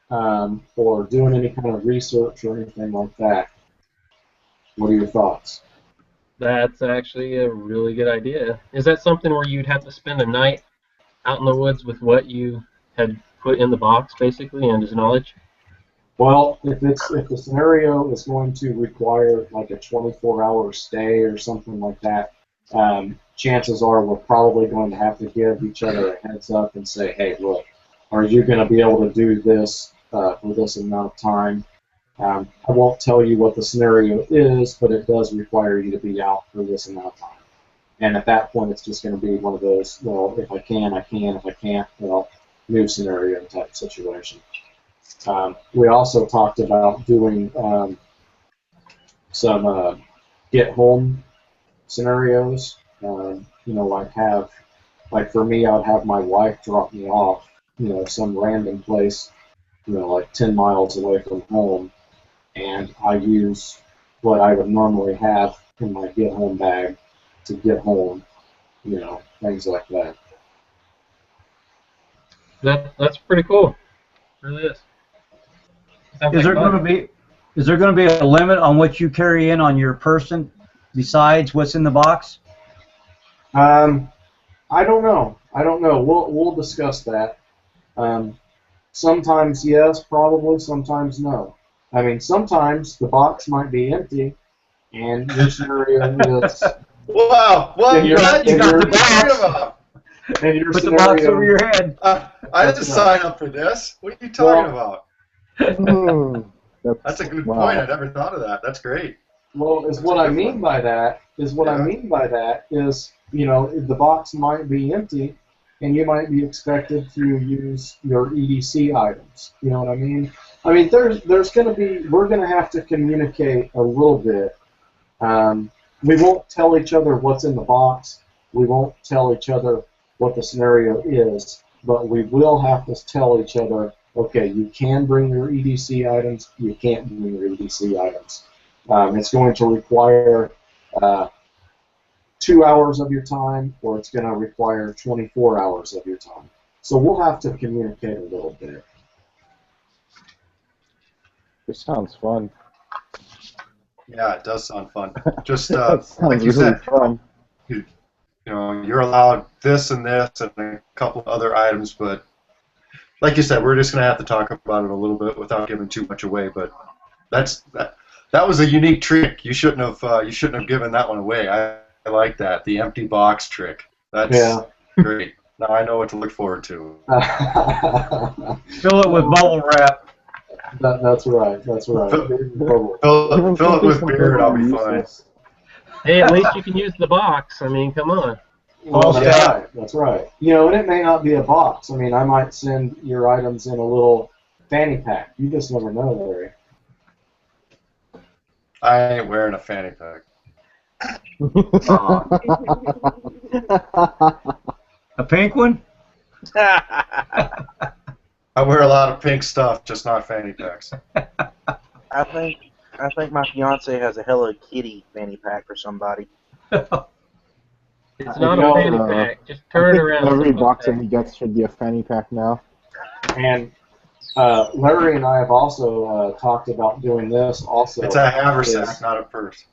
or doing any kind of research or anything like that. What are your thoughts? That's actually a really good idea. Is that something where you'd have to spend a night out in the woods with what you had put in the box, basically, and his knowledge? Well, if the scenario is going to require like a 24-hour stay or something like that, chances are we're probably going to have to give each other a heads up and say, hey, look, are you going to be able to do this for this amount of time? I won't tell you what the scenario is, but it does require you to be out for this amount of time. And at that point, it's just going to be one of those, well, if I can, I can. If I can't, well, new scenario type situation. We also talked about doing some get home scenarios. Like for me, I'd have my wife drop me off, some random place, like 10 miles away from home, and I use what I would normally have in my get home bag to get home, things like that. That's pretty cool. It really is. Is there going to be a limit on what you carry in on your person besides what's in the box? I don't know. We'll discuss that. Sometimes yes, probably. Sometimes no. I mean, sometimes the box might be empty, and your scenario is. Wow! What? You got the box. And your Put scenario, the box over your head. I didn't sign up for this. What are you talking about? That's a good point. I never thought of that. That's great. Well, what I mean by that is the box might be empty, and you might be expected to use your EDC items. You know what I mean? I mean, we're going to have to communicate a little bit. We won't tell each other what's in the box. We won't tell each other what the scenario is, but we will have to tell each other, okay, you can bring your EDC items, you can't bring your EDC items. It's going to require 2 hours of your time, or it's going to require 24 hours of your time. So we'll have to communicate a little bit. This sounds fun. Yeah, it does sound fun. Just sounds like you really said, fun. You're allowed this and this and a couple of other items, but like you said, we're just going to have to talk about it a little bit without giving too much away. But that was a unique trick. You shouldn't have given that one away. I like that, the empty box trick. That's great. Now I know what to look forward to. Fill it with bubble wrap. That's right. Fill it with beer and I'll be fine. Hey, at least you can use the box. I mean, come on. Well, that's right. And it may not be a box. I mean, I might send your items in a little fanny pack. You just never know, Larry. I ain't wearing a fanny pack. A pink one? I wear a lot of pink stuff, just not fanny packs. I think my fiance has a Hello Kitty fanny pack for somebody. It's not a fanny pack. Just turn it around. Every box that he gets should be a fanny pack now. And Larry and I have also talked about doing this also. It's a haversack, not a purse.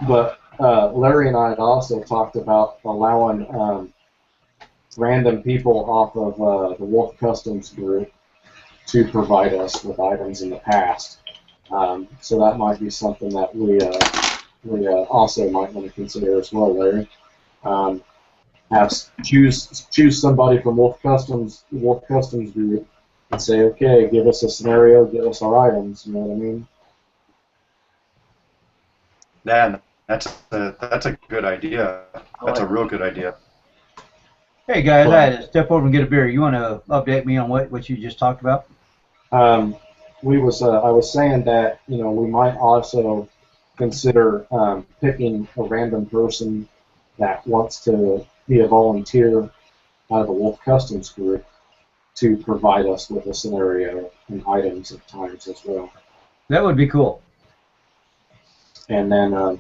But Larry and I had also talked about allowing random people off of the Wolf Customs group to provide us with items in the past. So that might be something that we also might want to consider as well, Larry. Choose somebody from Wolf Customs group and say, okay, give us a scenario, give us our items. You know what I mean? Man, that's a good idea. That's a real good idea. Hey guys, I had to step over and get a beer. You want to update me on what you just talked about? I was saying that we might also consider picking a random person that wants to be a volunteer out of the Wolf Customs group to provide us with a scenario and items at times as well. That would be cool. And then,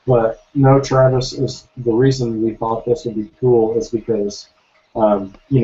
but no, Travis, is the reason we thought this would be cool is because, we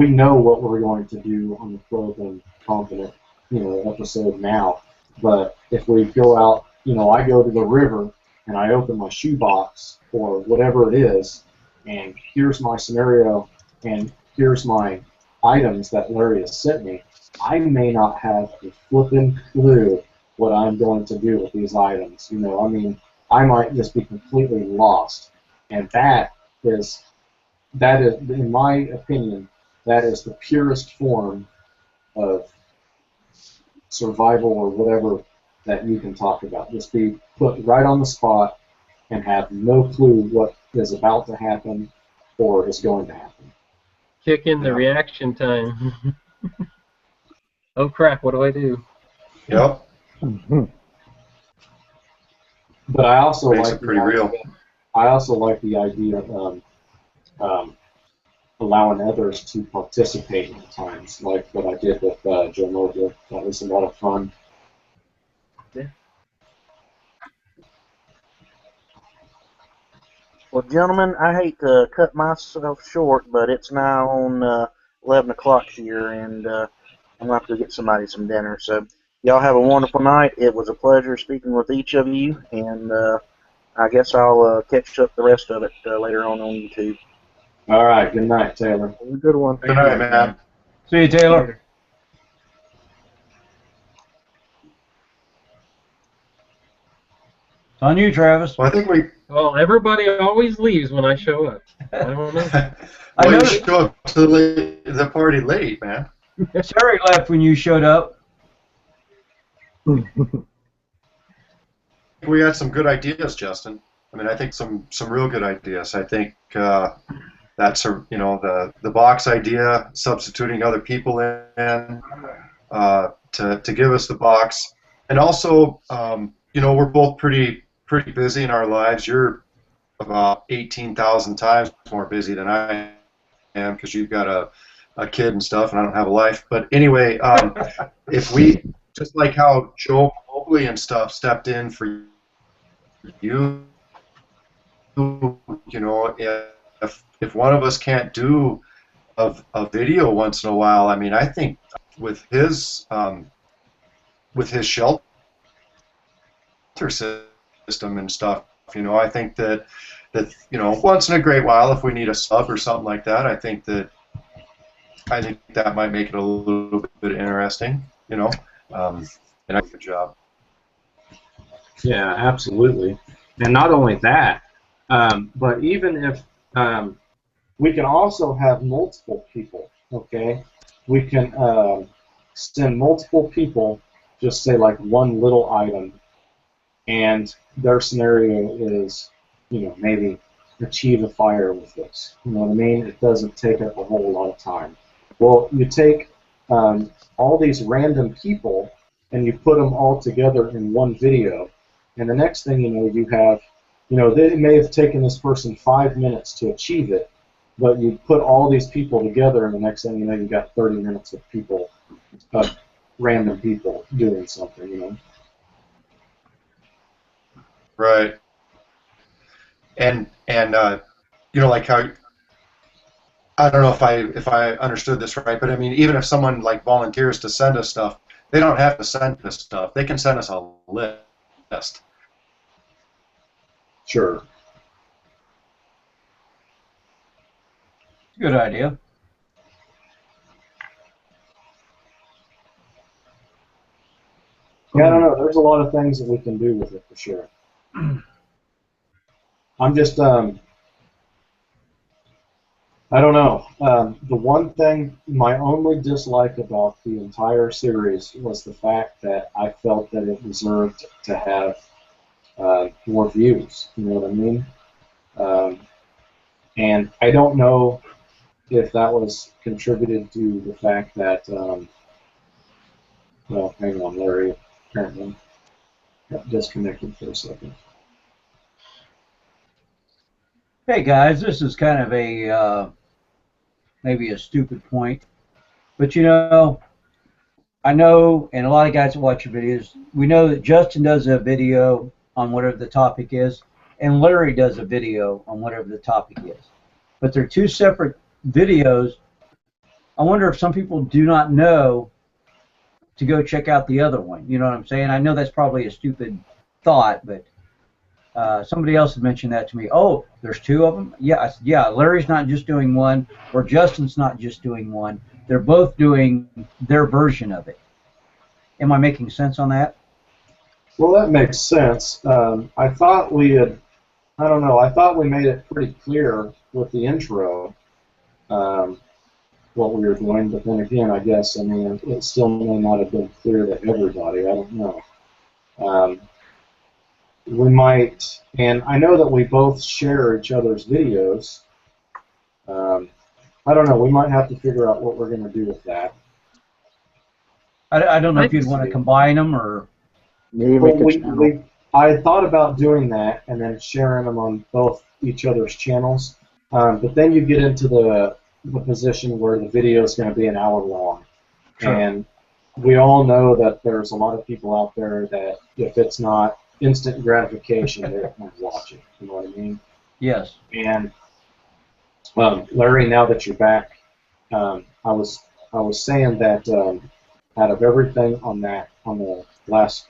know what we're going to do on the Clothed and Confident, episode now. But if we go out, I go to the river and I open my shoebox or whatever it is, and here's my scenario, and here's my items that Larry has sent me, I may not have a flipping clue what I'm going to do with these items. You know, I mean, I might just be completely lost, and that is, in my opinion, that is the purest form of survival or whatever that you can talk about. Just be put right on the spot and have no clue what is about to happen or is going to happen. Kick in the reaction time. Oh crap, what do I do? Yep. But I also Makes like it pretty real. I also like the idea of allowing others to participate at times, like what I did with Joe Mobley. That was a lot of fun. Yeah. Well, gentlemen, I hate to cut myself short, but it's now on 11 o'clock here, and I'm going to have to get somebody some dinner. So y'all have a wonderful night. It was a pleasure speaking with each of you, and I guess I'll catch up the rest of it later on YouTube. All right. Good night, Taylor. Have a good one. Good night, man. See you, Taylor. It's on you, Travis. Well, I think we. Well, everybody always leaves when I show up. I don't know. Well, you show up to the party late, man. Terry left when you showed up. We had some good ideas, Justin. I mean, I think some real good ideas. I think that's the box idea, substituting other people in to give us the box, and also we're both pretty busy in our lives. You're about 18,000 times more busy than I am because you've got a kid and stuff, and I don't have a life. But anyway, if we just like how Joe Mobley and stuff stepped in for you, if one of us can't do a video once in a while, I mean, I think with his shelter system and stuff, I think that once in a great while, if we need a sub or something like that, I think that might make it a little bit interesting, and I do a good job. Yeah, absolutely. And not only that, but even if we can also have multiple people, okay? We can send multiple people, just say like one little item, and their scenario is, maybe achieve a fire with this. You know what I mean? It doesn't take up a whole lot of time. Well, you take all these random people and you put them all together in one video, and the next thing you know, you have, they may have taken this person 5 minutes to achieve it, but you put all these people together, and the next thing you know, you've got 30 minutes of people, random people doing something, Right. And like how, I don't know if I understood this right, but I mean, even if someone like volunteers to send us stuff, they don't have to send us stuff. They can send us a list. Sure. Good idea. Yeah, I don't know. There's a lot of things that we can do with it for sure. I'm just, I don't know. The one thing, my only dislike about the entire series was the fact that I felt that it deserved to have more views. You know what I mean? And I don't know if that was contributed to the fact that, well, hang on, Larry apparently got disconnected for a second. Hey guys, this is kind of a maybe a stupid point, but I know, and a lot of guys that watch your videos, we know that Justin does a video on whatever the topic is, and Larry does a video on whatever the topic is. But they're two separate videos. I wonder if some people do not know to go check out the other one. You know what I'm saying? I know that's probably a stupid thought, but Somebody else had mentioned that to me. Oh, there's two of them? Yeah, yeah. Larry's not just doing one, or Justin's not just doing one. They're both doing their version of it. Am I making sense on that? Well, that makes sense. I thought we had, I don't know, I thought we made it pretty clear with the intro what we were doing, but then again, I guess, I mean, it still may not have been clear to everybody. I don't know. We might, and I know that we both share each other's videos. I don't know, we might have to figure out what we're going to do with that. I don't know if you'd want to combine them or... Maybe Well, make a channel. I thought about doing that and then sharing them on both each other's channels, but then you get into the position where the video is going to be an hour long. Sure. And we all know that there's a lot of people out there that if it's not instant gratification, they don't want to watch it. You know what I mean? Yes. And Larry, now that you're back, I was saying that out of everything on the last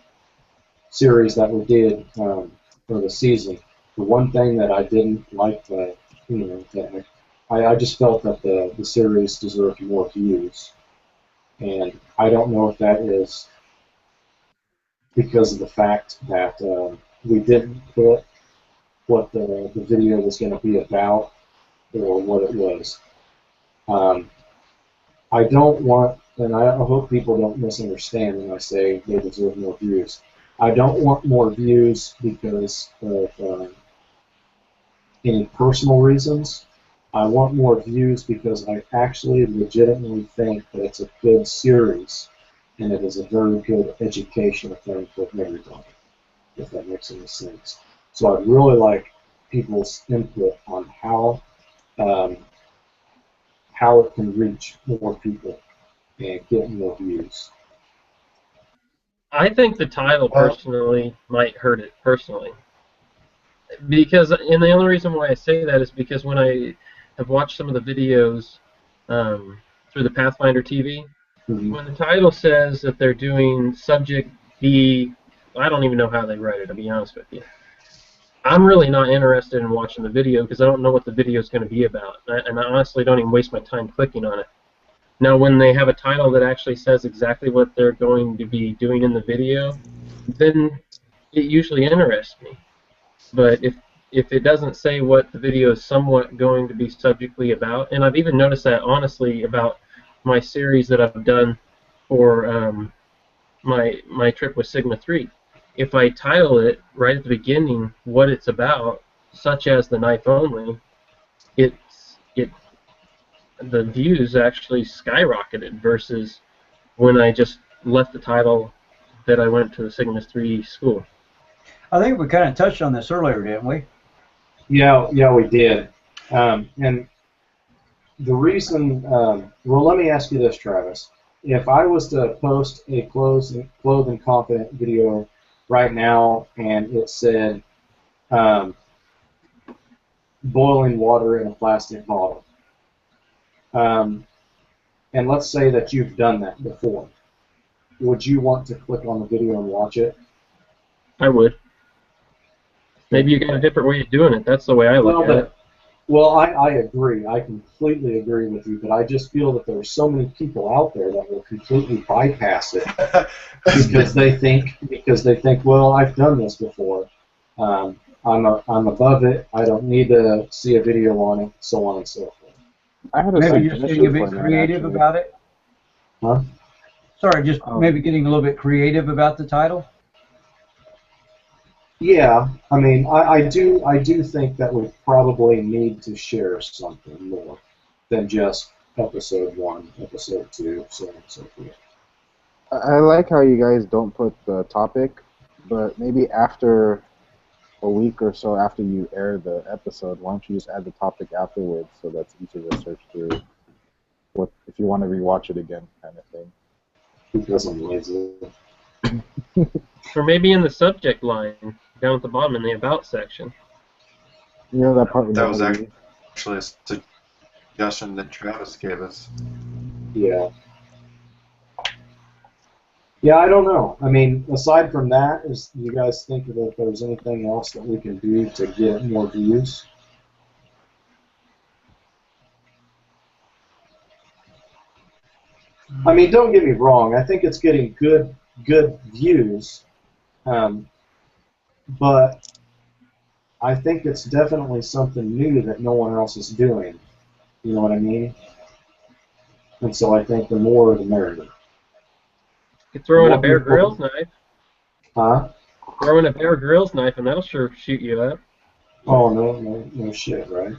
series that we did for the season, the one thing that I didn't like, that I just felt that the series deserved more views, and I don't know if that is because of the fact that we didn't put what the video was going to be about or what it was. I don't want, and I hope people don't misunderstand when I say they deserve more views. I don't want more views because of any personal reasons. I want more views because I actually legitimately think that it's a good series and it is a very good educational thing for everybody, if that makes any sense. So I'd really like people's input on how it can reach more people and get more views. I think the title personally might hurt it personally. Because, and the only reason why I say that is because when I have watched some of the videos through the Pathfinder TV, when the title says that they're doing subject B, I don't even know how they write it, to be honest with you. I'm really not interested in watching the video because I don't know what the video is going to be about, and I honestly don't even waste my time clicking on it. Now, when they have a title that actually says exactly what they're going to be doing in the video, then it usually interests me. But if it doesn't say what the video is somewhat going to be subjectly about, and I've even noticed that honestly about my series that I've done for my trip with Sigma 3. If I title it right at the beginning what it's about, such as the knife only, the views actually skyrocketed versus when I just left the title that I went to the Sigma 3 school. I think we kind of touched on this earlier, didn't we? Yeah, we did. And the reason, well, let me ask you this, Travis. If I was to post a clothed and confident video right now and it said boiling water in a plastic bottle, and let's say that you've done that before, would you want to click on the video and watch it? I would. Maybe you got a different way of doing it. That's the way I look at it. Well, I agree. I completely agree with you, but I just feel that there are so many people out there that will completely bypass it because they think, well, I've done this before. I'm above it. I don't need to see a video on it, so on and so forth. I had a Maybe just suggestion getting a bit for that, creative actually. about it. Huh? Sorry, just maybe getting a little bit creative about the title. Yeah, I mean, I do think that we probably need to share something more than just episode 1, episode 2, so on and so forth. I like how you guys don't put the topic, but maybe after a week or so after you air the episode, why don't you just add the topic afterwards so that's easier to search through what if you want to rewatch it again, kind of thing. Because I'm lazy. Or maybe in the subject line, down at the bottom in the About section. You know that part. That was actually a suggestion that Travis gave us. Yeah. Yeah, I don't know. I mean, aside from that, is you guys think that there's anything else that we can do to get more views? I mean, don't get me wrong. I think it's getting good views, um, but I think it's definitely something new that no one else is doing. You know what I mean? And so I think the more the merrier. You throw in a More Bear people, Grylls knife. huh? Throw in a Bear Grylls knife, and that'll sure shoot you up. Oh no shit, right?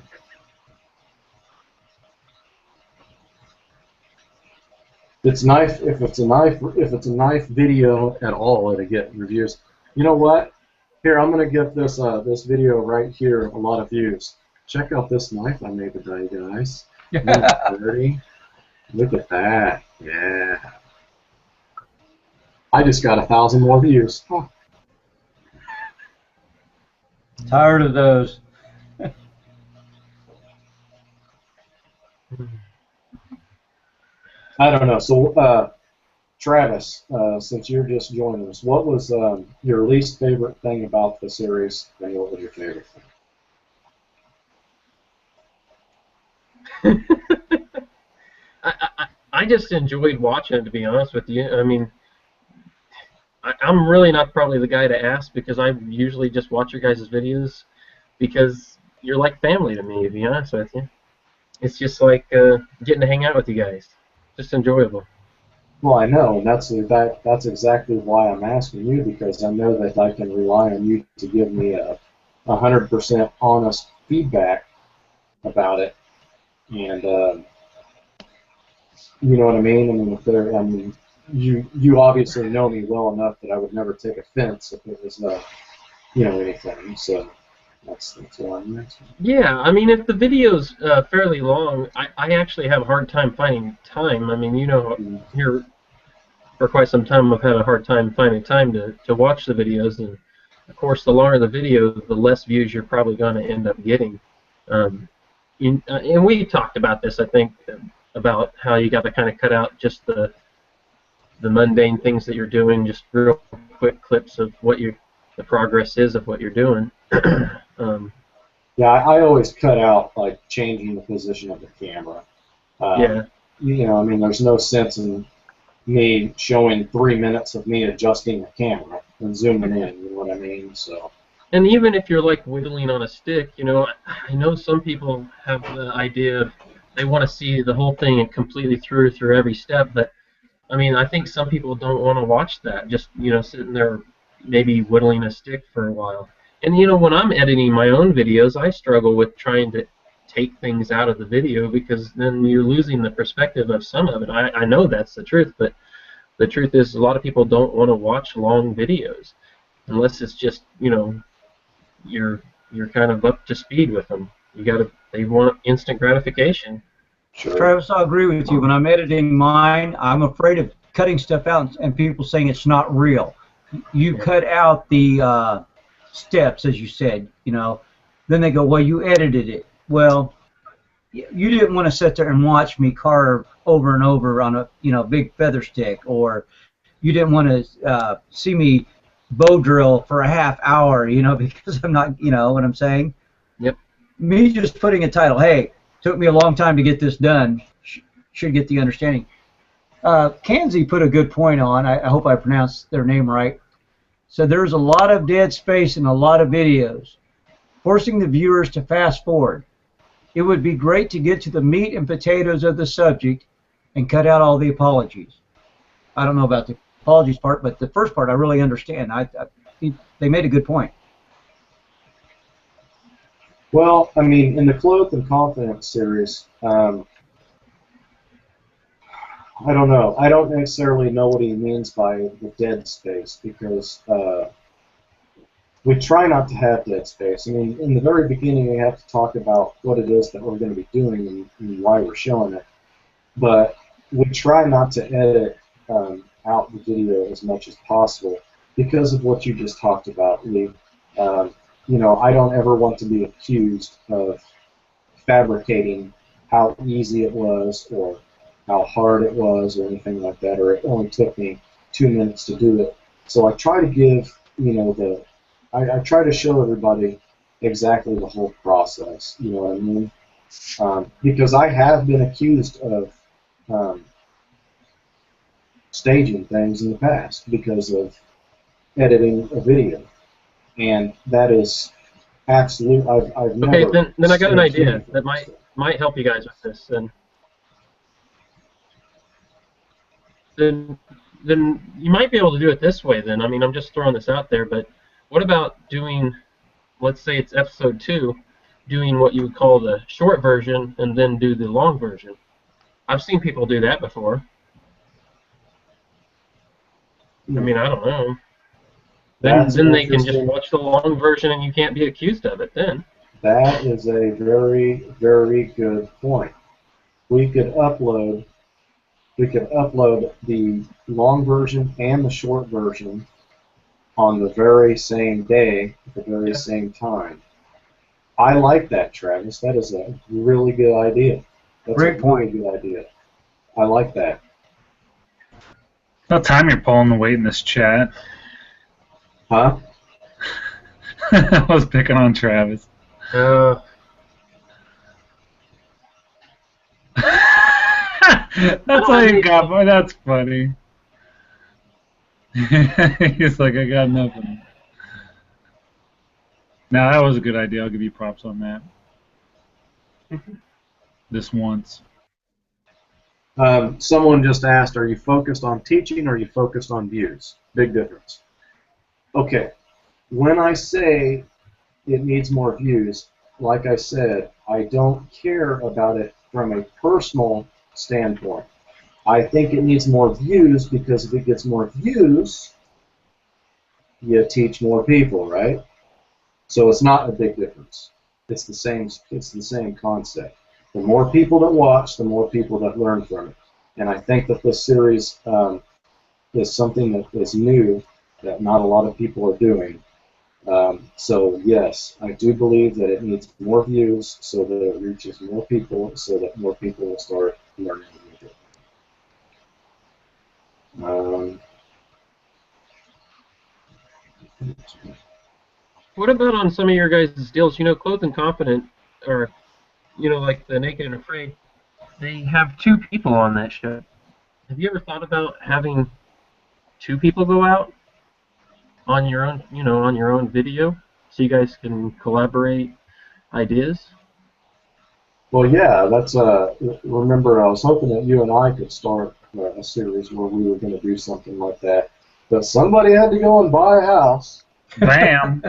If it's a knife video at all, it'll get reviews. You know what? Here, I'm gonna give this video right here a lot of views. Check out this knife I made today, guys. Dirty. Look at that. Yeah. I just got 1,000 more views. Huh. Tired of those. I don't know. So, Travis, since you're just joining us, what was your least favorite thing about the series, and what was your favorite thing? I just enjoyed watching it, to be honest with you. I mean, I'm really not probably the guy to ask because I usually just watch your guys' videos because you're like family to me, to be honest with you. It's just like getting to hang out with you guys. Just enjoyable. Well, I know, and that's exactly why I'm asking you, because I know that I can rely on you to give me a 100% honest feedback about it, and you know what I mean. I mean, you obviously know me well enough that I would never take offense if it was anything. So that's why I'm asking. Yeah, I mean, if the video's fairly long, I actually have a hard time finding time. I mean, here for quite some time I've had a hard time finding time to watch the videos, and of course, the longer the video, the less views you're probably going to end up getting. And we talked about this, I think, about how you got to kind of cut out just the mundane things that you're doing, just real quick clips of what the progress is of what you're doing. Yeah, I always cut out like changing the position of the camera. Yeah. I mean, there's no sense in me showing 3 minutes of me adjusting the camera and zooming in. You know what I mean? So. And even if you're like whittling on a stick, I know some people have the idea of they want to see the whole thing and completely through every step, but I mean, I think some people don't want to watch that, just, sitting there maybe whittling a stick for a while. And, when I'm editing my own videos, I struggle with trying to take things out of the video because then you're losing the perspective of some of it. I know that's the truth, but the truth is a lot of people don't want to watch long videos unless it's just, you're kind of up to speed with them. They want instant gratification. Sure. Travis, I agree with you. When I'm editing mine, I'm afraid of cutting stuff out and people saying it's not real. You cut out the steps, as you said, then they go, well, you edited it. Well, you didn't want to sit there and watch me carve over and over on a big feather stick, or you didn't want to see me bow drill for a half hour, because I'm not, what I'm saying? Yep. Me just putting a title, hey, took me a long time to get this done, should get the understanding. Kanzi put a good point on, I hope I pronounced their name right. So there's a lot of dead space in a lot of videos, forcing the viewers to fast forward. It would be great to get to the meat and potatoes of the subject and cut out all the apologies. I don't know about the apologies part, but the first part I really understand. They made a good point. Well, I mean, in the Clothed and Confident series, I don't know. I don't necessarily know what he means by the dead space because we try not to have dead space. I mean, in the very beginning, we have to talk about what it is that we're going to be doing and why we're showing it. But we try not to edit out the video as much as possible because of what you just talked about, Lee. I don't ever want to be accused of fabricating how easy it was or how hard it was or anything like that, or it only took me 2 minutes to do it. So I try to give, I try to show everybody exactly the whole process. You know what I mean? Because I have been accused of staging things in the past because of editing a video, and that is absolute. I've never. Okay, then I got an idea anything. that might help you guys with this. Then you might be able to do it this way. Then I mean, I'm just throwing this out there, but what about doing, let's say it's episode 2, doing what you would call the short version and then do the long version? I've seen people do that before. I mean, I don't know. Then they can just watch the long version and you can't be accused of it then. That is a very, very good point. We could upload the long version and the short version on the very same day at the very same time. I like that, Travis. That is a really good idea. That's Great point. Really good idea. I like that. About time you're pulling the weight in this chat. Huh? I was picking on Travis. That's all you got, boy. That's funny. He's like, I got nothing. No, that was a good idea. I'll give you props on that. This once. Someone just asked, are you focused on teaching or are you focused on views? Big difference. Okay, when I say it needs more views, like I said, I don't care about it from a personal standpoint. I think it needs more views because if it gets more views, you teach more people, right? So it's not a big difference. It's the same concept. The more people that watch, the more people that learn from it. And I think that this series is something that is new that not a lot of people are doing. So yes, I do believe that it needs more views so that it reaches more people, so that more people will start learning with it. What about on some of your guys' deals? You know, Clothed and Confident, or like the Naked and Afraid, they have 2 people on that show. Have you ever thought about having 2 people go out on your own, on your own video, so you guys can collaborate ideas? Well, yeah, that's remember, I was hoping that you and I could start a series where we were going to do something like that, but somebody had to go and buy a house. Bam.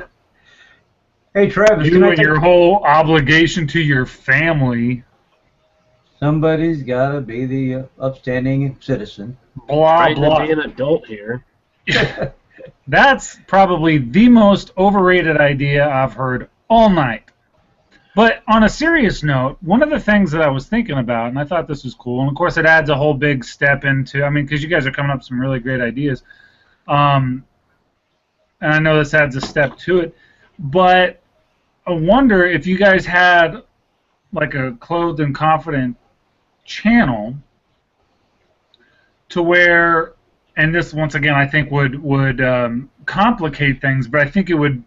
Hey, Travis, you and your whole obligation to your family. Somebody's got to be the upstanding citizen. Blah, blah. To be an adult here. That's probably the most overrated idea I've heard all night. But on a serious note, one of the things that I was thinking about, and I thought this was cool, and of course it adds a whole big step into, because you guys are coming up with some really great ideas, and I know this adds a step to it, but I wonder if you guys had like a Clothed and Confident channel to where, and this once again I think would complicate things, but I think it would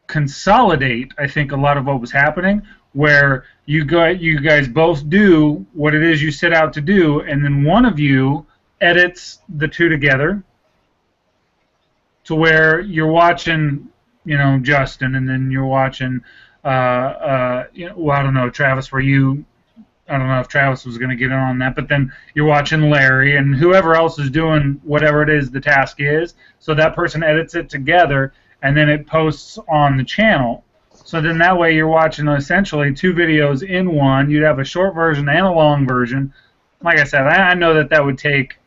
consolidate, I think, a lot of what was happening, where you guys both do what it is you set out to do, and then one of you edits the 2 together to where you're watching, Justin, and then you're watching, I don't know, Travis, I don't know if Travis was going to get in on that, but then you're watching Larry and whoever else is doing whatever it is the task is, so that person edits it together, and then it posts on the channel. So then that way you're watching essentially 2 videos in one. You'd have a short version and a long version. Like I said, I know that would take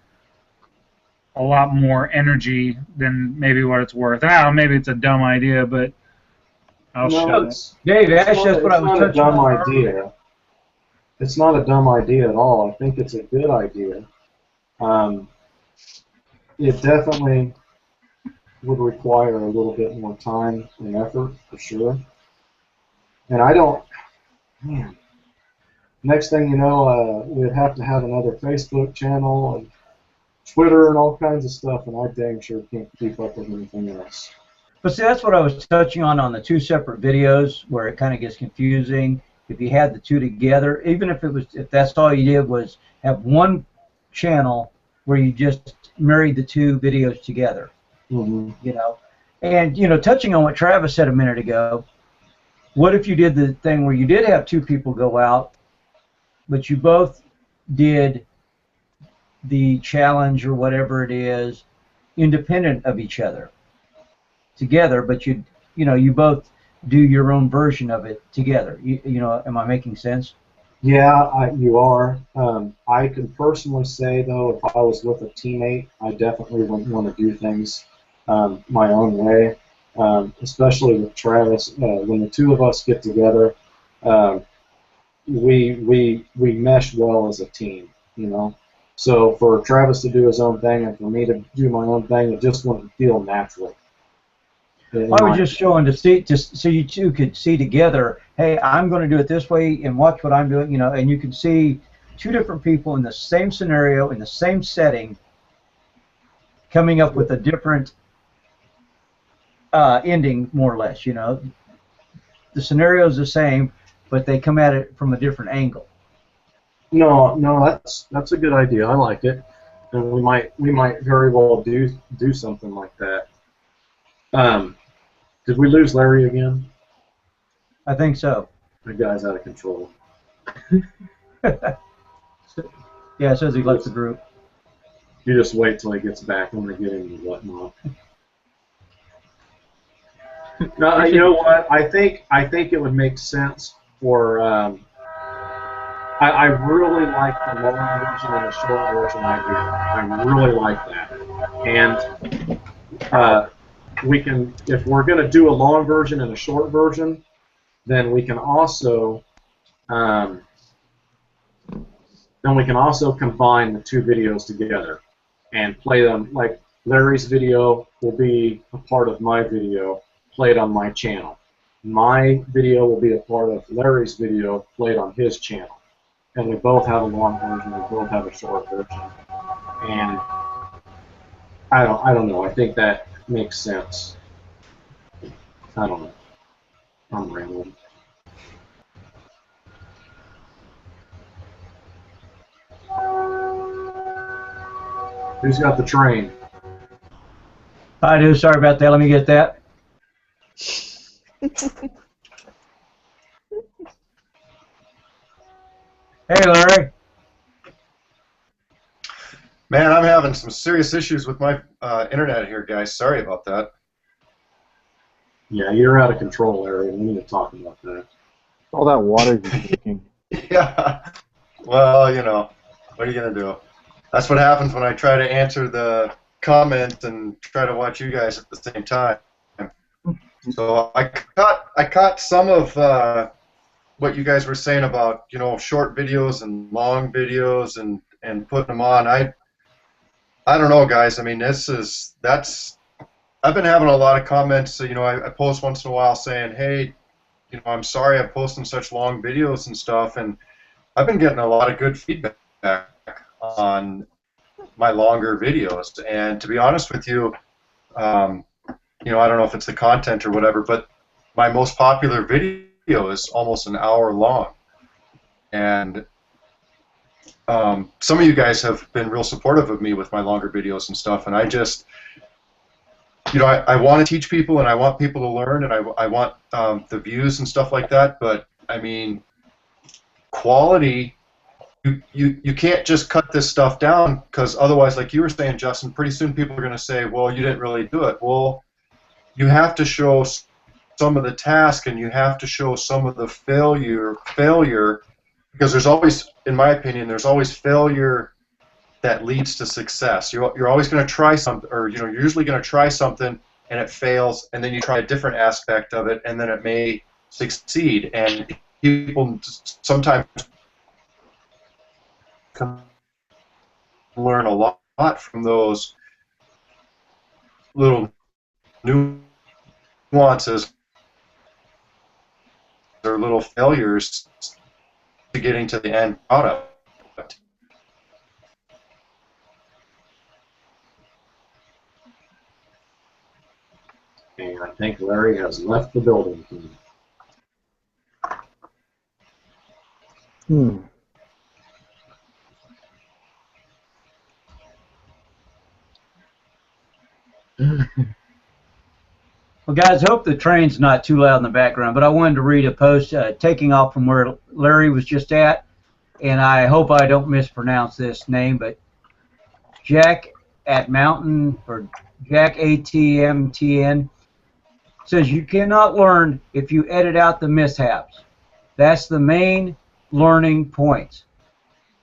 a lot more energy than maybe what it's worth. And I don't know, maybe it's a dumb idea, but I'll show it. Dave, actually, that's what I was touching on. It's not a dumb idea. It's not a dumb idea at all. I think it's a good idea. It definitely would require a little bit more time and effort, for sure. And I don't... Man. Next thing you know, we'd have to have another Facebook channel, and Twitter and all kinds of stuff, and I dang sure can't keep up with anything else. But see, that's what I was touching on the two separate videos where it kind of gets confusing. If you had the two together, even if that's all you did was have one channel where you just married the two videos together, Mm-hmm. you know. And, you know, touching on what Travis said a minute ago, what if you did the thing where you did have two people go out, but you both did the challenge or whatever it is independent of each other together, but you both do your own version of it together. You know, am I making sense? Yeah, you are. I can personally say, though, if I was with a teammate, I definitely wouldn't want to do things my own way, especially with Travis. When the two of us get together, we mesh well as a team, you know. So for Travis to do his own thing and for me to do my own thing, it just wouldn't feel natural. I was just showing to see, just so you two could see together, hey, I'm going to do it this way and watch what I'm doing, you know, and you can see two different people in the same scenario, in the same setting, coming up with a different ending, more or less, you know. The scenario is the same, but they come at it from a different angle. No, that's a good idea. I like it, and we might very well do something like that. Did we lose Larry again? I think so. The guy's out of control. Yeah, it says he left the group. You just wait till he gets back. I'm gonna get him and whatnot. No, you know what? I think it would make sense for. I really like the long version and the short version idea. I really like that, and we can, if we're going to do a long version and a short version, then we can also combine the two videos together and play them. Like Larry's video will be a part of my video played on my channel. My video will be a part of Larry's video played on his channel. And we both have a long version, we both have a short version. And I don't know, I think that makes sense. I don't know. I'm rambling. Who's got the train? I do. Sorry about that. Let me get that. Hey, Larry. Man, I'm having some serious issues with my internet here, guys. Sorry about that. Yeah, you're out of control, Larry. We need to talk about that. All that water you're drinking. Yeah. Well, you know, what are you going to do? That's what happens when I try to answer the comments and try to watch you guys at the same time. So I caught some of what you guys were saying about, you know, short videos and long videos and putting them on. I don't know, guys. I mean, I've been having a lot of comments. You know, I post once in a while saying, hey, you know, I'm sorry I'm posting such long videos and stuff, and I've been getting a lot of good feedback on my longer videos. And to be honest with you, you know, I don't know if it's the content or whatever, but my most popular video is almost an hour long. And some of you guys have been real supportive of me with my longer videos and stuff, and I just, you know, I want to teach people and I want people to learn and I want the views and stuff like that, but I mean, quality, you can't just cut this stuff down, because otherwise, like you were saying, Justin, pretty soon people are going to say, well, you didn't really do it. Well, you have to show some of the task and you have to show some of the failure, because there's always, in my opinion, there's always failure that leads to success. You're always going to try something, or you know, you're usually going to try something and it fails, and then you try a different aspect of it, and then it may succeed. And people sometimes can learn a lot from those little nuances or little failures to getting to the end product. And I think Larry has left the building. Well, guys, hope the train's not too loud in the background, but I wanted to read a post taking off from where Larry was just at, and I hope I don't mispronounce this name, but Jack at Mountain, or Jack ATMTN, says you cannot learn if you edit out the mishaps. That's the main learning points,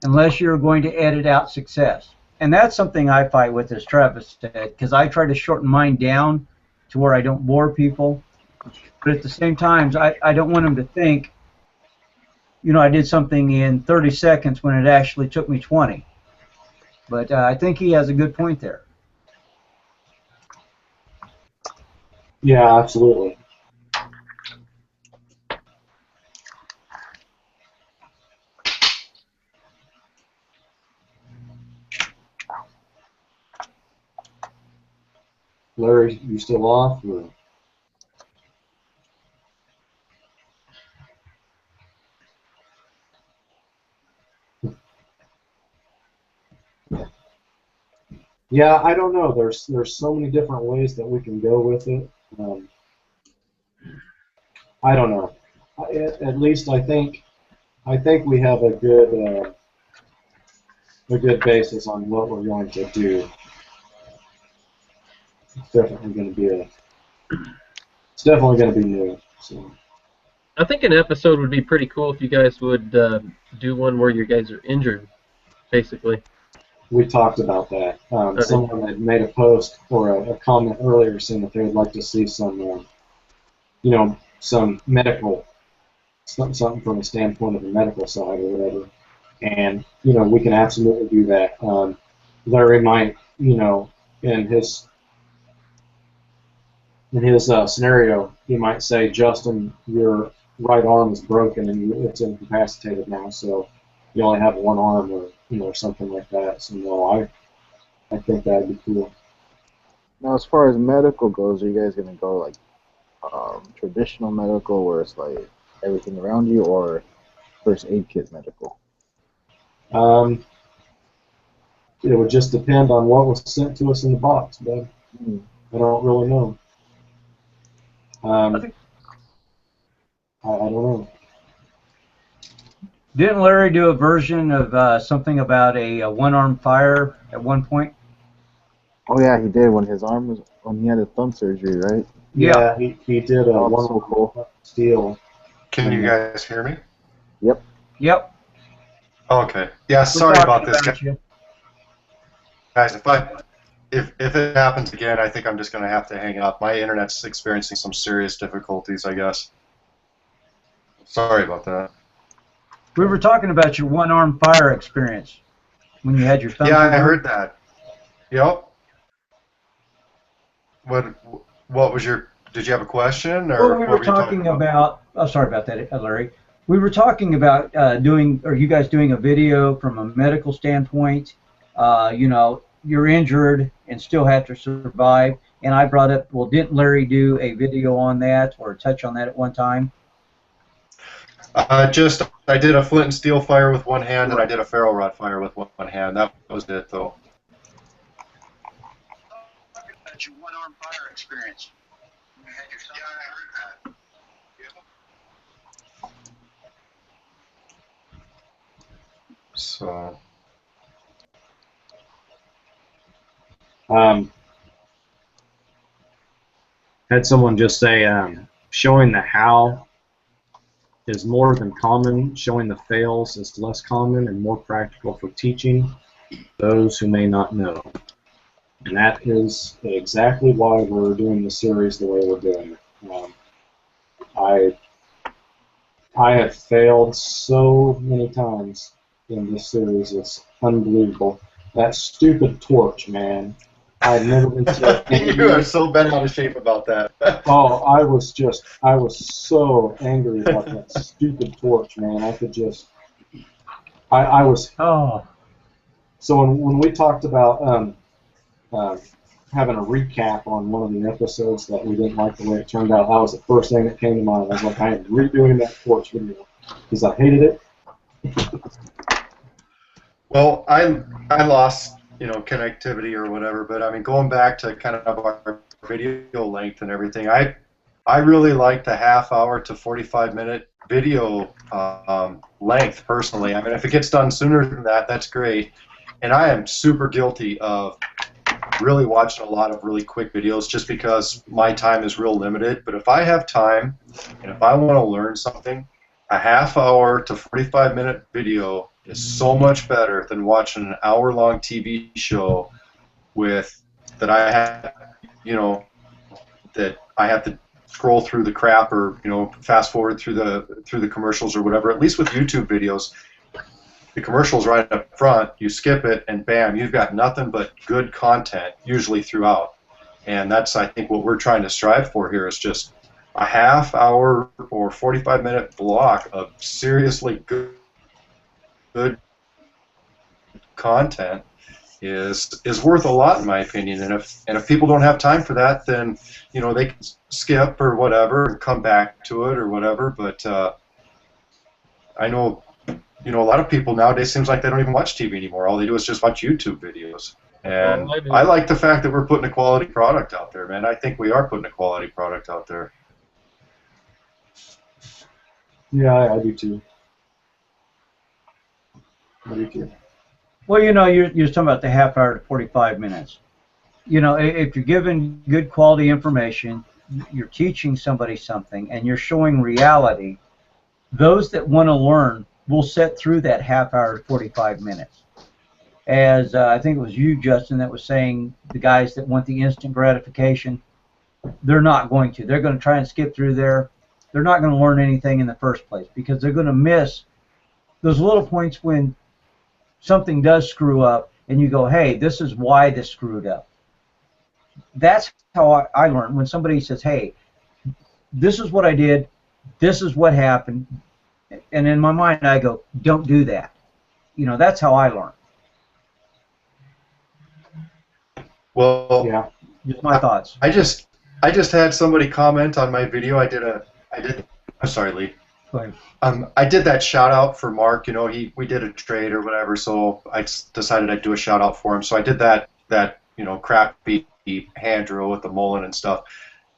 unless you're going to edit out success. And that's something I fight with, as Travis said, because I try to shorten mine down to where I don't bore people. But at the same time, I don't want them to think, you know, I did something in 30 seconds when it actually took me 20. But I think he has a good point there. Yeah, absolutely. Larry, you still off? Or? Yeah, I don't know. There's so many different ways that we can go with it. I don't know. At least I think we have a good basis on what we're going to do. It's definitely going to be new. So. I think an episode would be pretty cool if you guys would do one where you guys are injured, basically. We talked about that. Someone had made a post or a comment earlier saying that they would like to see some, some medical, something from a standpoint of the medical side or whatever. And, we can absolutely do that. Larry might, in his scenario, he might say, Justin, your right arm is broken and it's incapacitated now, so you only have one arm, or something like that. So no, I think that'd be cool. Now, as far as medical goes, are you guys gonna go like traditional medical, where it's like everything around you, or first aid kit medical? It would just depend on what was sent to us in the box, bud. I don't really know. I don't know. Didn't Larry do a version of something about a one-arm fire at one point? Oh yeah, he did when he had his thumb surgery, right? Yeah, he did a so cool. steel. Can you guys hear me? Yep. Yep. Okay. Yeah, sorry about this, guys. If it happens again, I think I'm just going to have to hang up. My internet's experiencing some serious difficulties, I guess. Sorry about that. We were talking about your one-arm fire experience when you had your thumb. Yeah, I heard that. Yep. What was your? Did you have a question, or well, we were talking about? Oh, sorry about that, Larry. We were talking about you guys doing a video from a medical standpoint. You're injured and still have to survive. And I brought up, well, didn't Larry do a video on that or touch on that at one time? I did a flint and steel fire with one hand, and I did a ferro rod fire with one hand. That was it, though. That's your one-arm fire experience. You had your I heard that. So. Had someone just say, showing the how is more than common, showing the fails is less common and more practical for teaching those who may not know. And that is exactly why we're doing the series the way we're doing it. I have failed so many times in this series, it's unbelievable. That stupid torch, man. I've never been so angry. You are so bent out of shape about that. Oh, I was so angry about that stupid torch, man. I was. Oh. So when we talked about having a recap on one of the episodes that we didn't like the way it turned out. That was the first thing that came to mind. I was like, I am redoing that torch video because I hated it. Well, I lost, connectivity or whatever, but I mean, going back to kind of our video length and everything, I really like the half-hour to 45-minute video length personally. I mean, if it gets done sooner than that, that's great. And I am super guilty of really watching a lot of really quick videos just because my time is real limited. But if I have time and if I want to learn something, a half-hour to 45-minute video is so much better than watching an hour-long TV show that I have, that I have to scroll through the crap or fast forward through the commercials or whatever. At least with YouTube videos, the commercial's right up front. You skip it and bam, you've got nothing but good content usually throughout. And that's, I think, what we're trying to strive for here is just a half-hour or 45-minute block of seriously good content is worth a lot in my opinion. And if people don't have time for that, then they can skip or whatever and come back to it or whatever. But I know a lot of people nowadays seems like they don't even watch TV anymore. All they do is just watch YouTube videos. And I like the fact that we're putting a quality product out there, man. I think we are putting a quality product out there. Yeah, I do too. I do too. Well, you're talking about the half hour to 45 minutes. If you're giving good quality information, you're teaching somebody something, and you're showing reality, those that want to learn will sit through that half hour to 45 minutes. As I think it was you, Justin, that was saying the guys that want the instant gratification, they're not going to. They're going to try and skip through there. They're not going to learn anything in the first place because they're going to miss those little points when something does screw up and you go, hey, this is why this screwed up. That's how I learn. When somebody says, hey, this is what I did, this is what happened, and in my mind I go, don't do that. That's how I learn. Well, yeah. Just my thoughts. I just had somebody comment on my video. I'm sorry, Lee. Go ahead. I did that shout out for Mark. We did a trade or whatever, so I decided I'd do a shout out for him. So I did that crappy hand drill with the mullen and stuff.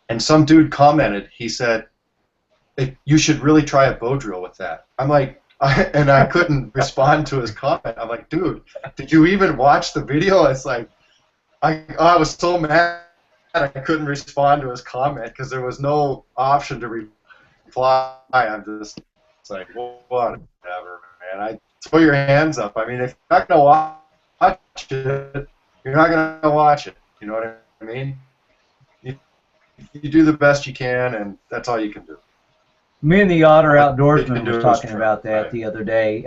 And some dude commented. He said, "You should really try a bow drill with that." I'm like, and I couldn't respond to his comment. I'm like, dude, did you even watch the video? It's like, I was so mad I couldn't respond to his comment because there was no option to reply. I'm just like, well, whatever, man. Throw your hands up. I mean, if you're not going to watch it, you're not going to watch it. You know what I mean? You do the best you can, and that's all you can do. Me and the Otter Outdoorsman was talking about that the other day.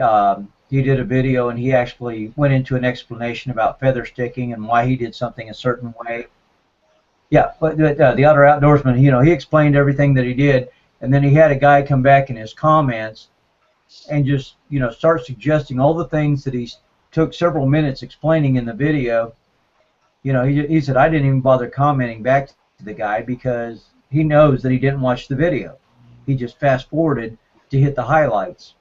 He did a video, and he actually went into an explanation about feather sticking and why he did something a certain way. Yeah, but the Otter Outdoorsman, he explained everything that he did, and then he had a guy come back in his comments and just, start suggesting all the things that he took several minutes explaining in the video. He said, I didn't even bother commenting back to the guy because he knows that he didn't watch the video. He just fast-forwarded to hit the highlights.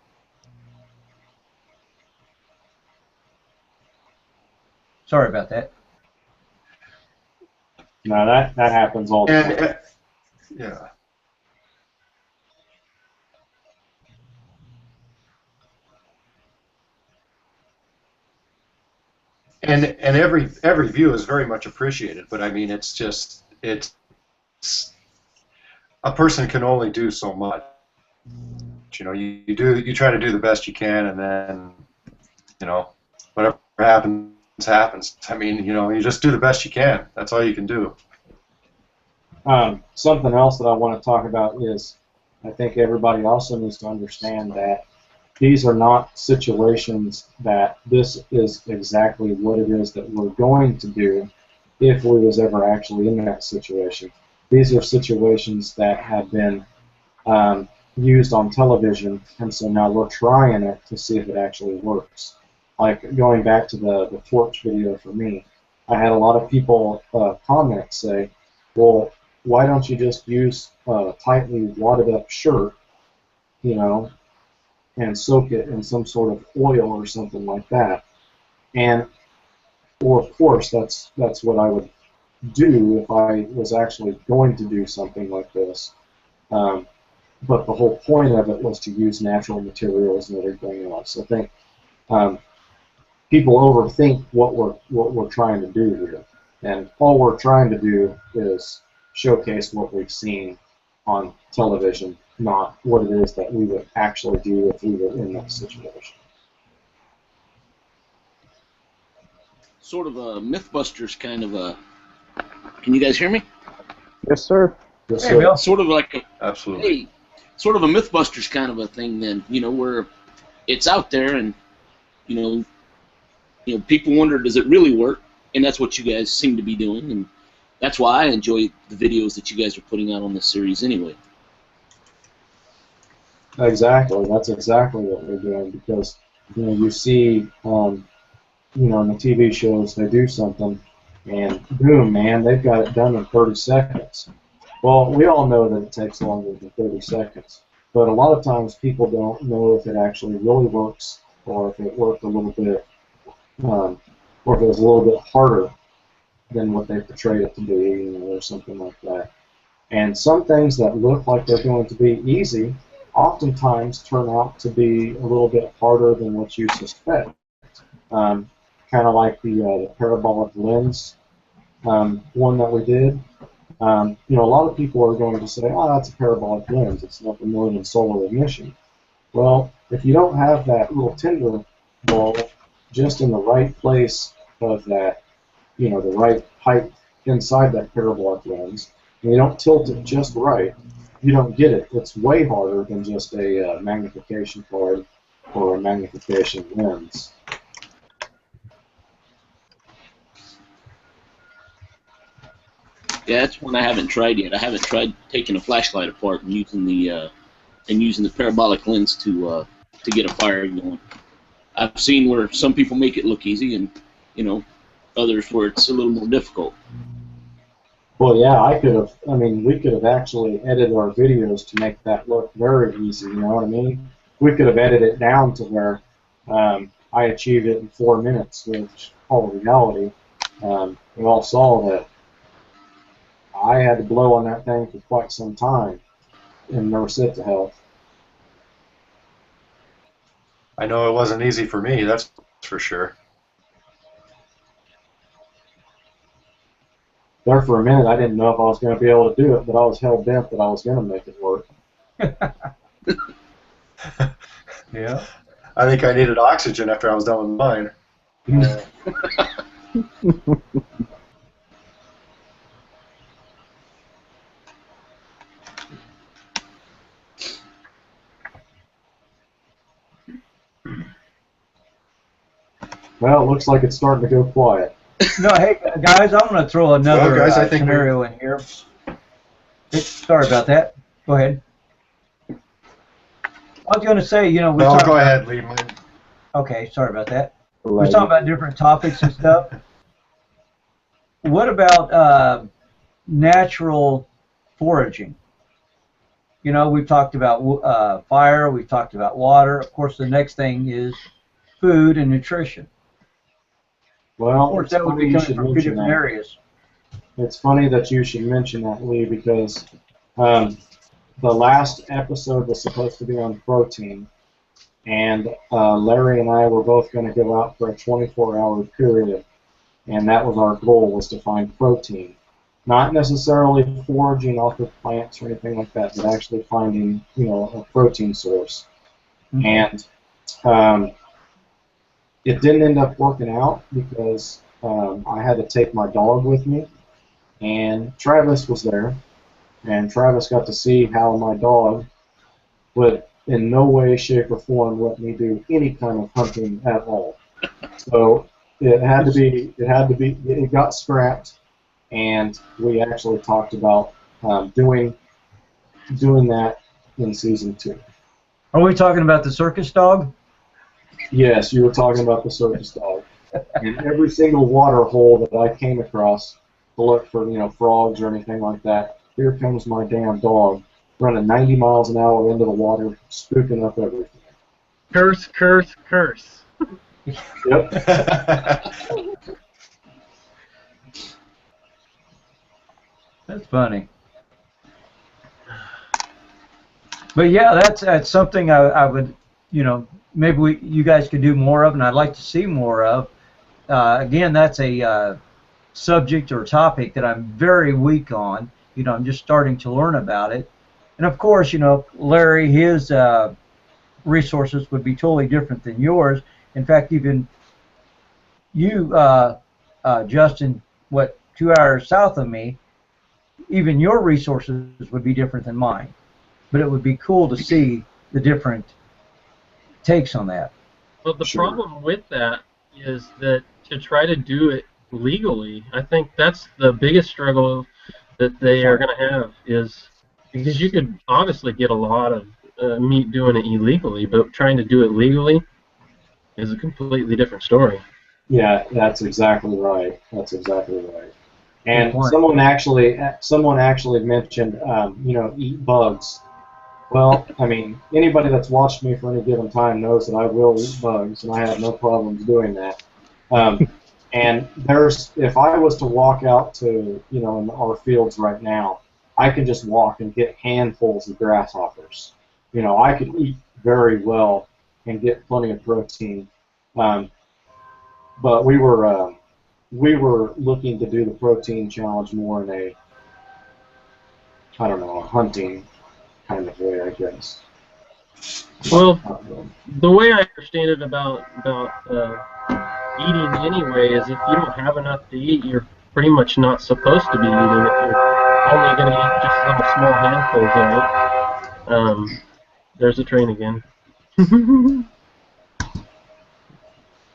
Sorry about that. No, that happens all the time. Yeah. And every view is very much appreciated, but I mean, it's a person can only do so much. You try to do the best you can, and then whatever happens. I mean, you just do the best you can. That's all you can do. Something else that I want to talk about is I think everybody also needs to understand that these are not situations that this is exactly what it is that we're going to do if we was ever actually in that situation. These are situations that have been used on television, and so now we're trying it to see if it actually works. Like going back to the torch video for me, I had a lot of people comment say, well, why don't you just use a tightly wadded up shirt, you know, and soak it in some sort of oil or something like that. And, well, of course, that's what I would do if I was actually going to do something like this. But the whole point of it was to use natural materials and everything else. I think people overthink what we're trying to do here, and all we're trying to do is showcase what we've seen on television, not what it is that we would actually do if we were in that situation. Sort of a Mythbusters kind of a. Can you guys hear me? Yes, sir. Yes, Hey, sir. Bill. Sort of like a. Absolutely. Hey, sort of a Mythbusters kind of a thing. Then where it's out there, and people wonder, does it really work? And that's what you guys seem to be doing, and that's why I enjoy the videos that you guys are putting out on this series anyway. Exactly. That's exactly what we're doing, because you see in the TV shows they do something, and boom, man, they've got it done in 30 seconds. Well, we all know that it takes longer than 30 seconds, but a lot of times people don't know if it actually really works, or if it worked a little bit, or if it was a little bit harder than what they portrayed it to be, or something like that. And some things that look like they're going to be easy oftentimes turn out to be a little bit harder than what you suspect. Kind of like the parabolic lens one that we did. A lot of people are going to say, oh, that's a parabolic lens. It's nothing more than solar emission. Well, if you don't have that little tinder ball just in the right place of that, the right height inside that parabolic lens, and you don't tilt it just right, you don't get it. It's way harder than just a magnification card or a magnification lens. Yeah, that's one I haven't tried yet. I haven't tried taking a flashlight apart and using the parabolic lens to get a fire going. I've seen where some people make it look easy, and others where it's a little more difficult. Well, yeah, we could have actually edited our videos to make that look very easy, you know what I mean? We could have edited it down to where I achieved it in 4 minutes, which called Legality. We all saw that I had to blow on that thing for quite some time and never sit to health. I know it wasn't easy for me, that's for sure. There for a minute, I didn't know if I was going to be able to do it, but I was hell-bent that I was going to make it work. Yeah. I think I needed oxygen after I was done with mine. Well, it looks like it's starting to go quiet. No, hey guys, I'm going to throw another Well, guys, I think scenario in here. Sorry about that. Go ahead. I was going to say, we No, talked go ahead, Lee. Okay, sorry about that. We're talking about different topics and stuff. What about natural foraging? We've talked about fire, we've talked about water. Of course, the next thing is food and nutrition. Well, Of course, that would be coming from two different areas. It's funny that you should mention that, Lee, because the last episode was supposed to be on protein, and Larry and I were both going to go out for a 24-hour period, and that was our goal, was to find protein. Not necessarily foraging off of plants or anything like that, but actually finding, a protein source. Mm-hmm. And it didn't end up working out because I had to take my dog with me, and Travis was there, and Travis got to see how my dog would in no way, shape, or form let me do any kind of hunting at all. So it got scrapped, and we actually talked about doing that in season 2. Are we talking about the circus dog? Yes, you were talking about the circus dog. And every single water hole that I came across to look for, frogs or anything like that, here comes my damn dog running 90 miles an hour into the water, spooking up everything. Curse, curse, curse. Yep. That's funny. But yeah, that's something I would, maybe you guys could do more of, and I'd like to see more of. Again, that's a subject or topic that I'm very weak on. I'm just starting to learn about it. And of course, Larry, his resources would be totally different than yours. In fact, even you, Justin, 2 hours south of me, even your resources would be different than mine. But it would be cool to see the different takes on that. Well, the problem with that is that to try to do it legally, I think that's the biggest struggle that they are going to have, is because you could obviously get a lot of meat doing it illegally, but trying to do it legally is a completely different story. Yeah, that's exactly right. That's exactly right. And someone actually mentioned, eat bugs. Well, I mean, anybody that's watched me for any given time knows that I will eat bugs, and I have no problems doing that. And if I was to walk out to, in our fields right now, I can just walk and get handfuls of grasshoppers. I could eat very well and get plenty of protein. But we were looking to do the protein challenge more in a hunting kind of way, I guess. Well, the way I understand it about eating anyway is if you don't have enough to eat, you're pretty much not supposed to be eating if you're only going to eat just little small handfuls of it. There's a train again.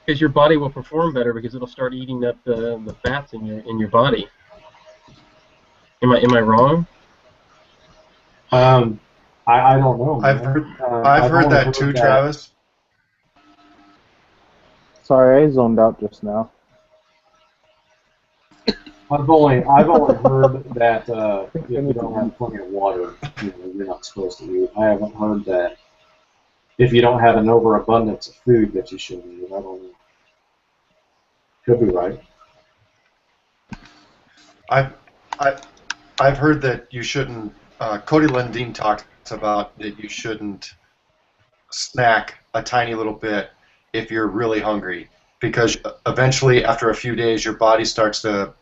Because your body will perform better because it'll start eating up the fats in your body. Am I wrong? I don't know. I've heard that too, Travis. Sorry, I zoned out just now. I've only heard that if you don't have plenty of water, you're not supposed to eat. I haven't heard that if you don't have an overabundance of food that you shouldn't eat. I don't know. Could be right. I've heard that you shouldn't. Cody Lundeen talks about that you shouldn't snack a tiny little bit if you're really hungry, because eventually, after a few days, your body starts to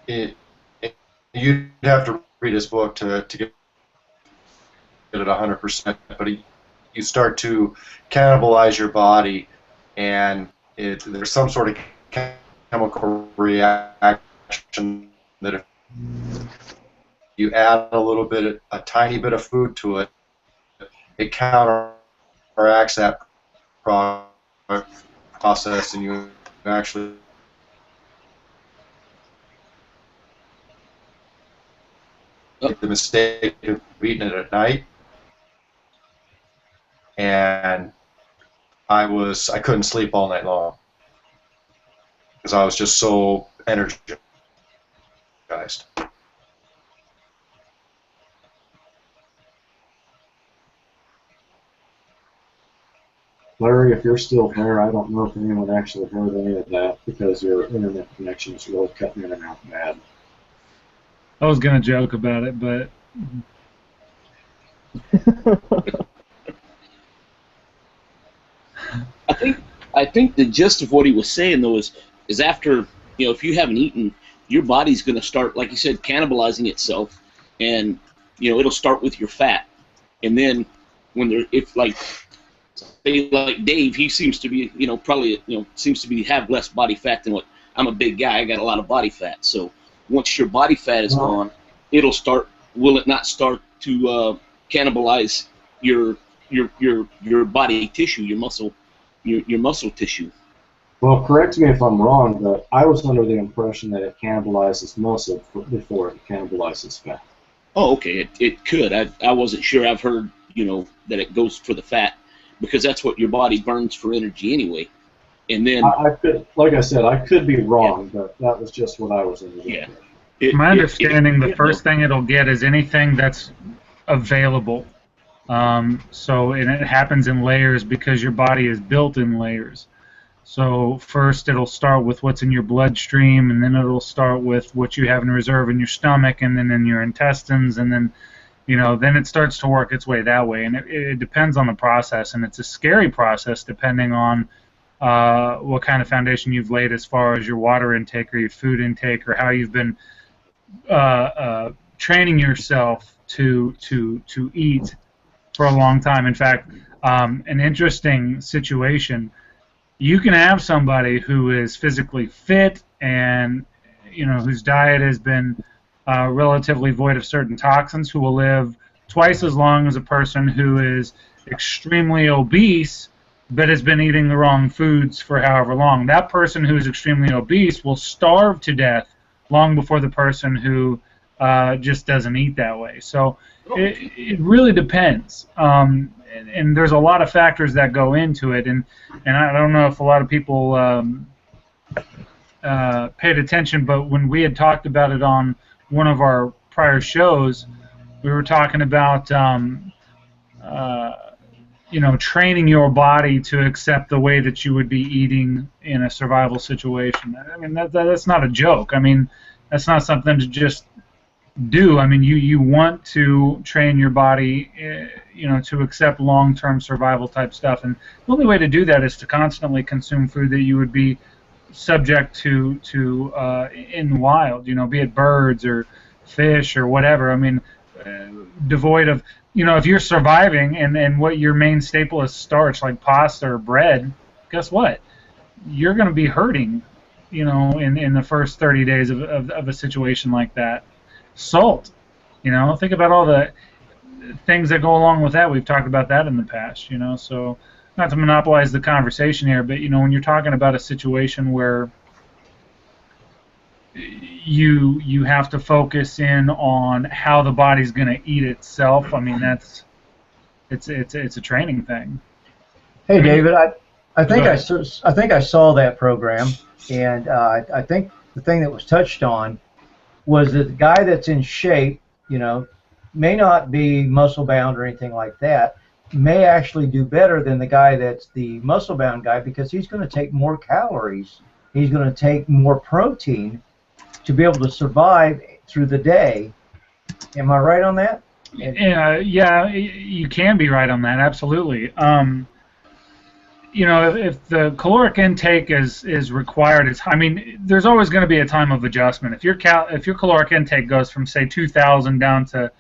you'd have to read his book to get it 100%, but you start to cannibalize your body, and there's some sort of chemical reaction that if you add a tiny bit of food to it, it counteracts that process, and you actually make the mistake of eating it at night. And I couldn't sleep all night long because I was just so energized. Larry, if you're still there, I don't know if anyone actually heard any of that because your internet connection is really cutting in and out bad. I was going to joke about it, but... I think the gist of what he was saying, though, is after, if you haven't eaten, your body's going to start, like you said, cannibalizing itself, and, it'll start with your fat. And then say like Dave, he seems to be, seems to have less body fat than what I'm a big guy. I got a lot of body fat. So once your body fat is gone, will it not start to cannibalize your body tissue, your muscle tissue? Well, correct me if I'm wrong, but I was under the impression that it cannibalizes muscle before it cannibalizes fat. Oh, okay. It could. I wasn't sure. I've heard, that it goes for the fat. because that's what your body burns for energy anyway. And then I could, like I said, I could be wrong, but that was just what I was in. Yeah. My understanding, the first thing it'll get is anything that's available. So and it happens in layers because your body is built in layers. So first it'll start with what's in your bloodstream, and then it'll start with what you have in reserve in your stomach, and then in your intestines, and then then it starts to work its way that way. And it depends on the process, and it's a scary process depending on what kind of foundation you've laid as far as your water intake or your food intake, or how you've been training yourself to eat for a long time. In fact, an interesting situation, you can have somebody who is physically fit and whose diet has been relatively void of certain toxins, who will live twice as long as a person who is extremely obese but has been eating the wrong foods for however long. That person who is extremely obese will starve to death long before the person who just doesn't eat that way. So it really depends. And there's a lot of factors that go into it. And I don't know if a lot of people paid attention, but when we had talked about it on one of our prior shows, we were talking about training your body to accept the way that you would be eating in a survival situation. I mean, that's not a joke. I mean, that's not something to just do. I mean, you want to train your body, to accept long-term survival type stuff, and the only way to do that is to constantly consume food that you would be subject to in the wild. Be it birds or fish or whatever. I mean, devoid of, if you're surviving and what your main staple is starch, like pasta or bread, guess what? You're going to be hurting, in the first 30 days of a situation like that. Salt, think about all the things that go along with that. We've talked about that in the past, so not to monopolize the conversation here, but, when you're talking about a situation where you have to focus in on how the body's going to eat itself. I mean, it's a training thing. Hey, David, I think I saw that program, and I think the thing that was touched on was that the guy that's in shape, may not be muscle bound or anything like that, may actually do better than the guy that's the muscle bound guy, because he's going to take more calories, he's going to take more protein to be able to survive through the day. Am I right on that? Yeah, you can be right on that, absolutely. If the caloric intake is required, there's always going to be a time of adjustment. If your caloric intake goes from, say, 2,000 down to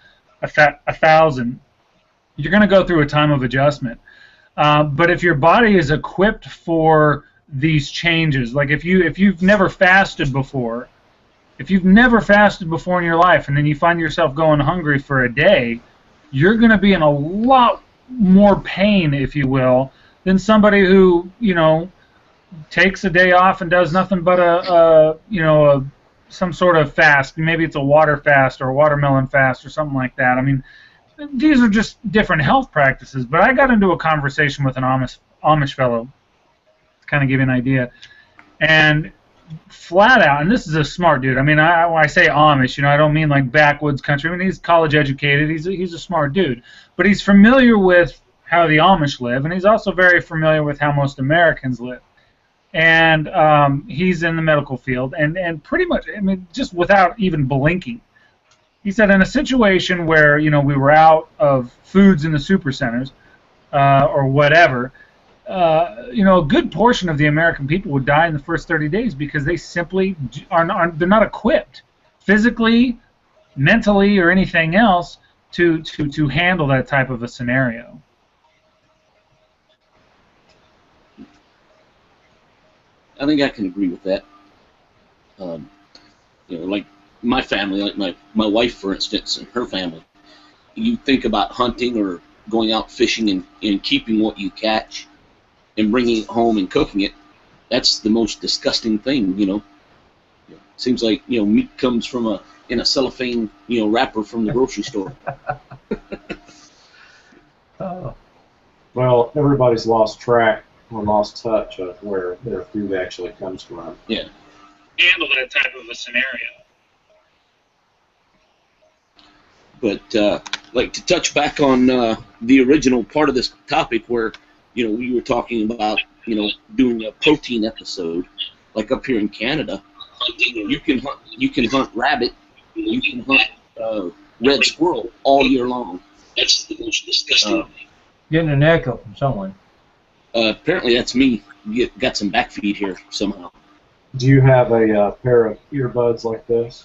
1,000, you're going to go through a time of adjustment. But if your body is equipped for these changes, like if you've never fasted before, if you've never fasted before in your life and then you find yourself going hungry for a day, you're going to be in a lot more pain, if you will, than somebody who, takes a day off and does nothing but some sort of fast. Maybe it's a water fast or a watermelon fast or something like that. I mean, these are just different health practices. But I got into a conversation with an Amish fellow to kind of give you an idea. And flat out, and this is a smart dude. I mean, when I say Amish, I don't mean like backwoods country. I mean, he's college educated. He's a smart dude, but he's familiar with how the Amish live, and he's also very familiar with how most Americans live. And he's in the medical field, and pretty much, just without even blinking, he said in a situation where we were out of foods in the super centers or whatever. A good portion of the American people would die in the first 30 days because they simply they're not equipped physically, mentally, or anything else to handle that type of a scenario. I think I can agree with that. Like my family, like my wife, for instance, and her family, you think about hunting or going out fishing and keeping what you catch and bringing it home and cooking it. That's the most disgusting thing, Seems like, meat comes in a cellophane, wrapper from the grocery store. Oh. Well, everybody's lost track or lost touch of where their food actually comes from. Yeah. Handle that type of a scenario. But like to touch back on the original part of this topic, where we were talking about doing a protein episode, like up here in Canada, you can hunt rabbit, you can hunt red squirrel all year long. That's the most disgusting thing. Getting an echo from someone. Apparently that's me. Got some backfeed here somehow. Do you have a pair of earbuds like this?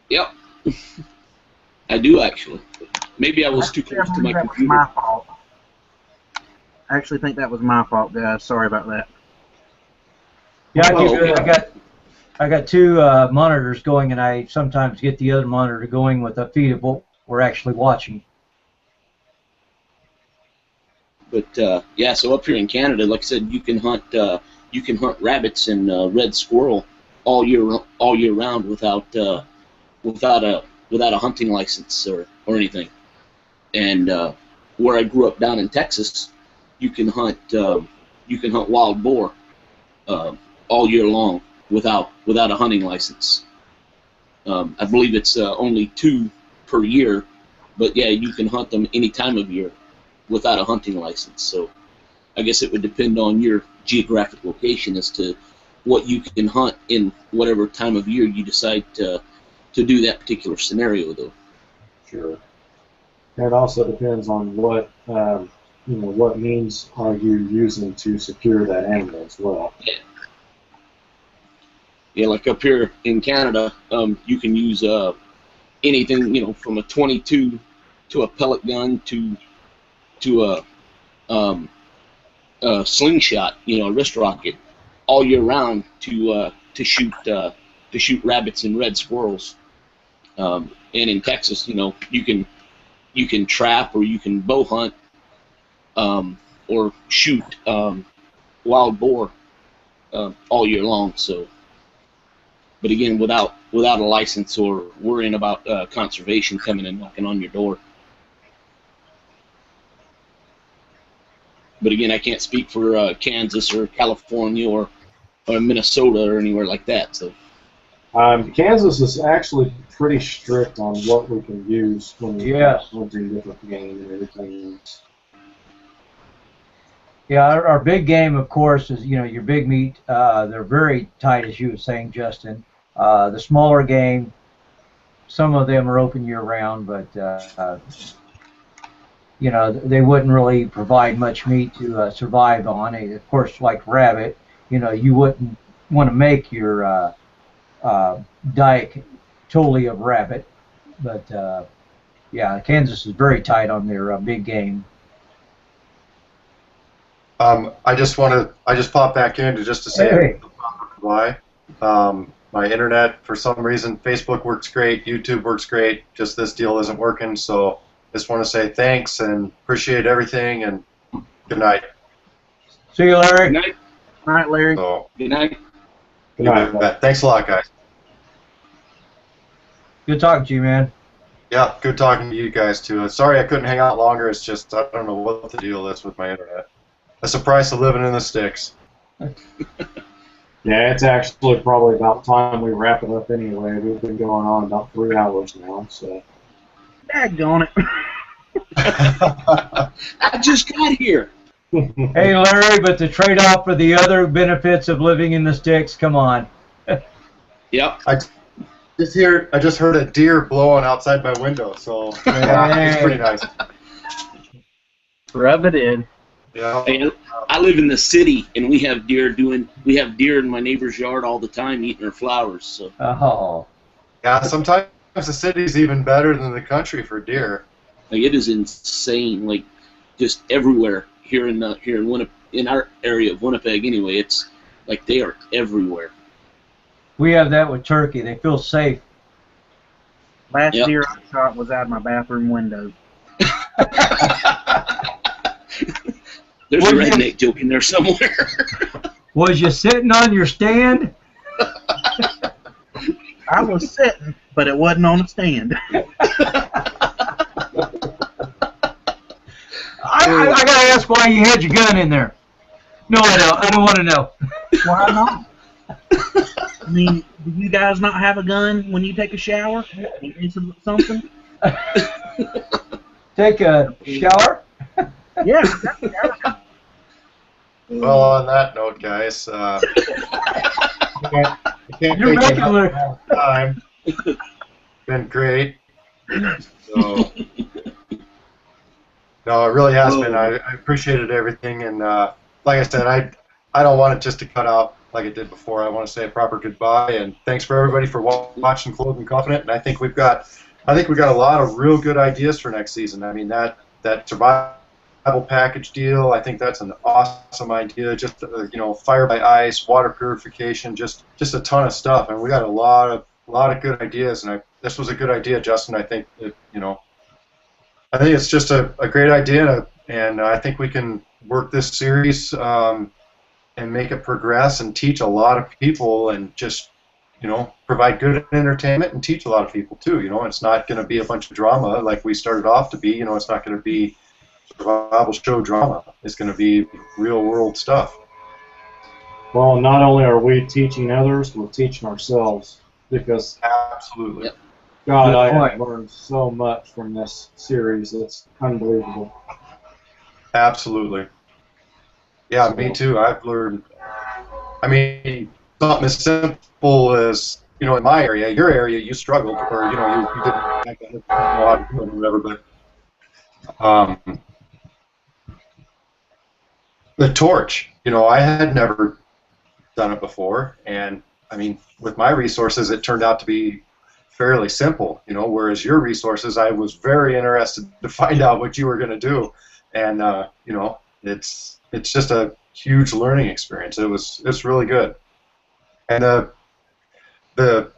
Yep. I do, actually. Maybe I was too close to my computer. My fault. I actually think that was my fault, guys. Sorry about that. Yeah, I got two monitors going, and I sometimes get the other monitor going with a feed of what we're actually watching. But yeah, so up here in Canada, like I said, you can hunt rabbits and red squirrel all year round without a hunting license or anything. And where I grew up down in Texas, you can hunt wild boar all year long without a hunting license. I believe it's only 2 per year, but yeah, you can hunt them any time of year without a hunting license. So I guess it would depend on your geographic location as to what you can hunt in whatever time of year you decide to do that particular scenario, though. Sure. And it also depends on what what means are you using to secure that animal as well. Yeah, like up here in Canada, you can use anything, from a .22 to a pellet gun to a slingshot, a wrist rocket, all year round to shoot rabbits and red squirrels. And in Texas, you can trap or you can bow hunt or shoot wild boar all year long. So, but again, without a license or worrying about conservation coming and knocking on your door. But again, I can't speak for Kansas or California or Minnesota or anywhere like that. So. Kansas is actually pretty strict on what we can use when we're hunting different game and everything. Yeah, our big game, of course, is your big meat. They're very tight, as you were saying, Justin. The smaller game, some of them are open year round, but they wouldn't really provide much meat to survive on. Of course, like rabbit, you wouldn't want to make your diet totally of rabbit, but yeah, Kansas is very tight on their big game. I just popped back in to say why. My internet, for some reason, Facebook works great, YouTube works great. Just this deal isn't working, so just want to say thanks and appreciate everything, and good night. See you, Larry. Good night. All right, Larry. So, good night. Good night. Thanks a lot, guys. Good talking to you, man. Yeah, good talking to you guys too. Sorry I couldn't hang out longer. It's just I don't know what the deal is with my internet. That's the price of living in the sticks. Yeah, it's actually probably about time we wrap it up anyway. We've been going on about 3 hours now, so. Daggone it. I just got here. Hey, Larry, but the trade-off for the other benefits of living in the sticks, come on. Yep. I just heard a deer blowing outside my window, so it's pretty nice. Rub it in. Yeah. Hey, I live in the city, and we have deer in my neighbor's yard all the time eating their flowers. So. Oh. Yeah, sometimes the city's even better than the country for deer. Like, it is insane, like just everywhere here in our area of Winnipeg. Anyway, it's like they are everywhere. We have that with turkey. They feel safe. Last deer I shot was out of my bathroom window. There's a redneck joke in there somewhere. Was you sitting on your stand? I was sitting, but it wasn't on a stand. I gotta ask why you had your gun in there. No, I don't. I don't want to know. Why not? I mean, do you guys not have a gun when you take a shower? Is it something? Take a shower? Yeah. Well, on that note, guys, I can't You're take making a the- long time. Been great. So, no, it really has been. I appreciated everything, and like I said, I don't want it just to cut out like it did before. I want to say a proper goodbye, and thanks for everybody for watching Clothed and Confident. And I think we've got a lot of real good ideas for next season. I mean, that survival package deal, I think that's an awesome idea. Just fire by ice, water purification, just a ton of stuff, and we got a lot of good ideas. And this was a good idea, Justin. I think I think it's just a great idea, and I think we can work this series and make it progress and teach a lot of people, and just provide good entertainment and teach a lot of people too. It's not going to be a bunch of drama like we started off to be. It's not going to be survival show drama. It's going to be real world stuff. Well, not only are we teaching others, we're teaching ourselves, because absolutely, God, I have learned so much from this series. It's unbelievable. Absolutely. Yeah, me too. I've learned. I mean, something as simple as in my area, your area, you struggled, or you didn't know how to do it or whatever, but the torch. I had never done it before, and I mean, with my resources, it turned out to be fairly simple. Whereas your resources, I was very interested to find out what you were going to do, and it's just a huge learning experience. It's really good. And the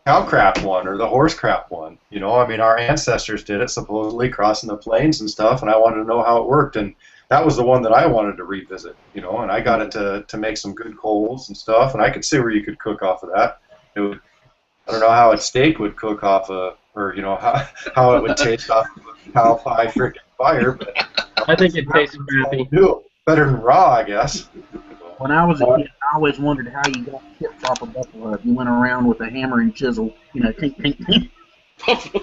cow crap one, or the horse crap one, I mean, our ancestors did it supposedly crossing the plains and stuff, and I wanted to know how it worked, and that was the one that I wanted to revisit, and I got it to make some good coals and stuff, and I could see where you could cook off of that. I don't know how a steak would cook off or how it would taste off of a cow pie freaking fire, but I think it tastes crappy. Better than raw, I guess. When I was a kid, I always wondered how you got chips off a buffalo. If you went around with a hammer and chisel, tink, tink, tink.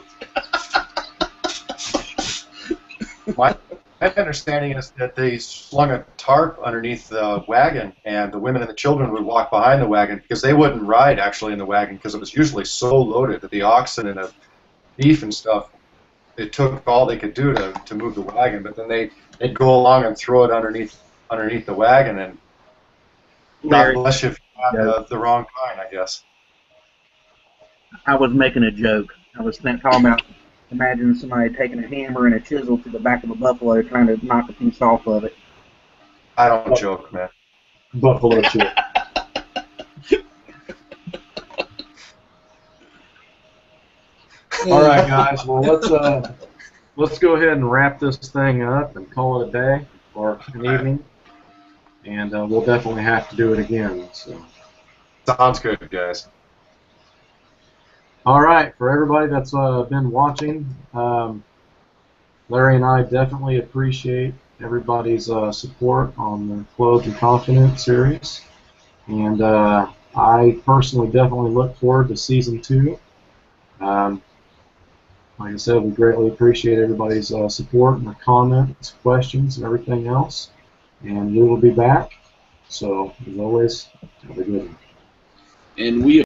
My understanding is that they slung a tarp underneath the wagon, and the women and the children would walk behind the wagon, because they wouldn't ride actually in the wagon, because it was usually so loaded that the oxen and the beef and stuff, it took all they could do to move the wagon. But then they'd go along and throw it underneath the wagon, and God bless you if you had the wrong kind, I guess. I was making a joke. I was talking about, imagine somebody taking a hammer and a chisel to the back of a buffalo trying to knock a piece off of it. I don't joke, man. Buffalo chip. All right, guys. Well, let's go ahead and wrap this thing up and call it a day or an evening, and we'll definitely have to do it again. So. Sounds good, guys. All right, for everybody that's been watching, Larry and I definitely appreciate everybody's support on the Clothed and Confident series, and I personally definitely look forward to Season 2. Like I said, we greatly appreciate everybody's support and the comments, questions, and everything else, and we will be back. So, as always, have a good one. And we